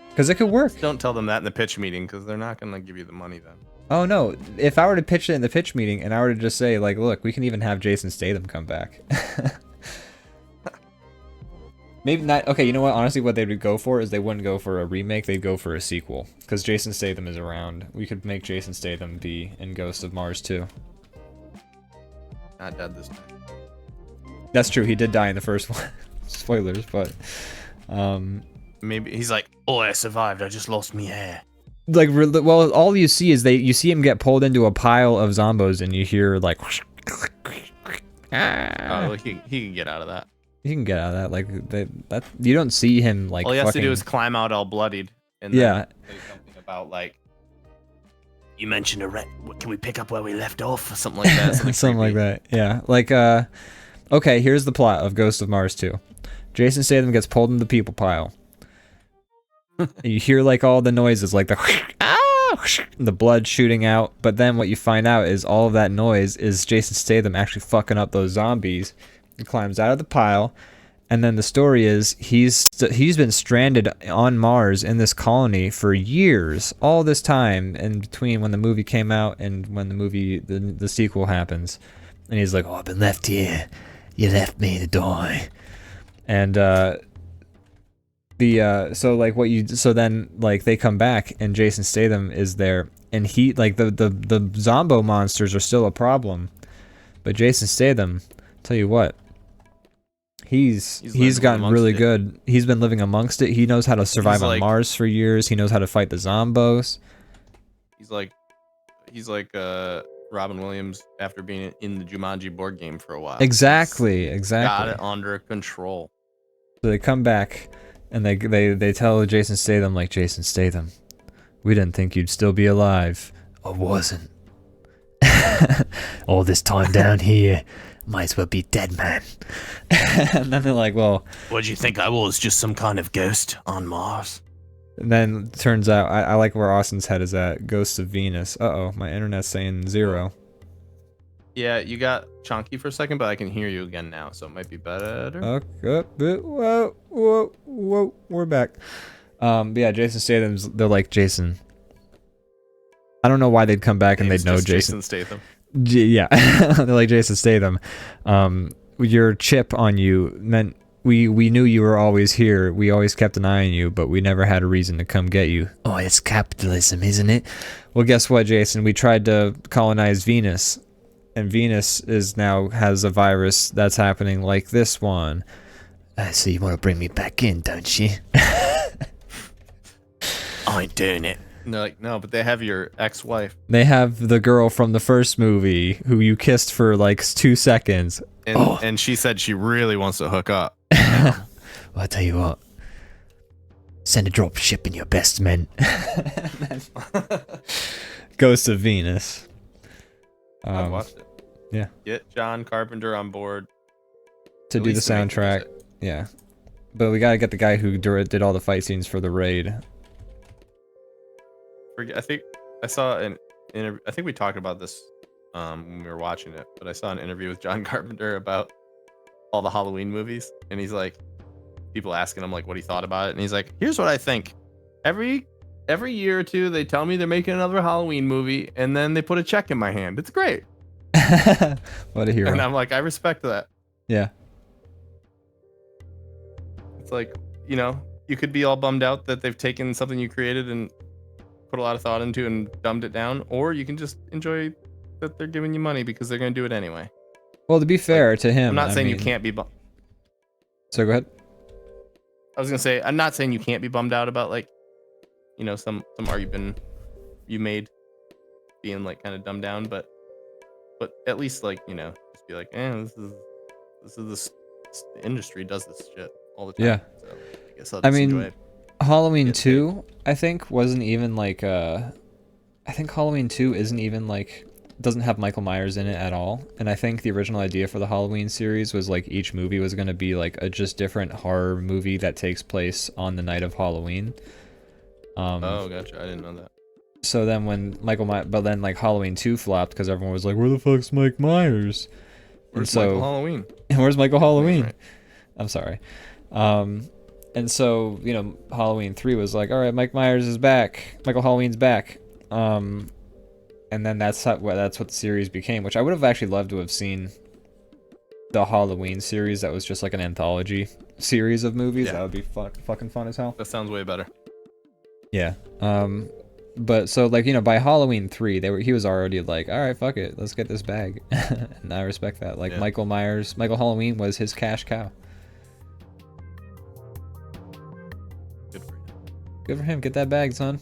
Because it could work. Don't tell them that in the pitch meeting, because they're not going to give you the money then. Oh no, if I were to pitch it in the pitch meeting and I were to just say like, look, we can even have Jason Statham come back. Maybe not. Okay, you know what? Honestly, what they would go for is they wouldn't go for a remake. They'd go for a sequel. Because Jason Statham is around. We could make Jason Statham be in Ghost of Mars too. Not dead this time. That's true. He did die in the first one. Spoilers, but maybe he's like, oh, I survived. I just lost me hair. Like, well, all you see is you see him get pulled into a pile of zombos, and you hear like. Oh, he can get out of that. You can get out of that. Like that. You don't see him like. All he has to do is climb out all bloodied, and then say something about like. You mentioned a wreck. Can we pick up where we left off, or something like that? Something like that. Yeah. Like okay. Here's the plot of Ghost of Mars 2. Jason Statham gets pulled into the people pile. You hear like all the noises, like the blood shooting out. But then what you find out is all of that noise is Jason Statham actually fucking up those zombies. He climbs out of the pile, and then the story is he's been stranded on Mars in this colony for years, all this time in between when the movie came out and when the sequel happens, and he's like, oh, I've been left here, you left me to die, and so then like they come back and Jason Statham is there, and he like the zombo monsters are still a problem, but Jason Statham, tell you what. He's gotten really good. He's been living amongst it. He knows how to survive on Mars for years. He knows how to fight the zombos. He's like Robin Williams after being in the Jumanji board game for a while. Exactly. Got it under control. So they come back and they tell Jason Statham, like, Jason Statham, we didn't think you'd still be alive. I wasn't. All this time down here. Might as well be dead, man. And then they're like, well... What'd you think I was? Just some kind of ghost on Mars? And then turns out, I like where Austin's head is at. Ghosts of Venus. Uh-oh, my internet's saying 0. Yeah, you got chunky for a second, but I can hear you again now, so it might be better. Okay, whoa, we're back. But yeah, Jason Statham's, they're like, Jason. I don't know why they'd come back and they'd know Jason Statham. Yeah, they're like, Jason Statham, your chip on you meant we knew you were always here. We always kept an eye on you, but we never had a reason to come get you. Oh, it's capitalism, isn't it? Well, guess what, Jason? We tried to colonize Venus, and Venus has a virus that's happening like this one. So you want to bring me back in, don't you? I ain't doing it. And they're like, no, but they have your ex-wife. They have the girl from the first movie who you kissed for like 2 seconds. and she said she really wants to hook up. Well, I tell you what. Send a drop ship in your best men. Goes to Venus. I watched it. Yeah. Get John Carpenter on board To do the soundtrack. Yeah. But we gotta get the guy who did all the fight scenes for the raid. I think I saw an interview. I think we talked about this when we were watching it, but I saw an interview with John Carpenter about all the Halloween movies, and he's like, people asking him like what he thought about it, and he's like, here's what I think. Every year or two, they tell me they're making another Halloween movie, and then they put a check in my hand. It's great. What a hero. And I'm like, I respect that. Yeah. It's like, you know, you could be all bummed out that they've taken something you created and put a lot of thought into and dumbed it down, or you can just enjoy that they're giving you money because they're going to do it anyway. Well, to be fair to him, I'm not saying you can't be bummed. So go ahead. I was going to say, I'm not saying you can't be bummed out about, like, you know, some art you made being like kind of dumbed down, but at least, like, you know, just be like, this industry does this shit all the time. Yeah. So I guess I'll just enjoy it. Halloween 2, I think, wasn't even like I think Halloween 2 isn't even like, doesn't have Michael Myers in it at all. And I think the original idea for the Halloween series was like each movie was going to be like a just different horror movie that takes place on the night of Halloween. Oh, gotcha. I didn't know that. So then when but then like Halloween 2 flopped because everyone was like, where the fuck's Mike Myers? Where's Michael Halloween? Where's Michael Halloween? Right. I'm sorry. And so, you know, Halloween 3 was like, all right, Mike Myers is back. Michael Halloween's back. And then that's what the series became, which I would have actually loved to have seen the Halloween series that was just like an anthology series of movies. Yeah. That would be fucking fun as hell. That sounds way better. Yeah. But so, like, you know, by Halloween 3, he was already like, all right, fuck it, let's get this bag. And I respect that. Like, yeah. Michael Halloween was his cash cow. Good for him. Get that bag, son.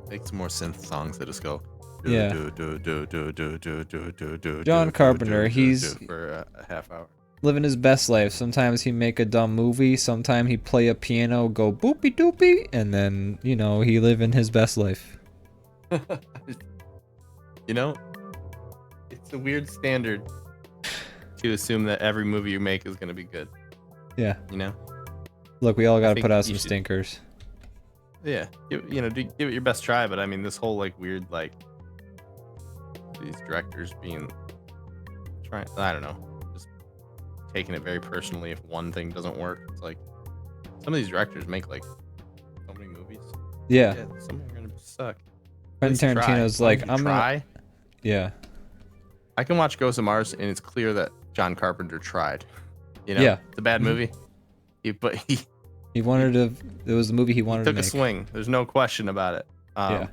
Make some more synth songs that just go. Yeah. John Carpenter, he's for a half hour. Living his best life. Sometimes he make a dumb movie. Sometimes he play a piano, go boopy doopy, and then, you know, he living his best life. You know, it's a weird standard to assume that every movie you make is gonna be good. Yeah. You know. Look, we all gotta put out some stinkers. Yeah, give it your best try. But I mean, this whole like weird like these directors being I don't know, just taking it very personally if one thing doesn't work. It's like some of these directors make like so many movies. Yeah, some are gonna suck. Quentin Tarantino's like, I'm gonna. Yeah. I can watch Ghost of Mars and it's clear that John Carpenter tried. You know, yeah, it's a bad movie. He wanted to. It was the movie he wanted to make. Took a swing. There's no question about it. Yeah.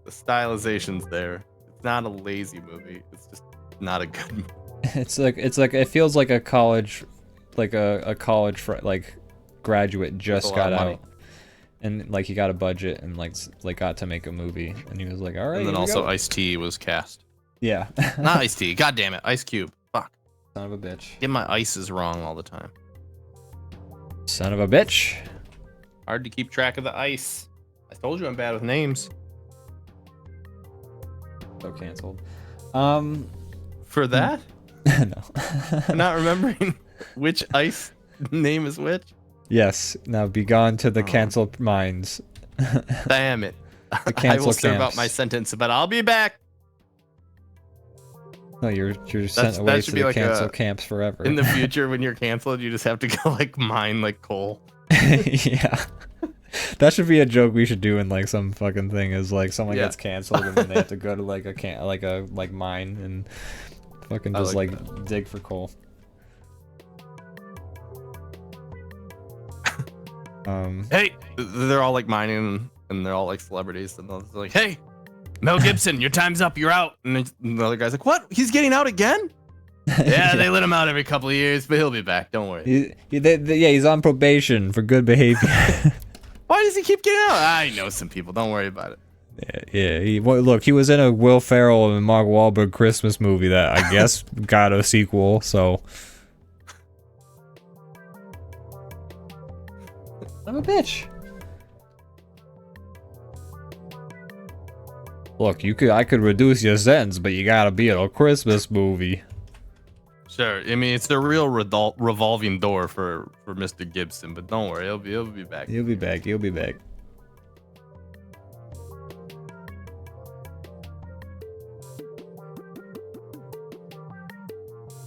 The stylization's there. It's not a lazy movie. It's just not a good movie. It's like it feels like a college, like a college graduate just got out, and like he got a budget and like got to make a movie, and he was like, all right. And then also Ice-T was cast. Yeah. Not Ice-T. God damn it, Ice Cube. Fuck. Son of a bitch. Get my ices wrong all the time. Son of a bitch. Hard to keep track of the ice. I told you I'm bad with names. So canceled. For that? No. For not remembering which ice name is which? Yes. Now be gone to the canceled minds. Damn it. The cancel I will serve camps. out my sentence, but I'll be back. No, you're sent away to the cancel camps forever. In the future, when you're canceled, you just have to go like mine like coal. Yeah. That should be a joke we should do in like some fucking thing. Is like someone gets canceled and then they have to go to like a mine and fucking just like dig for coal. Hey, they're all like mining and they're all like celebrities and they're like, hey, Mel Gibson, your time's up, you're out. And the other guy's like, what? He's getting out again? Yeah, they let him out every couple of years, but he'll be back. Don't worry. He's on probation for good behavior. Why does he keep getting out? I know some people. Don't worry about it. Yeah. Look, he was in a Will Ferrell and Mark Wahlberg Christmas movie that I guess got a sequel. So, I'm a bitch. Look, I could reduce your sentence, but you gotta be in a Christmas movie. Sure. I mean, it's a real revolving door for Mr. Gibson, but don't worry, he'll be back. He'll be back. He'll be back.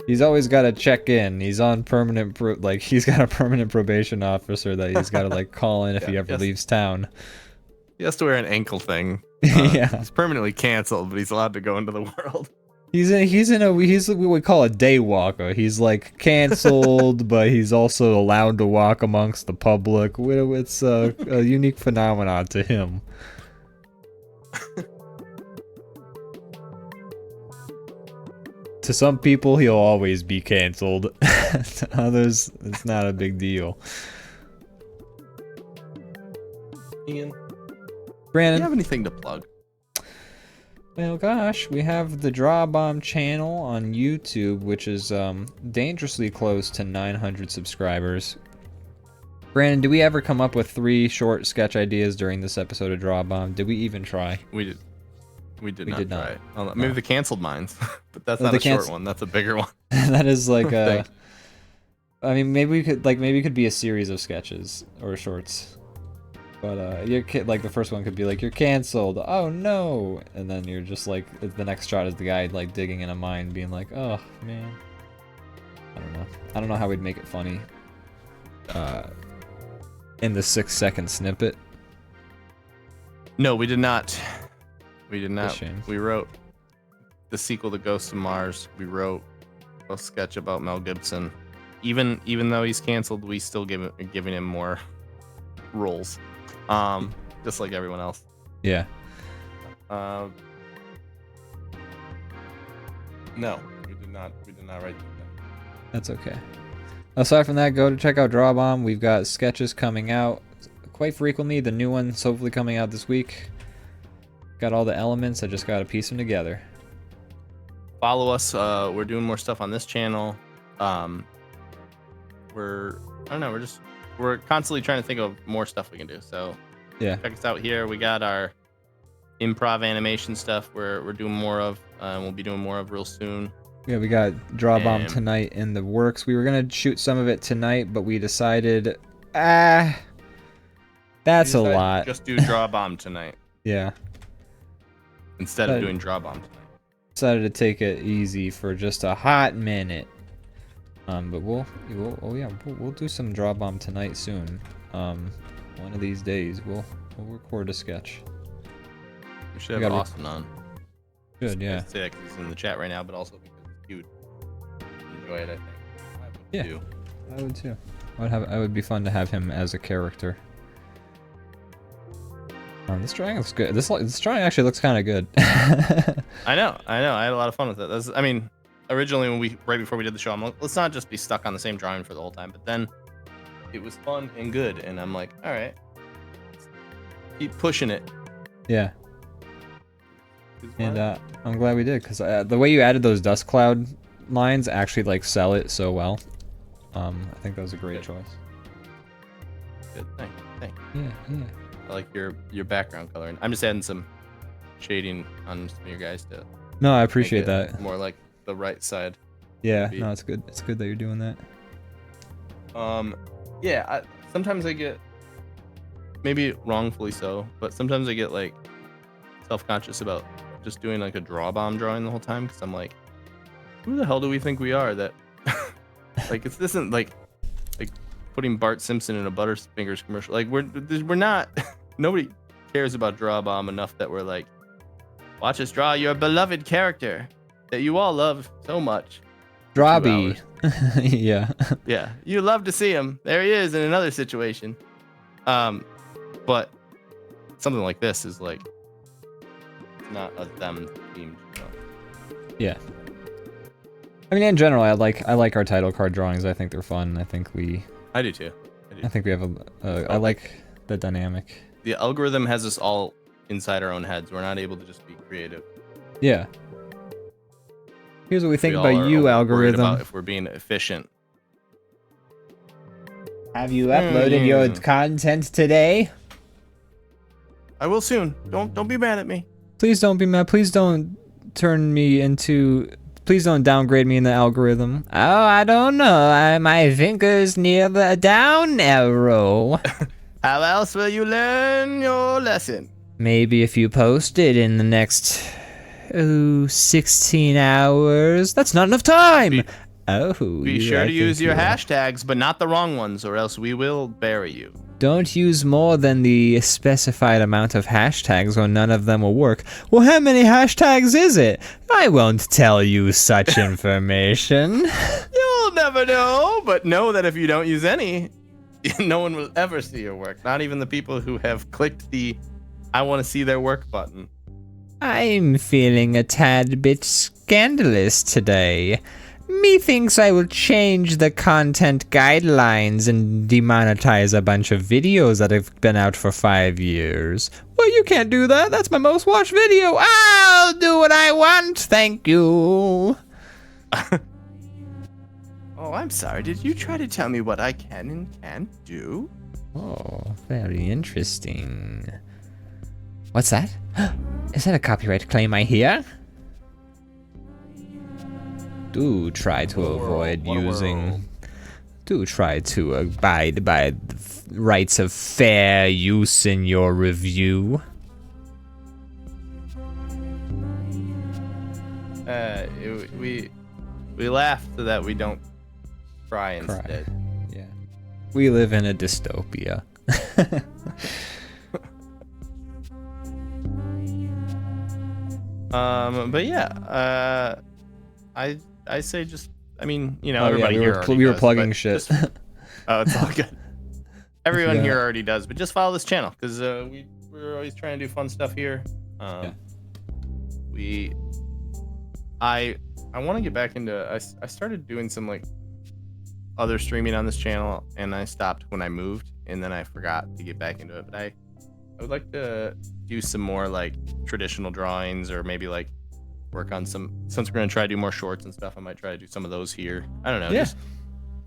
He's always got to check in. He's on permanent, he's got a permanent probation officer that he's got to like call in if he ever leaves town. He has to wear an ankle thing. Yeah. He's permanently canceled, but he's allowed to go into the world. He's what we call a day walker. He's like canceled, but he's also allowed to walk amongst the public. It's a unique phenomenon to him. To some people, he'll always be canceled. To others, it's not a big deal. Ian, Brandon, do you have anything to plug? Well, gosh, we have the DrawBomb channel on YouTube, which is dangerously close to 900 subscribers. Brandon, did we ever come up with 3 short sketch ideas during this episode of DrawBomb? Did we even try? We did. We did not not. try it. Oh, maybe the canceled minds, but that's not a short one. That's a bigger one. That is like a. I mean, maybe we could maybe it could be a series of sketches or shorts. But like the first one could be like, you're canceled. Oh no! And then you're just like, the next shot is the guy like digging in a mine, being like, oh man. I don't know how we'd make it funny. In the 6-second snippet. No, we did not. We did not. Shame. We wrote the sequel to Ghost of Mars. We wrote a sketch about Mel Gibson. Even though he's canceled, we still giving him more roles. Just like everyone else. Yeah. No, we did not write that. That's okay. Aside from that, go to check out DrawBomb. We've got sketches coming out quite frequently. The new one's hopefully coming out this week. Got all the elements. I just got to piece them together. Follow us. We're doing more stuff on this channel. We're constantly trying to think of more stuff we can do. So yeah, check us out here. We got our improv animation stuff we're doing more of. We'll be doing more of real soon. Yeah, we got DrawBomb tonight in the works. We were gonna shoot some of it tonight, but we decided, that's a lot. Just do DrawBomb tonight. Yeah. Instead of doing DrawBomb tonight. Decided to take it easy for just a hot minute. But we'll do some DrawBomb tonight soon. One of these days we'll record a sketch. We should have Austin on. Good, yeah. I say that 'cause he's in the chat right now, but also because he would enjoy it. I think. Yeah, I would too. I would be fun to have him as a character. This drawing looks good. This drawing actually looks kind of good. I know. I had a lot of fun with it. I mean, originally right before we did the show, I'm like, let's not just be stuck on the same drawing for the whole time. But then it was fun and good, and I'm like, all right, let's keep pushing it. Yeah. And I'm glad we did, because the way you added those dust cloud lines actually like sell it so well. I think that was a great choice. Good. Thank you. Yeah. I like your background color. I'm just adding some shading on some of your guys to. No, I appreciate that. More like the right side. Yeah. No, it's good. It's good that you're doing that. Yeah. Sometimes I get, maybe wrongfully so, but sometimes I get like self-conscious about just doing like a DrawBomb drawing the whole time, because I'm like, who the hell do we think we are that like this isn't like putting Bart Simpson in a Butterfingers commercial. Like we're not nobody cares about DrawBomb enough that we're like, watch us draw your beloved character that you all love so much. DrawBois. Yeah. You love to see him. There he is in another situation. But something like this is like not a them themed show. Yeah. I mean, in general, I like our title card drawings. I think they're fun. I do too. I think we have I like the dynamic. The algorithm has us all inside our own heads. We're not able to just be creative. Yeah. Here's what we think We all about are you, worried algorithm. about if we're being efficient. Have you uploaded your content today? I will soon. Don't be mad at me. Please don't be mad. Please don't turn me into... Please don't downgrade me in the algorithm. Oh, I don't know. My finger's near the down arrow. How else will you learn your lesson? Maybe if you post it in the next... 16 hours. That's not enough time! Be sure to use your hashtags, but not the wrong ones, or else we will bury you. Don't use more than the specified amount of hashtags or none of them will work. Well, how many hashtags is it? I won't tell you such information. You'll never know, but know that if you don't use any, no one will ever see your work. Not even the people who have clicked the I want to see their work button. I'm feeling a tad bit scandalous today. Methinks I will change the content guidelines and demonetize a bunch of videos that have been out for 5 years. Well, you can't do that. That's my most watched video. I'll do what I want. Thank you. Oh, I'm sorry. Did you try to tell me what I can and can't do? Oh, very interesting. What's that? Is that a copyright claim I hear? Do try to avoid using... Do try to abide by the rights of fair use in your review. We laugh so that we don't cry instead. Yeah. We live in a dystopia. But yeah, I say just, I mean, you know, everybody here we were plugging shit. Oh, it's all good. Everyone here already does, but just follow this channel because we're always trying to do fun stuff here. I want to get back into. I started doing some like other streaming on this channel, and I stopped when I moved, and then I forgot to get back into it. But I would like to do some more like traditional drawings, or maybe like work on some. Since we're gonna try to do more shorts and stuff, I might try to do some of those here. I don't know. Yeah.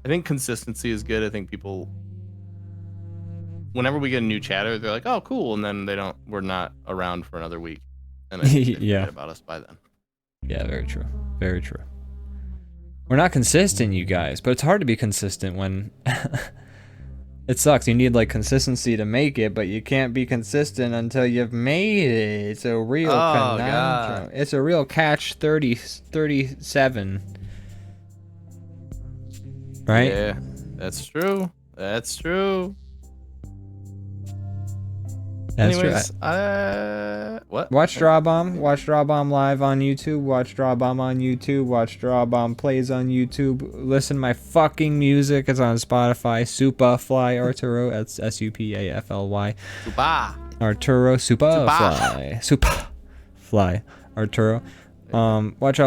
I think consistency is good. I think people, whenever we get a new chatter, they're like, "Oh, cool," and then we're not around for another week, and I think they forget about us by then. Yeah, very true. Very true. We're not consistent, you guys, but it's hard to be consistent when it sucks. You need like consistency to make it, but you can't be consistent until you've made it. It's a real conundrum. It's a real catch 37. Right? Yeah, that's true. That's true. That's Anyways, what? Watch DrawBomb. Watch DrawBomb live on YouTube. Watch DrawBomb on YouTube. Watch DrawBomb plays on YouTube. Listen to my fucking music. It's on Spotify. Supafly Arturo. That's Supafly. Supa. Arturo Supafly. Supafly Arturo. Watch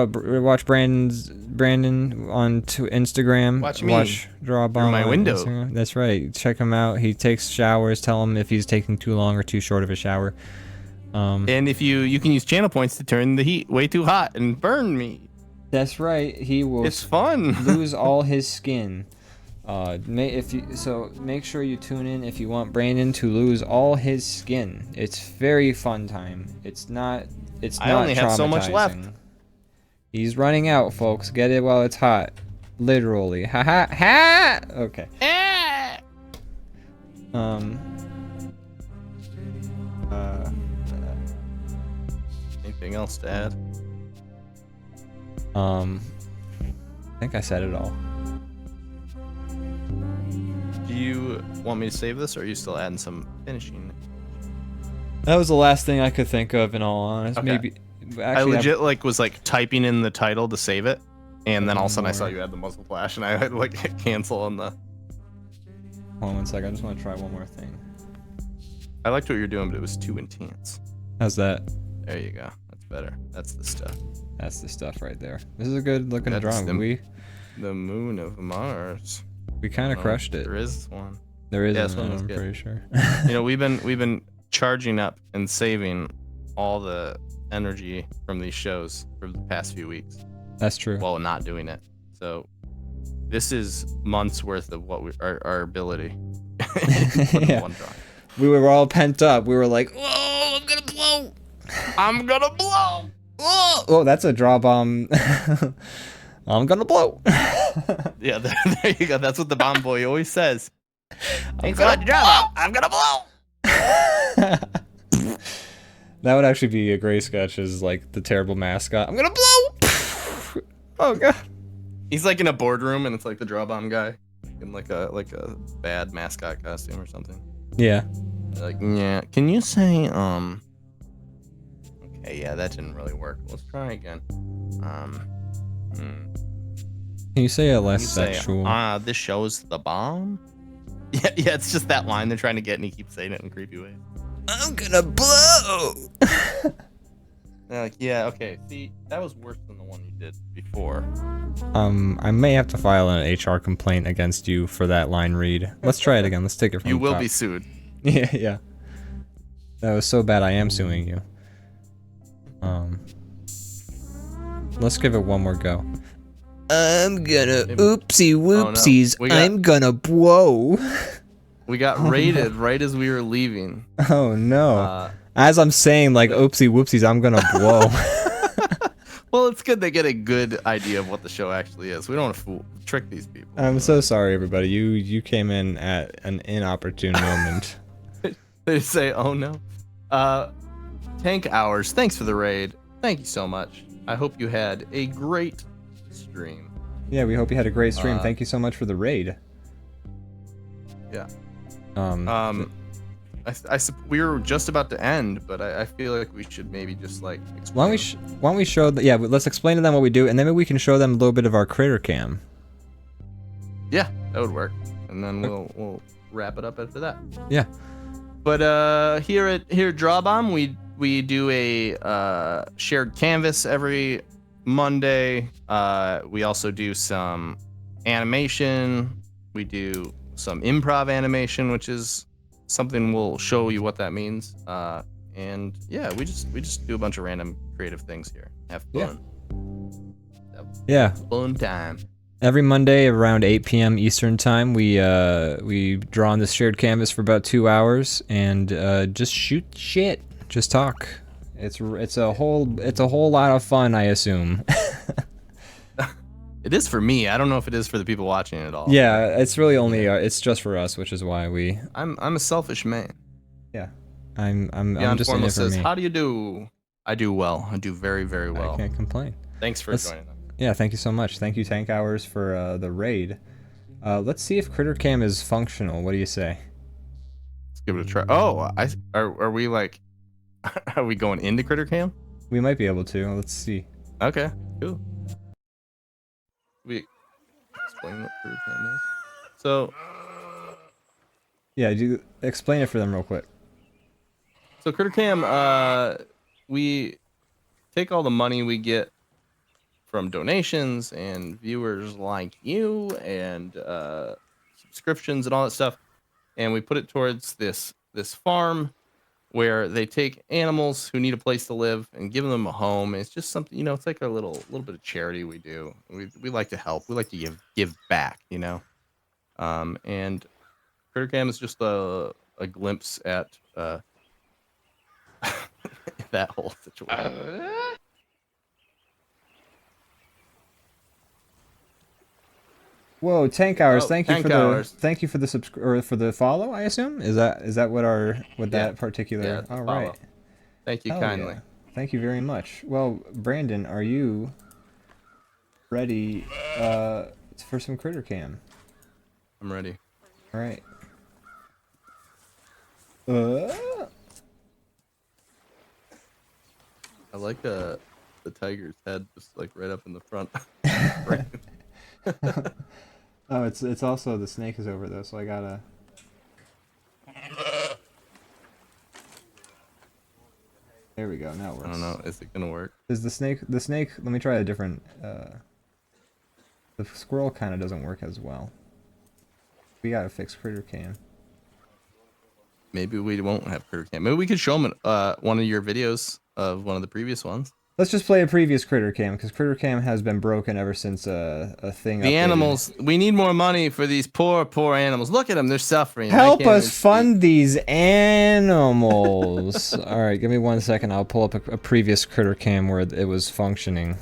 Brandon on Instagram. Watch me. Watch DrawBomb through my window. Instagram. That's right. Check him out. He takes showers. Tell him if he's taking too long or too short of a shower. And if you can use channel points to turn the heat way too hot and burn me. That's right. He will. It's fun. Lose all his skin. Make sure you tune in if you want Brandon to lose all his skin. It's very fun time. It's not. I only have so much left. He's running out, folks. Get it while it's hot. Literally. Ha ha ha! Okay. Anything else to add? I think I said it all. Do you want me to save this, or are you still adding some finishing? That was the last thing I could think of, in all honesty. Okay. Maybe. Actually, I legit was typing in the title to save it, and then all of a sudden I saw you had the muzzle flash, and I had to hit cancel on the. Hold on 1 second. I just want to try one more thing. I liked what you're doing, but it was too intense. How's that? There you go. That's better. That's the stuff. That's the stuff right there. This is a good looking drawing. The moon of Mars. We kind of crushed it. There is one. There is one. I'm pretty sure. You know, we've been charging up and saving all the energy from these shows for the past few weeks. That's true. While not doing it. So this is months worth of what our ability. Yeah. One drawing. We were all pent up. We were like, "Whoa, I'm gonna blow! I'm gonna blow!" Whoa! Oh, that's a DrawBomb. I'm gonna blow. Yeah, there you go. That's what the bomb boy always says. Thanks so much, DrawBomb. I'm gonna blow. That would actually be a great sketch. Is like the terrible mascot. I'm gonna blow. Oh god. He's like in a boardroom, and it's like the DrawBomb guy in like a bad mascot costume or something. Yeah. Like, yeah. Can you say Okay, yeah, that didn't really work. Let's try again. Can you say it less sexual? This show's the bomb. Yeah, it's just that line they're trying to get, and he keeps saying it in creepy ways. I'm gonna blow. They're like, yeah, okay. See, that was worse than the one you did before. I may have to file an HR complaint against you for that line read. Let's try it again. Let's take it from You the will top. be sued. Yeah. That was so bad I am suing you. Let's give it one more go. I'm gonna oopsie whoopsies. Oh, no. I'm gonna blow. We got raided right as we were leaving. Oh no. As I'm saying like oopsie whoopsies, I'm gonna blow. Well, it's good they get a good idea of what the show actually is. We don't want to trick these people. I'm so sorry, everybody. You came in at an inopportune moment. They say, "Oh no." Tank Hours, thanks for the raid. Thank you so much. I hope you had a great stream. Yeah, we hope you had a great stream. Thank you so much for the raid. Yeah. We were just about to end, but I feel like we should maybe just like explain. Why don't we show let's explain to them what we do, and then maybe we can show them a little bit of our critter cam. Yeah, that would work, and then we'll wrap it up after that. Yeah. But here at DrawBomb, we do a shared canvas every Monday. We also do some animation. We do some improv animation, which is something we'll show you what that means. And yeah, we just do a bunch of random creative things here. Have fun. Yeah. Fun time. Every Monday around 8 p.m. Eastern time, we draw on this shared canvas for about 2 hours and just shoot shit, just talk. It's a whole lot of fun, I assume. It is for me. I don't know if it is for the people watching it all. Yeah, it's really only it's just for us, which is why we. I'm a selfish man. Yeah, I'm John just in it for says, me. "How do you do?" I do well. I do very, very well. I can't complain. Thanks for joining us. Yeah, thank you so much. Thank you, Tank Hours, for the raid. Let's see if Critter Cam is functional. What do you say? Let's give it a try. Oh, are we like, are we going into Critter Cam? We might be able to. Let's see. Okay, cool. We explain what Critter Cam is. So. Yeah, explain it for them real quick. So Critter Cam, we take all the money we get from donations and viewers like you and subscriptions and all that stuff, and we put it towards this farm where they take animals who need a place to live and give them a home. It's just something, it's like a little bit of charity we do. We like to help. We like to give back, and Critter Cam is just a glimpse at that whole situation. Whoa, Tank Hours! Thank you for the follow. I assume is that what that particular? Yeah, all follow. Right. Thank you kindly. Yeah. Thank you very much. Well, Brandon, are you ready for some Critter Cam? I'm ready. All right. I like the tiger's head just like right up in the front. Oh, it's also the snake is over though, so I gotta. There we go. Now it works. I don't know. Is it gonna work? Is the snake? Let me try a different. The squirrel kind of doesn't work as well. We gotta fix Critter Cam. maybe we won't have Critter Cam. Maybe we could show them one of your videos of one of the previous ones. Let's just play a previous Critter Cam, because Critter Cam has been broken ever since a thing. The updated. animals. We need more money for these poor animals. Look at them; they're suffering. Help us fund these animals. All right, give me 1 second. I'll pull up a previous Critter Cam where it was functioning.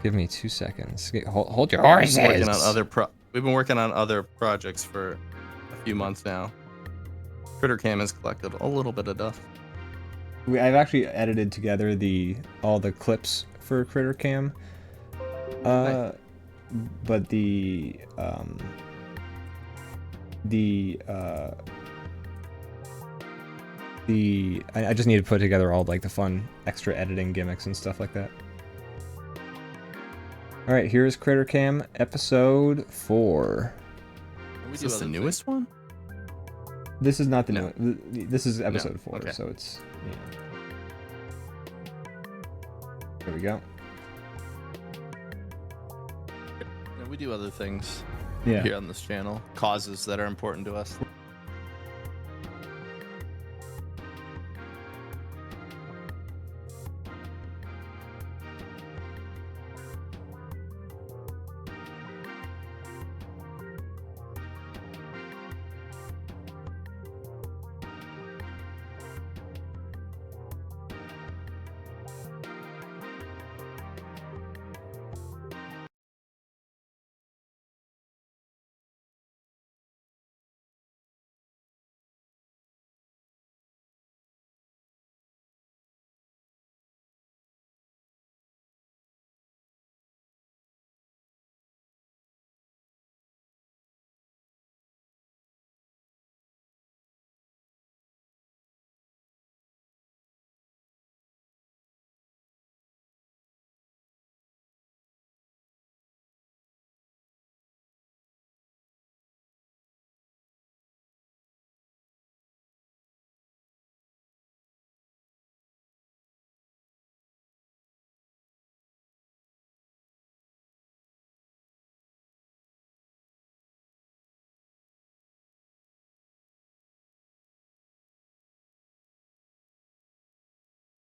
Give me 2 seconds. Hold your horses. We've been working on other projects for a few months now. Critter Cam has collected a little bit of dust. I've actually edited together all the clips for Critter Cam. Nice. But I just need to put together all like the fun extra editing gimmicks and stuff like that. All right, here's Critter Cam episode 4. Is this the newest one? This is not the new. This is episode 4, okay. so it's There we go. Yeah, we do other things Yeah. here on this channel. Causes that are important to us.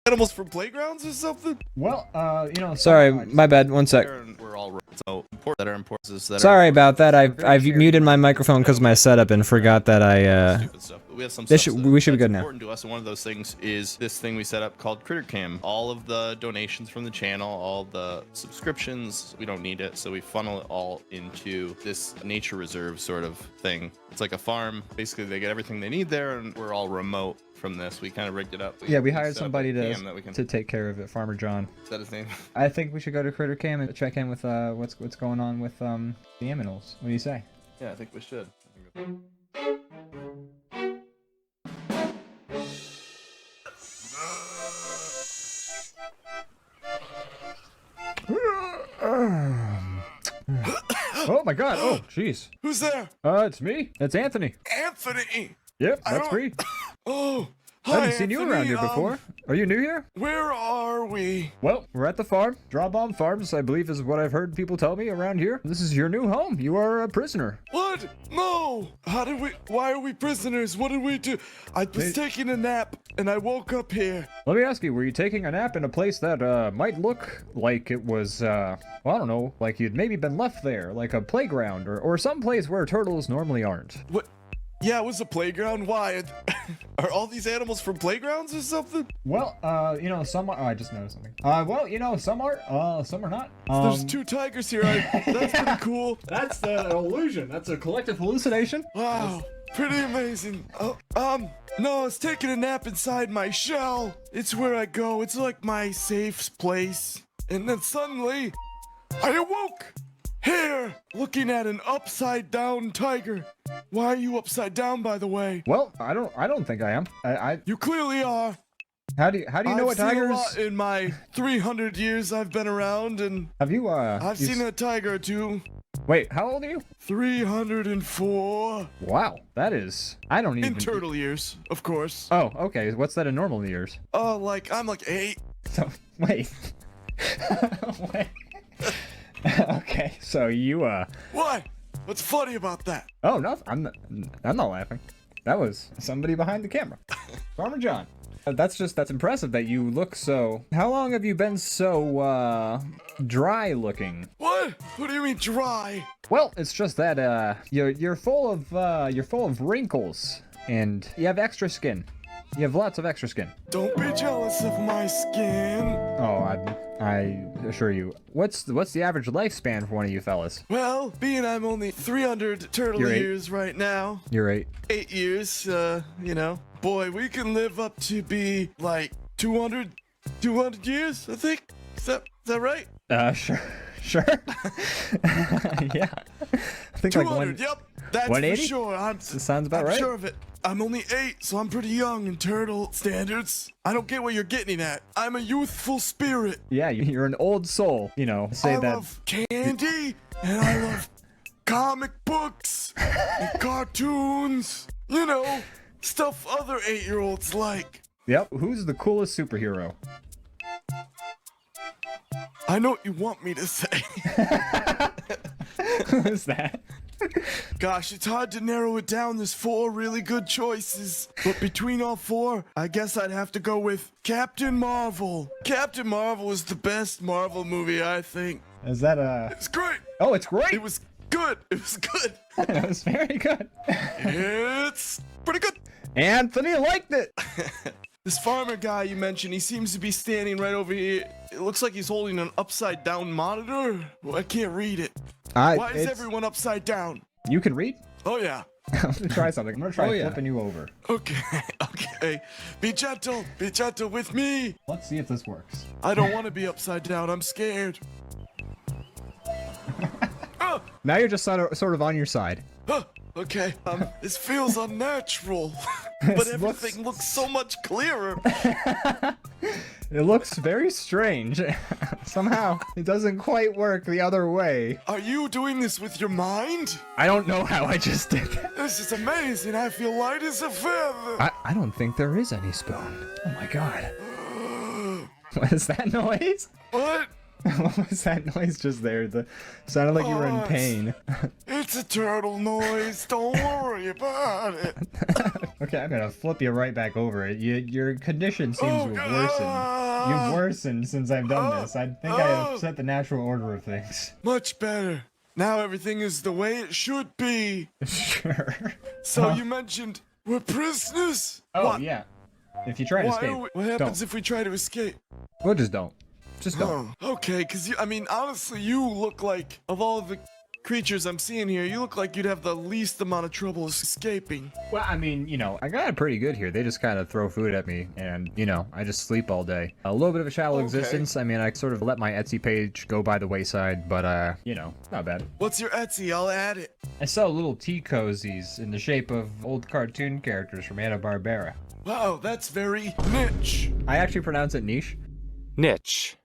Animals from playgrounds or something? Well, Sorry, my bad. 1 sec. We're all so important that are important. Sorry about that. I've muted my microphone because of my setup and forgot that I. We have some we that's should be good now. Important to us, and one of those things is this thing we set up called Critter Cam. All of the donations from the channel, all the subscriptions, we don't need it, so we funnel it all into this nature reserve sort of thing. It's like a farm. Basically, they get everything they need there, and we're all remote from this. We kind of rigged it up. We hired somebody to take care of it. Farmer John. Is that his name? I think we should go to Critter Cam and check in with what's going on with the aminals. What do you say? Yeah, I think we should. Oh my god, oh jeez. Who's there? It's me. It's Anthony. Anthony! Yep, that's me. Oh, I hi, haven't seen you around here before. Are you new here? Where are we? Well, we're at the farm. DrawBomb Farms, I believe, is what I've heard people tell me around here. This is your new home. You are a prisoner. What? No! Why are we prisoners? What did we do? I was taking a nap and I woke up here. Let me ask you, were you taking a nap in a place that might look like it was, well, I don't know, like you'd maybe been left there, like a playground or some place where turtles normally aren't? What? Yeah, it was a playground. Why? Are all these animals from playgrounds or something? Well, some are. Oh, I just noticed something. Well, some are. Some are not. There's 2 tigers here. That's pretty cool. That's the illusion. That's a collective hallucination. Wow, pretty amazing. No, I was taking a nap inside my shell. It's where I go. It's like my safe place. And then suddenly, I awoke. Here, looking at an upside down tiger. Why are you upside down, by the way? Well, I don't think I am. You clearly are. How do you know what tigers? I've seen a lot in my 300 years I've been around, and have you? I've seen a tiger or two. Wait, how old are you? 304. Wow, that is. I don't even. In turtle years, of course. Oh, okay. What's that in normal years? I'm like 8. So wait. Wait. Okay, so you What? What's funny about that? Oh, no, I'm not laughing. That was somebody behind the camera. Farmer John. That's impressive that you look so... How long have you been so, dry looking? What? What do you mean dry? Well, it's just that, you're full of wrinkles, and you have extra skin. You have lots of extra skin. Don't be jealous of my skin. Oh, I assure you. What's the average lifespan for one of you fellas? Well, being I'm only 300 turtle You're 8. years right now. You're 8. 8 years, you know. Boy, we can live up to be like 200 years, I think. Is that right? Sure. Sure. Yeah. I think 200, yep. That's 180? for sure. Sounds about right. I'm sure of it. I'm only 8, so I'm pretty young in turtle standards. I don't get what you're getting at. I'm a youthful spirit. Yeah, you're an old soul, you know. Say I that. love candy, and I love comic books and cartoons. You know, stuff other 8-year-olds like. Yep. Who's the coolest superhero? I know what you want me to say. Who's that? Gosh, it's hard to narrow it down. There's 4 really good choices. But between all 4, I guess I'd have to go with Captain Marvel. Captain Marvel is the best Marvel movie, I think. Is that It's great. Oh, it's great. It was good. It was good. It was very good. It's pretty good. Anthony liked it. This farmer guy you mentioned, he seems to be standing right over here. It looks like he's holding an upside down monitor. Well, I can't read it. Why is everyone upside down? You can read? Oh, yeah. I'm gonna try something. I'm gonna try flipping you over. Okay, okay. Be gentle with me. Let's see if this works. I don't want to be upside down. I'm scared. Now you're just sort of on your side. Okay. This feels unnatural, but everything looks so much clearer. It looks very strange. Somehow, it doesn't quite work the other way. Are you doing this with your mind? I don't know how I just did that. This is amazing. I feel light as a feather. I don't think there is any spoon. Oh my god. What is that noise? What? What was that noise just there? Sounded like you were in pain. It's a turtle noise. Don't worry about it. Okay, I'm gonna flip you right back over it. Your condition seems to have worsened. You've worsened since I've done this. I think I upset the natural order of things. Much better. Now everything is the way it should be. Sure. So you mentioned we're prisoners? Oh, What? yeah. If you try to escape, What happens don't. if we try to escape? Well, just don't. Just don't. Oh, okay, because I mean, honestly, you look like, of all the creatures I'm seeing here, you look like you'd have the least amount of trouble escaping. Well, I mean, you know, I got it pretty good here. They just kind of throw food at me, and, you know, I just sleep all day. A little bit of a shallow existence. I mean, I sort of let my Etsy page go by the wayside, but, you know, not bad. What's your Etsy? I'll add it. I sell little tea cozies in the shape of old cartoon characters from Hanna-Barbera. Wow, that's very niche. I actually pronounce it niche. Niche.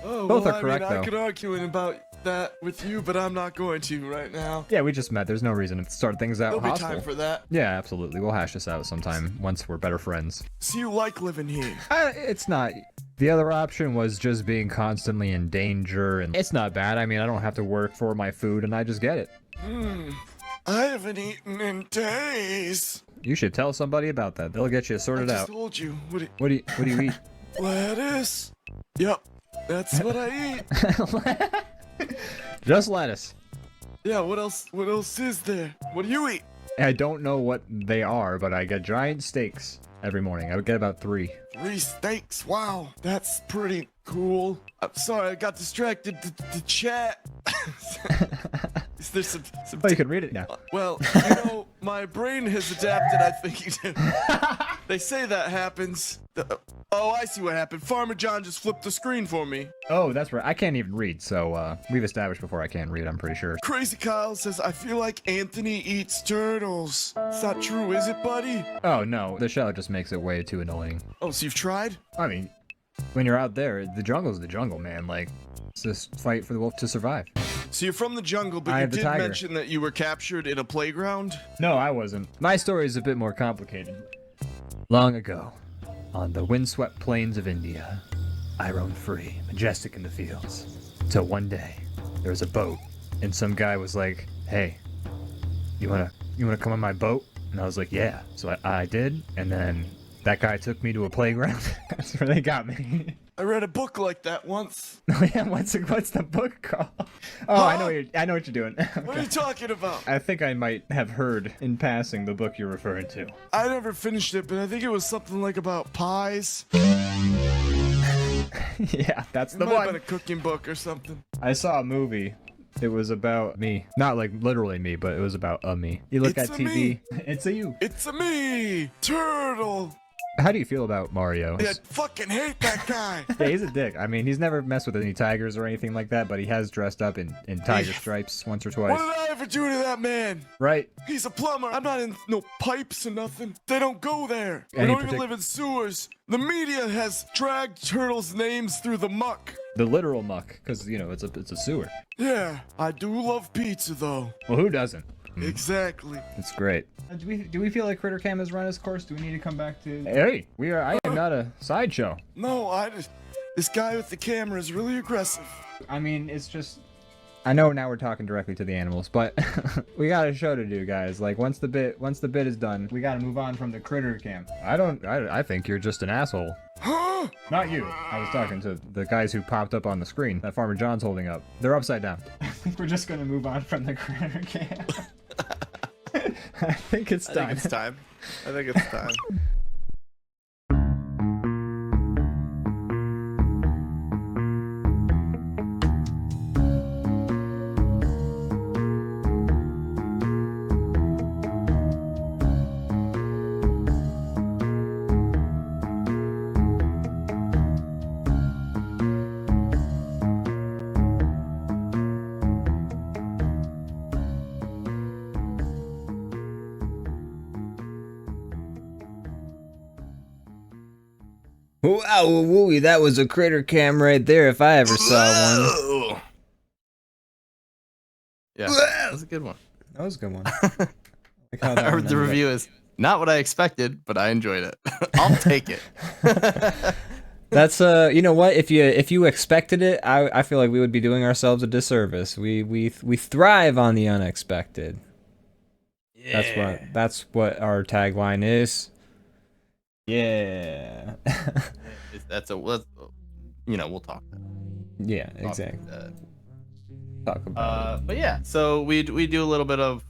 Oh, Both well, are correct, I mean, though. I could argue about that with you, but I'm not going to right now. Yeah, we just met. There's no reason to start things out There'll be hostile. time for that. Yeah, absolutely. We'll hash this out sometime once we're better friends. So you like living here? It's not. The other option was just being constantly in danger, and it's not bad. I mean, I don't have to work for my food, and I just get it. I haven't eaten in days. You should tell somebody about that. They'll get you sorted I just out. told you. What What do you eat? lettuce? Yep, that's what I eat. Just lettuce. Yeah, what else? What else is there? What do you eat? I don't know what they are, but I get giant steaks every morning. I would get about 3. 3 steaks. Wow, that's pretty cool. I'm sorry, I got distracted. The chat. Is there some? Oh, you can read it now. Well, you know, my brain has adapted, I think. They say that happens. Oh, I see what happened. Farmer John just flipped the screen for me. Oh, that's right. I can't even read, so we've established before I can read, I'm pretty sure. Crazy Kyle says, I feel like Anthony eats turtles. It's not true, is it, buddy? Oh, no. The shell just makes it way too annoying. Oh, so you've tried? I mean, when you're out there, the jungle's the jungle, man. Like, it's just fight for the wolf to survive. So you're from the jungle, but I you have the did tiger. mention that you were captured in a playground? No, I wasn't. My story is a bit more complicated. Long ago, on the windswept plains of India, I roamed free, majestic in the fields. Till one day, there was a boat, and some guy was like, hey, you wanna come on my boat? And I was like, yeah. So I did, and then that guy took me to a playground. That's where they got me. I read a book like that once. Oh yeah, what's the book called? Oh, Huh? I know what you're doing. What are you talking about? I think I might have heard in passing the book you're referring to. I never finished it, but I think it was something like about pies. Yeah, that's It the might have one. been a cooking book or something. I saw a movie. It was about me. Not like literally me, but it was about a me. You look It's at a TV. me. It's a you. It's a me, Turtle. How do you feel about Mario? I fucking hate that guy. Yeah, he's a dick. I mean, he's never messed with any tigers or anything like that, but he has dressed up in tiger stripes once or What twice. did I ever do to that man? Right? He's a plumber. I'm not in no pipes or nothing. They don't go there. They Any don't even live in sewers. The media has dragged turtles' names through the muck. The literal muck, because, you know, it's a sewer. Yeah, I do love pizza though. Well, who doesn't? Exactly. It's great. Do we feel like Critter Cam has run its course? Do we need to come back to... Hey, I am not a sideshow. No, this guy with the camera is really aggressive. I mean, it's just... I know now we're talking directly to the animals, but we got a show to do, guys. Like, once the bit is done, we gotta move on from the Critter Cam. I think you're just an asshole. Huh? Not you. I was talking to the guys who popped up on the screen that Farmer John's holding up. They're upside down. I think we're just gonna move on from the Critter Cam. I think it's time. I think it's time. Wow, wooey, that was a Critter Cam right there if I ever saw one. Whoa. Yeah, that was a good one. That was a good one. I heard the review is not what I expected, but I enjoyed it. I'll take it. That's you know what? If you expected it, I feel like we would be doing ourselves a disservice. We thrive on the unexpected. Yeah. That's what our tagline is. Yeah. We'll talk. Yeah, exactly. Talk about it. But yeah, so we do a little bit of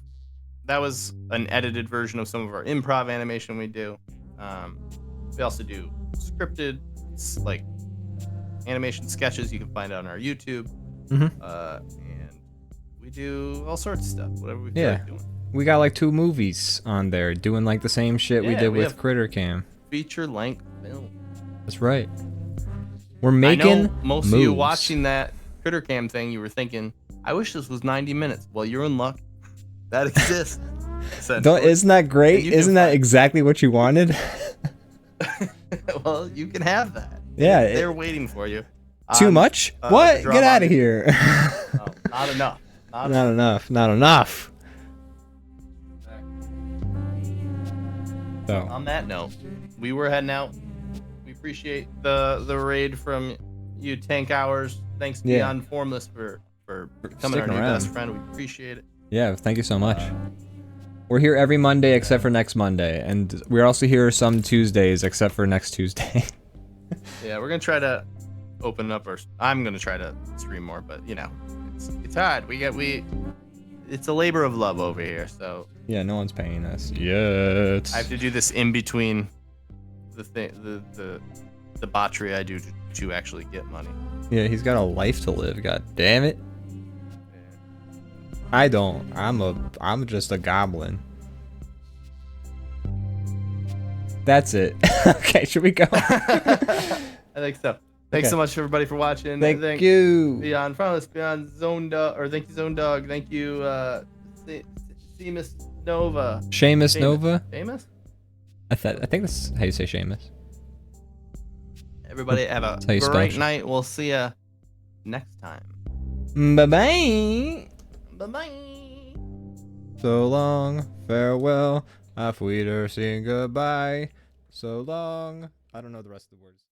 that was an edited version of some of our improv animation we do. We also do scripted like animation sketches you can find on our YouTube. Mm-hmm. And we do all sorts of stuff, whatever we feel like doing. We got like 2 movies on there doing like the same shit we did with Critter Cam. Feature length film. That's right. We're making I know most of you watching that Critter Cam thing, you were thinking, I wish this was 90 minutes. Well, you're in luck. That exists. Isn't that great? Isn't that exactly what you wanted? Well, you can have that. Yeah. They're waiting for you. Too much? What? Get out of here. No, not enough. Not enough. Not enough. So. On that note, we were heading out. We appreciate the raid from you, Tank Hours. Thanks Beyond Formless for becoming our new best friend. We appreciate it. Yeah, thank you so much. We're here every Monday except for next Monday, and we're also here some Tuesdays except for next Tuesday. Yeah, we're gonna try to open up I'm gonna try to stream more, but it's hard. It's a labor of love over here, so. Yeah, no one's paying us yet. I have to do this in between the debauchery I do to actually get money. Yeah, he's got a life to live. God damn it. I don't. I'm just a goblin. That's it. Okay, should we go? I think so. Thanks so much, everybody, for watching. Thank you. Beyond Promise, Beyond Zone Dog, or thank you, Zone Dog. Thank you, Seamus Nova. Seamus Nova? Seamus? I think that's how you say Seamus. Everybody have a great night. We'll see ya next time. Bye-bye. Bye-bye. So long, farewell, auf Wiedersehen, goodbye. So long. I don't know the rest of the words.